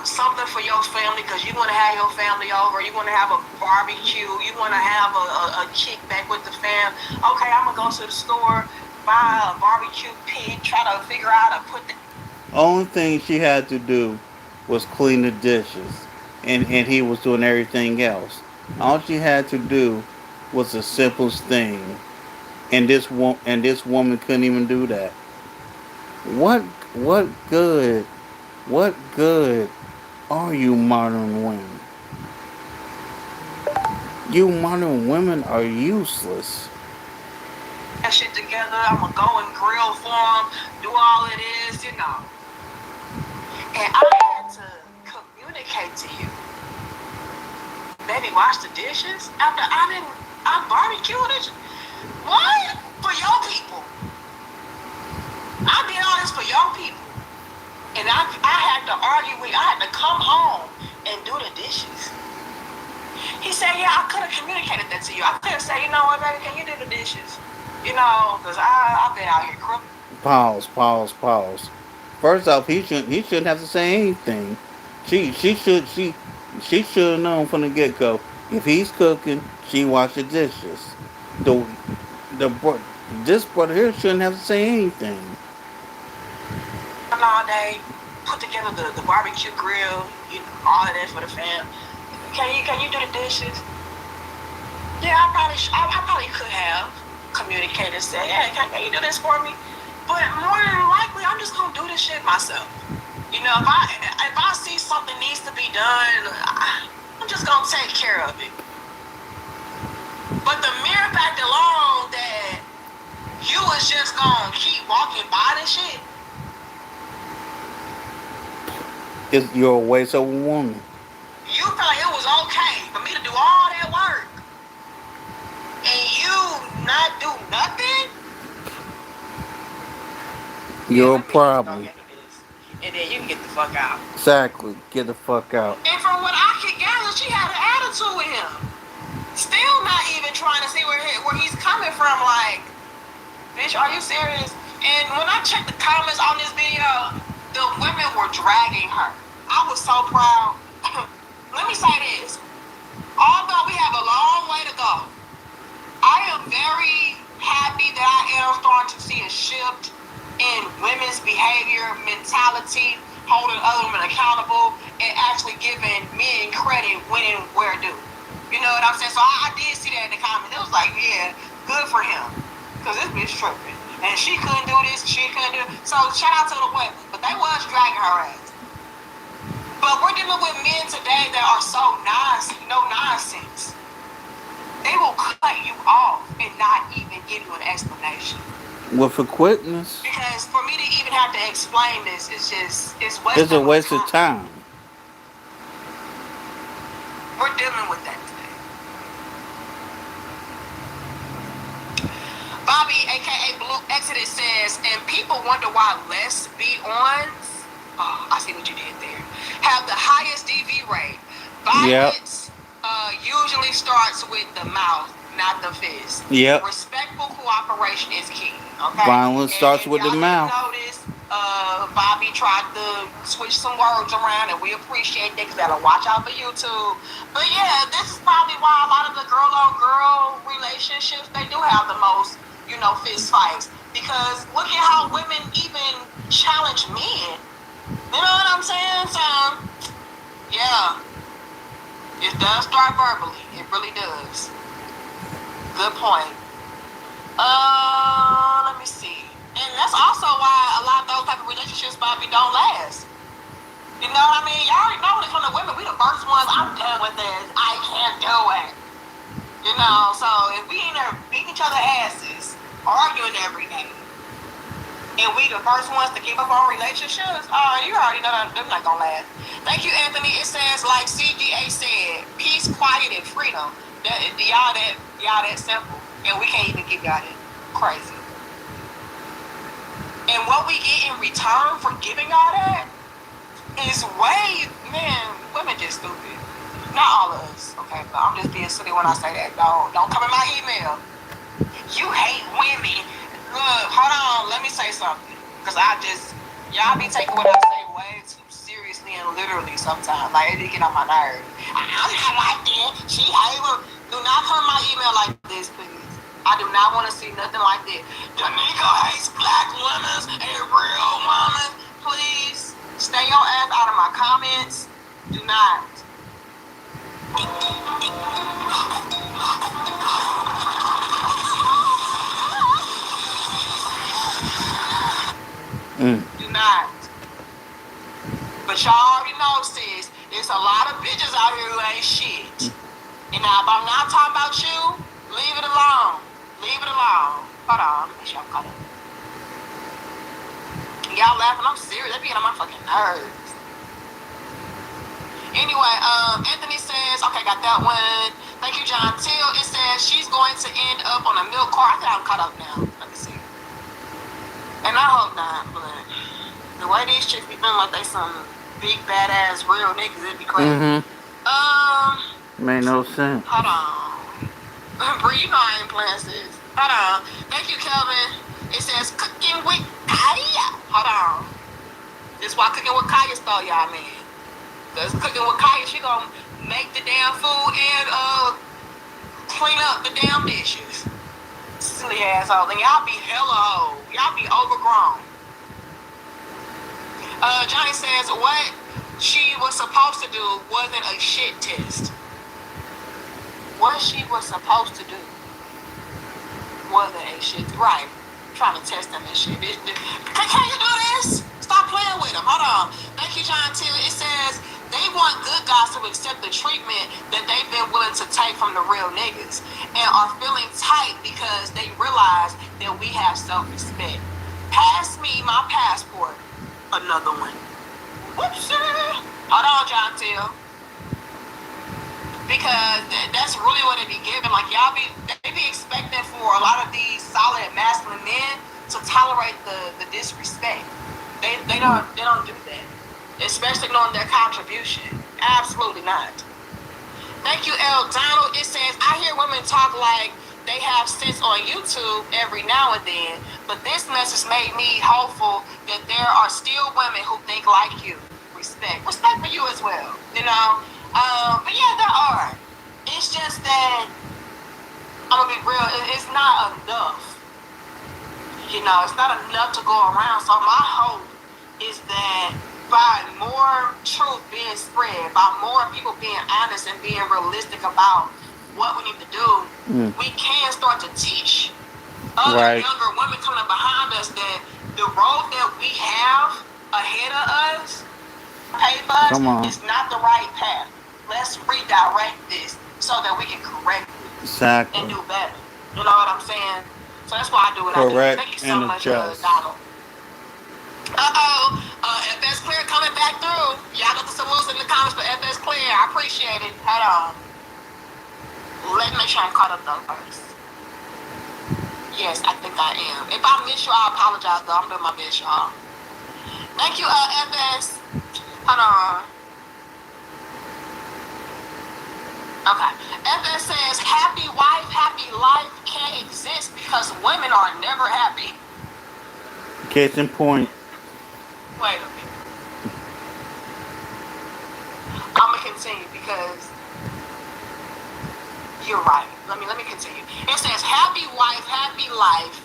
something for your family because you want to have your family over, you want to have a barbecue, you want to have a kickback with the fam. Okay, I'm going to go to the store, buy a barbecue pit, try to figure out how to put the... Only thing she had to do was clean the dishes, and he was doing everything else. All she had to do was the simplest thing, and this woman couldn't even do that. What what good what good are you modern women? You modern women are useless. that shit together. I'm going to go and grill for them, do all it is, you know. And I had to communicate to you. Baby, wash the dishes after I barbecued it. What? For your people. I did all this for your people. And I had to argue with, I had to come home and do the dishes. He said, yeah, I could have communicated that to you. I could have said, you know what, baby, can you do the dishes? You know, because I've been out here crooked. Pause. First off, he shouldn't have to say anything. She should have known from the get go. If he's cooking, she wash the dishes. The this brother here shouldn't have to say anything. All day, put together the barbecue grill, you know, all of that for the fam. Can you do the dishes? Yeah, I probably could have communicated and said, yeah, can you do this for me? But more than likely, I'm just gonna do this shit myself. You know, if I see something needs to be done, I'm just gonna take care of it. But the mere fact alone that you was just gonna keep walking by this shit, You're a waste of a woman. you felt like it was okay for me to do all that work and you not do nothing? You're a problem. And then you can get the fuck out. Exactly. Get the fuck out. And from what I could gather, she had an attitude with him. Still not even trying to see where he's coming from. Like, bitch, are you serious? And when I checked the comments on this video, the women were dragging her. I was so proud. Let me say this. Although we have a long way to go, I am very happy that I am starting to see a shift in women's behavior, mentality, holding other women accountable, and actually giving men credit when and where due. You know what I'm saying? So I did see that in the comments. It was like, yeah, good for him. Because this bitch tripping. And she couldn't do this, she couldn't do it. So shout out to the women. But they was dragging her ass. But we're dealing with men today that are so no nonsense. They will cut you off and not even give you an explanation. With a quickness. Because for me to even have to explain this, it's a waste of time. We're dealing with that today. Bobby, aka Blue Exodus, says, and people wonder why less be-ons, oh, I see what you did there, have the highest DV rate. Violence usually starts with the mouth, not the fist. Yep. Respectful cooperation is key. Okay. Violence starts with the mouth. Notice, Bobby tried to switch some words around, and we appreciate that because gotta watch out for YouTube. But yeah, this is probably why a lot of the girl-on-girl relationships, they do have the most, you know, fist fights. Because look at how women even challenge men. You know what I'm saying? So, yeah. It does start verbally. It really does. Good point. Let me see. And that's also why a lot of those type of relationships, Bobby, don't last. You know what I mean? Y'all already know when it comes to women, we the first ones, I'm done with this. I can't do it. You know, so if we ain't there beating each other asses, arguing every day, and we the first ones to give up on relationships, you already know that they're not gonna last. Thank you, Anthony. It says, like CGA said, peace, quiet, and freedom. Y'all that simple. And we can't even give y'all that. Crazy. And what we get in return for giving y'all that is way, man, women just stupid. Not all of us, okay? But I'm just being silly when I say that. Don't come in my email. You hate women. Look, hold on. Let me say something. Because y'all be taking what I say way too seriously and literally sometimes. Like, it be getting on my nerves. I'm not like that. She hate. Do not come my email like this, please. I do not want to see nothing like that. Danica hates black women and real women. Please stay your ass out of my comments. Do not. Do not. But y'all already know, sis, there's a lot of bitches out here who ain't shit. And now, if I'm not talking about you, leave it alone. Leave it alone. Hold on, let me make sure I'm caught up. Y'all laughing, I'm serious. That be getting on my fucking nerves. Anyway, Anthony says, okay, got that one. Thank you, John Till. It says she's going to end up on a milk car. I think I'm caught up now. Let me see. And I hope not, but the way these chicks be feeling like they some big badass real niggas, it'd be crazy. Made no sense. Hold on. Brie, you know I ain't playing sis. Hold on. Thank you, Kelvin. It says cooking with Kaya. Hold on. This why cooking with Kaya stole y'all, man. Cause cooking with Kaya, she gonna make the damn food and clean up the damn dishes. Silly asshole. And y'all be hella old. Y'all be overgrown. Johnny says what she was supposed to do wasn't a shit test. What she was supposed to do wasn't a shit. Right. Trying to test them and shit. Can you do this? Stop playing with them. Hold on. Thank you, John Till. It says they want good guys to accept the treatment that they've been willing to take from the real niggas and are feeling tight because they realize that we have self-respect. Pass me my passport. Another one. Whoopsie. Hold on, John Till. Because that's really what it be giving. Like, they be expecting for a lot of these solid masculine men to tolerate the disrespect. They don't do that. Especially knowing their contribution. Absolutely not. Thank you, L. Donald. It says, I hear women talk like they have sense on YouTube every now and then, but this message made me hopeful that there are still women who think like you. Respect for you as well, you know. But yeah, there are. It's just that I'm gonna be real. It's not enough. You know, it's not enough to go around. So my hope is that by more truth being spread, by more people being honest and being realistic about what we need to do, we can start to teach other younger women coming behind us that the road that we have ahead of us, pave us, is not the right path. Let's redirect this so that we can correct it and do better. You know what I'm saying? So that's why I do what I do. Thank you so much, Donald. FS Clear coming back through. Y'all got the salutes in the comments for FS Clear. I appreciate it. Hold on. Let me make sure I'm caught up though first. Yes, I think I am. If I miss you, I apologize though. I'm doing my best, y'all. Thank you, FS. Hold on. Okay. FS says, happy wife, happy life can't exist because women are never happy. Case in point. Wait a minute. I'm going to continue because you're right. Let me continue. It says, happy wife, happy life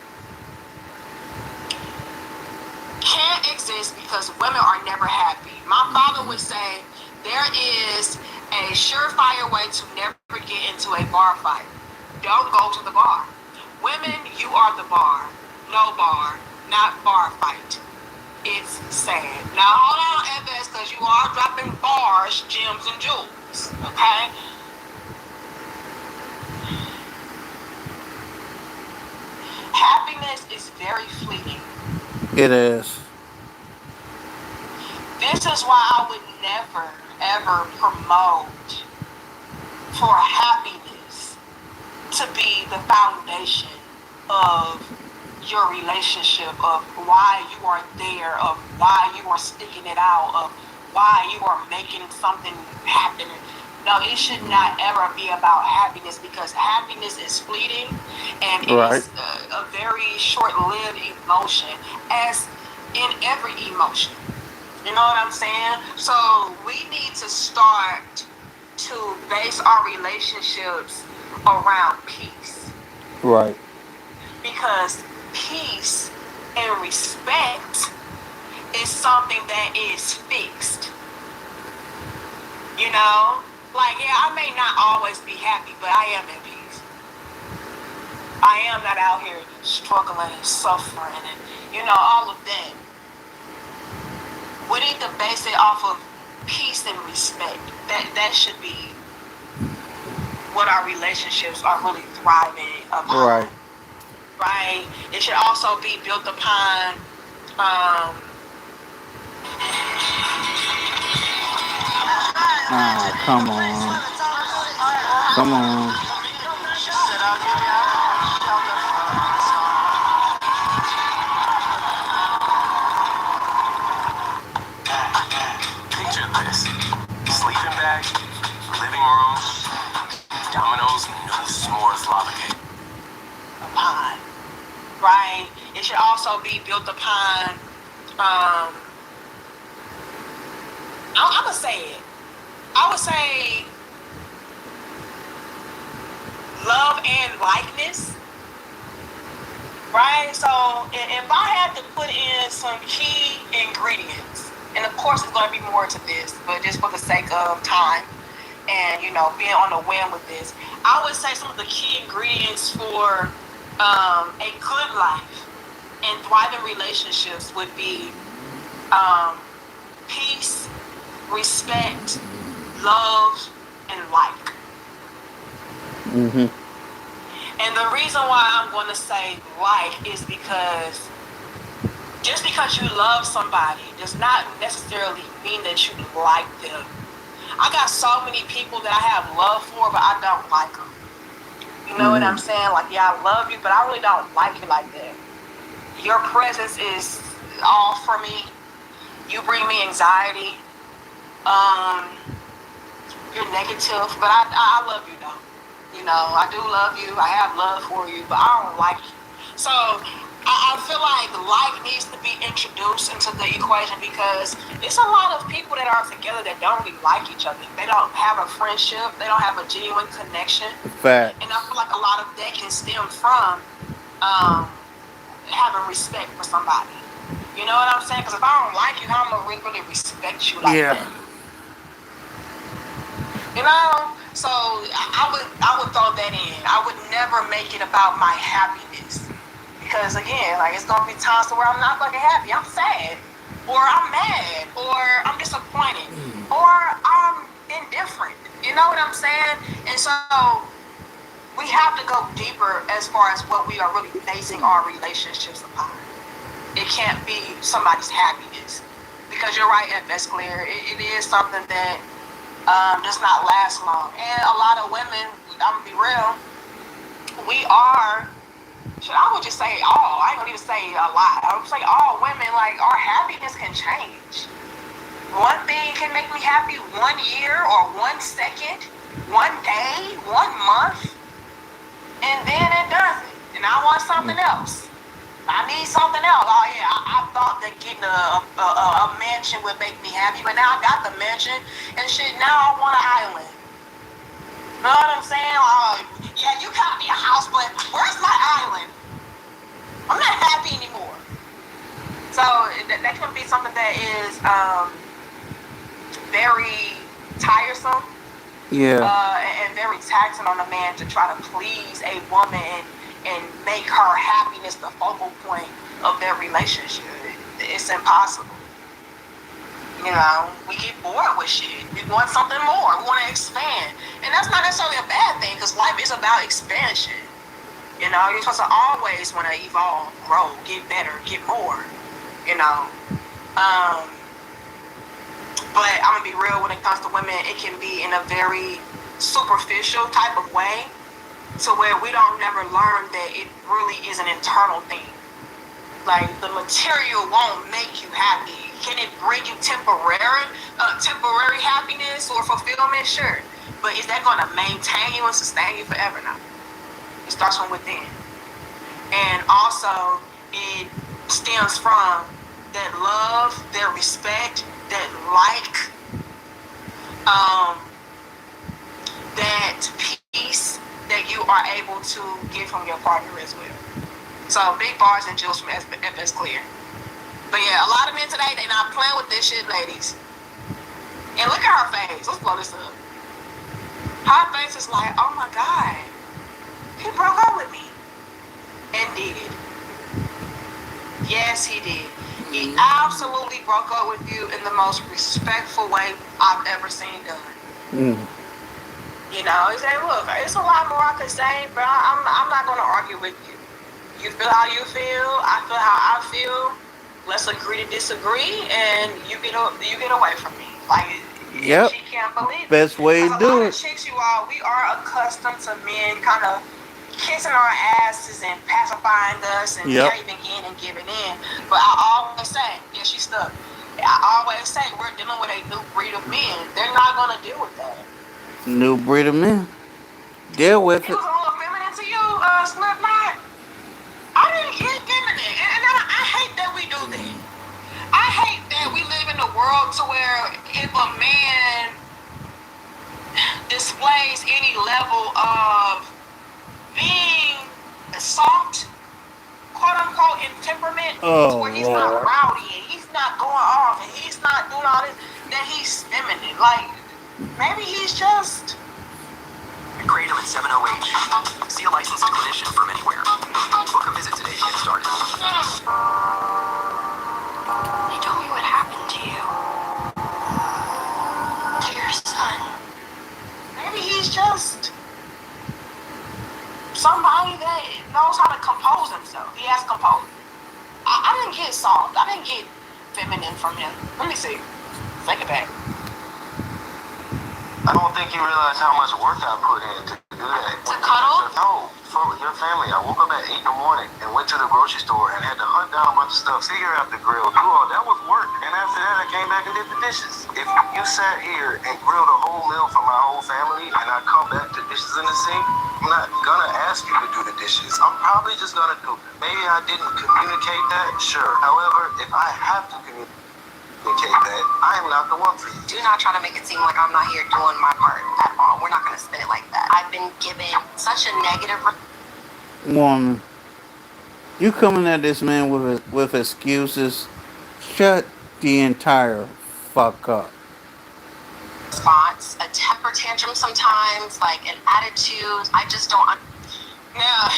can't exist because women are never happy. My father would say, there is a surefire way to never get into a bar fight. Don't go to the bar. Women, you are the bar. No bar, not bar fight. It's sad. Now hold on, FS, because you are dropping bars, gems, and jewels. Okay? Happiness is very fleeting. It is. This is why I would never, ever promote for happiness to be the foundation of your relationship, of why you are there, of why you are sticking it out, of why you are making something happen. No, it should not ever be about happiness because happiness is fleeting and it Right. is a very short-lived emotion, as in every emotion. You know what I'm saying? So we need to start to base our relationships around peace Right. because peace and respect is something that is fixed. You know? Like, yeah, I may not always be happy, but I am in peace. I am not out here struggling and suffering and, all of that. We need to base it off of peace and respect. That should be what our relationships are really thriving upon. Right. Right? It should also be built upon come on. Come on. Picture this. Sleeping bag, living room, Domino's new s'mores lava cake. upon. Right? It should also be built upon I'm gonna say it. I would say love and likeness. Right? So if I had to put in some key ingredients, and of course it's gonna be more to this, but just for the sake of time and being on the whim with this, I would say some of the key ingredients for a good life and thriving relationships would be peace, respect, love, and like. Mhm. And the reason why I'm going to say like is because just because you love somebody does not necessarily mean that you like them. I got so many people that I have love for, but I don't like them. You know what I'm saying? Like, yeah, I love you, but I really don't like you like that. Your presence is all for me. You bring me anxiety. You're negative, but I love you though. I do love you. I have love for you, but I don't like you. So I feel like needs to be introduced into the equation because it's a lot of people that are together that don't really like each other. They don't have a friendship. They don't have a genuine connection. Fact. And I feel like a lot of that can stem from having respect for somebody. You know what I'm saying? Because if I don't like you, how am I really respect you like that? So I would throw that in. I would never make it about my happiness. Because again, like it's gonna be times where I'm not fucking happy. I'm sad. Or I'm mad. Or I'm disappointed. Or I'm indifferent. You know what I'm saying? And so we have to go deeper as far as what we are really basing our relationships upon. It can't be somebody's happiness. Because you're right, that's clear. It is something that does not last long. And a lot of women, I'm gonna be real, I would just say all. I ain't gonna even say a lot. I would say all women, like our happiness can change. One thing can make me happy 1 year or 1 second, 1 day, 1 month, and then it doesn't. And I want something else. I need something else. Oh yeah, I thought that getting a mansion would make me happy, but now I got the mansion and shit. Now I want an island. Know what I'm saying? Yeah, you got me a house, but where's my island? I'm not happy anymore. So that can be something that is very tiresome. Yeah. And very taxing on a man to try to please a woman and make her happiness the focal point of their relationship. It's impossible. We get bored with shit. We want something more. We want to expand. And that's not necessarily a bad thing because life is about expansion. You're supposed to always want to evolve, grow, get better, get more. But I'm going to be real, when it comes to women, it can be in a very superficial type of way to where we don't never learn that it really is an internal thing. Like, the material won't make you happy. Can it bring you temporary happiness or fulfillment? Sure. But is that going to maintain you and sustain you forever? No. It starts from within. And also, it stems from that love, that respect, that that peace that you are able to get from your partner as well. So big bars and jewels from FS Clear. But yeah, a lot of men today, they not playing with this shit, ladies. And look at her face. Let's blow this up. Her face is like, oh my God, he broke up with me. And did. Yes, he did. He absolutely broke up with you in the most respectful way I've ever seen done. You know, he said, look, it's a lot more I could say, but I'm not going to argue with you. You feel how you feel, I feel how I feel. Let's agree to disagree, and you get away from me. Like, Yep. she can't believe it. Best way to do it. Chicks, you all, we are accustomed to men kind of kissing our asses and pacifying us and caving in and giving in. But I always say, yeah, she's stuck. I always say we're dealing with a new breed of men. They're not going to deal with that. New breed of men. Deal with it. It was a little feminine to you, Slipknot. I didn't get feminine. And I hate that we do that. I hate that we live in a world to where if a man displays any level of being soft, quote unquote, in temperament, where he's not rowdy and he's not going off and he's not doing all this, that he's feminine. Like, maybe he's just. Kratom at 708. See a licensed clinician from anywhere. Book a visit today to get started. They told me what happened to you. To your son. Maybe he's just somebody that knows how to compose himself. He has composed. I didn't get soft. I didn't get feminine from him. Let me see. Think it back. I don't think you realize how much work I put in to do that. To cuddle? No, for your family. I woke up at 8 in the morning and went to the grocery store and had to hunt down a bunch of stuff, figure out the grill, do all that was work. And after that, I came back and did the dishes. If you sat here and grilled a whole meal for my whole family and I come back to dishes in the sink, I'm not gonna ask you to do the dishes. I'm probably just gonna do it. Maybe I didn't communicate that, sure. However, if I have to communicate that, I am not the one for you. Do not try to make it seem like I'm not here doing my part at all. We're not going to spin it like that. I've been given such a negative. Woman, you coming at this man with excuses? Shut the entire fuck up. Response, a temper tantrum sometimes, like an attitude. I just don't. Now,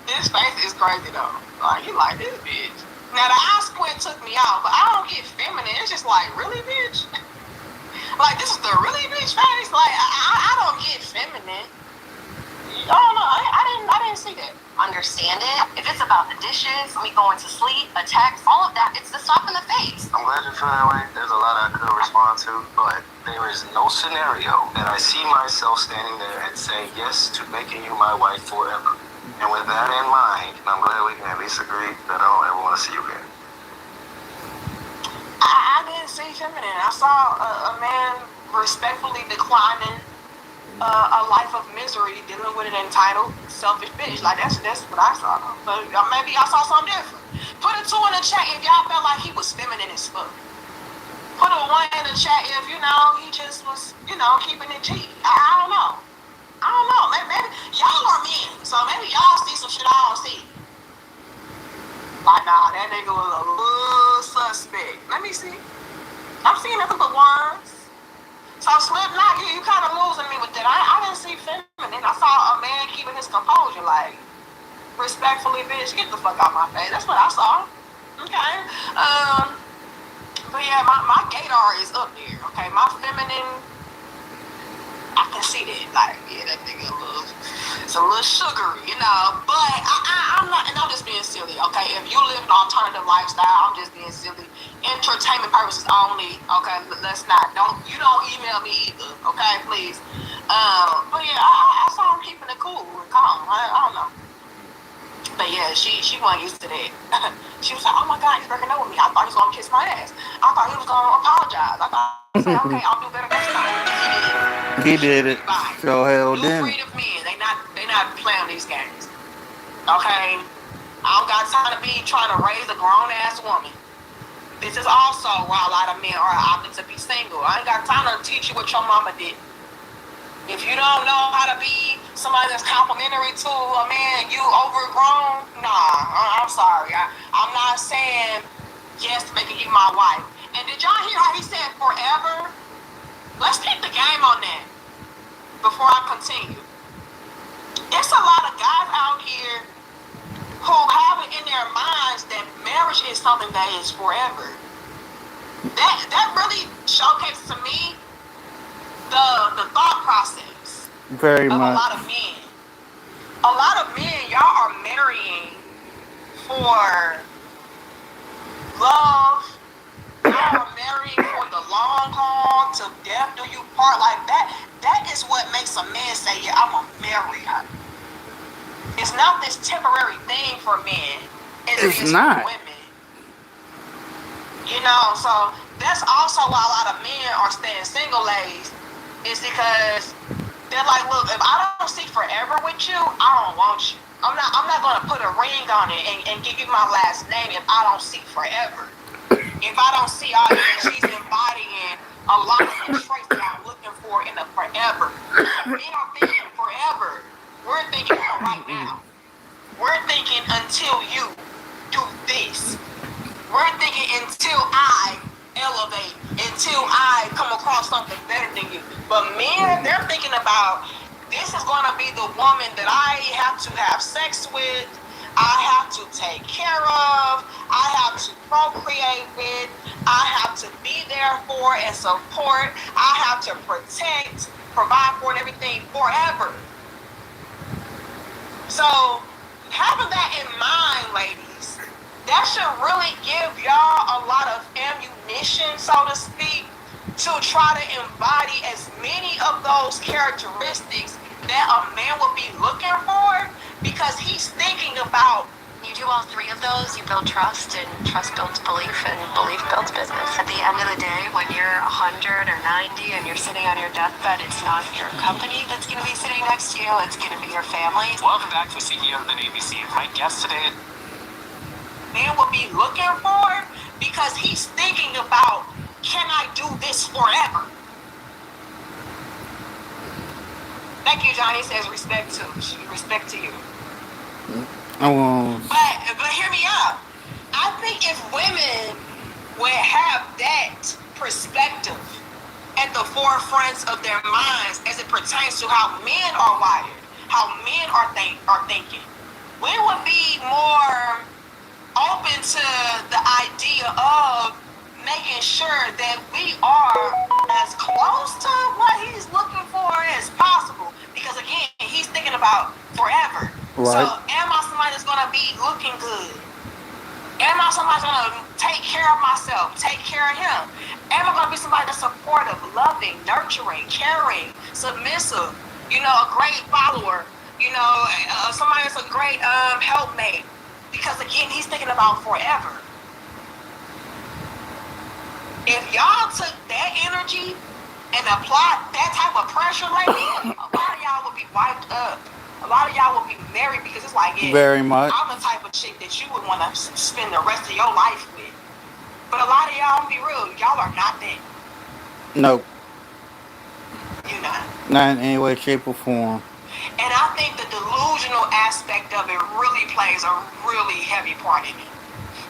this face is crazy though. Like, you like this bitch. Now, the eye squint took me out, but I don't get feminine. It's just like, really, bitch? Like, this is the really bitch face? Like, I don't get feminine. I don't know. I didn't see that. Understand it. If it's about the dishes, me going to sleep, a text, all of that, it's the stuff in the face. I'm glad you feel that way. There's a lot I could respond to, but there is no scenario that I see myself standing there and saying yes to making you my wife forever. And with that in mind, I'm glad we can at least agree that I don't ever want to see you again. I didn't see feminine. I saw a man respectfully declining a life of misery, dealing with an entitled, selfish bitch. Like, that's what I saw. But maybe I saw something different. Put a 2 in the chat if y'all felt like he was feminine as fuck. Put a 1 in the chat if, he just was, keeping it G. I don't know. Maybe y'all are men, so maybe y'all see some shit I don't see. Like, nah, that nigga was a little suspect. Let me see. I'm seeing nothing but 1s. So Slipknot, you kind of losing me with that. I didn't see feminine. I saw a man keeping his composure, like, respectfully, bitch, get the fuck out my face. That's what I saw. Okay. But yeah, my gaydar is up there. Okay, my feminine. I can see that, like, yeah, that nigga it's a little sugary, but I'm not, and I'm just being silly, okay? If you live an alternative lifestyle, I'm just being silly. Entertainment purposes only, okay? You don't email me either, okay, please. But yeah, I saw him keeping it cool and calm, I don't know. But yeah, she wasn't used to that. She was like, oh my God, he's breaking up with me. I thought he was going to kiss my ass. I thought he was going to apologize. I thought, okay, I'll do better next time. He did it. Everybody. So hell New didn't. breed of men. They not playing these games. Okay? I don't got time to be trying to raise a grown ass woman. This is also why a lot of men are opting to be single. I ain't got time to teach you what your mama did. If you don't know how to be somebody that's complimentary to a man, you overgrown, nah, I'm sorry. I'm not saying yes to making you my wife. And did y'all hear how he said forever? Let's keep the game on that before I continue. It's a lot of guys out here who have it in their minds that marriage is something that is forever. That really showcases to me the thought process Very of much. a lot of men. A lot of men, y'all are marrying for love. Y'all are marrying for the long haul, to death do you part. Like that is what makes a man say, yeah, I'm gonna marry her. It's not this temporary thing for men. It's is not. for women. You know, so that's also why a lot of men are staying single, ladies. Is because they're like, look, if I don't see forever with you, I don't want you. I'm not gonna put a ring on it and give you my last name if I don't see forever. If I don't see all that she's embodying a lot of the traits that I'm looking for in a forever. Men are thinking forever. We're thinking for right now. We're thinking until you do this. We're thinking until I elevate, until I come across something better than you. But men, they're thinking about, this is going to be the woman that I have to have sex with, I have to take care of, I have to procreate with, I have to be there for and support, I have to protect, provide for and everything forever. So, having that in mind, ladies, that should really give y'all a lot of ammunition, so to speak, to try to embody as many of those characteristics that a man will be looking for, because he's thinking about. You do all three of those, you build trust, and trust builds belief, and belief builds business. At the end of the day, when you're 100 or 90 and you're sitting on your deathbed, it's not your company that's going to be sitting next to you, it's going to be your family. Welcome back to CEO of the Navy Sea. My guest today Man will be looking for, because he's thinking about, can I do this forever? Thank you, Johnny. Says respect to you. But hear me out. I think if women would have that perspective at the forefront of their minds as it pertains to how men are wired, how men are thinking, we would be more open to the idea of making sure that we are as close to what he's looking for as possible. Because again, he's thinking about forever. Right. So am I somebody that's gonna be looking good? Am I somebody that's gonna take care of myself, take care of him? Am I gonna be somebody that's supportive, loving, nurturing, caring, submissive, a great follower, somebody that's a great helpmate? Because again, he's thinking about forever. If y'all took that energy and applied that type of pressure, lady, a lot of y'all would be wiped up. A lot of y'all would be married, because it's like, yeah, very much. I'm the type of chick that you would want to spend the rest of your life with. But a lot of y'all, I'm be real, y'all are not that. Nope. You're not. Not in any way, shape, or form. And I think the delusional aspect of it really plays a really heavy part in it.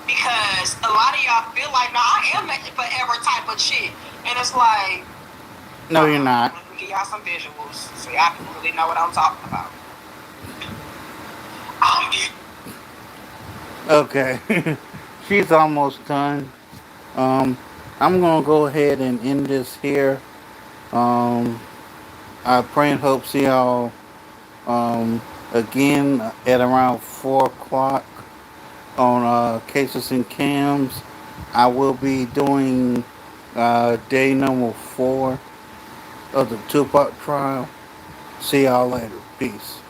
Because a lot of y'all feel like, no, I am that forever type of chick. And it's like, no, you're not. Let me give y'all some visuals so y'all can really know what I'm talking about. Okay. She's almost done. I'm gonna go ahead and end this here. I pray and hope see y'all again at around 4 o'clock on Cases and Cams. I will be doing day number 4 of the Tupac trial. See y'all later. Peace.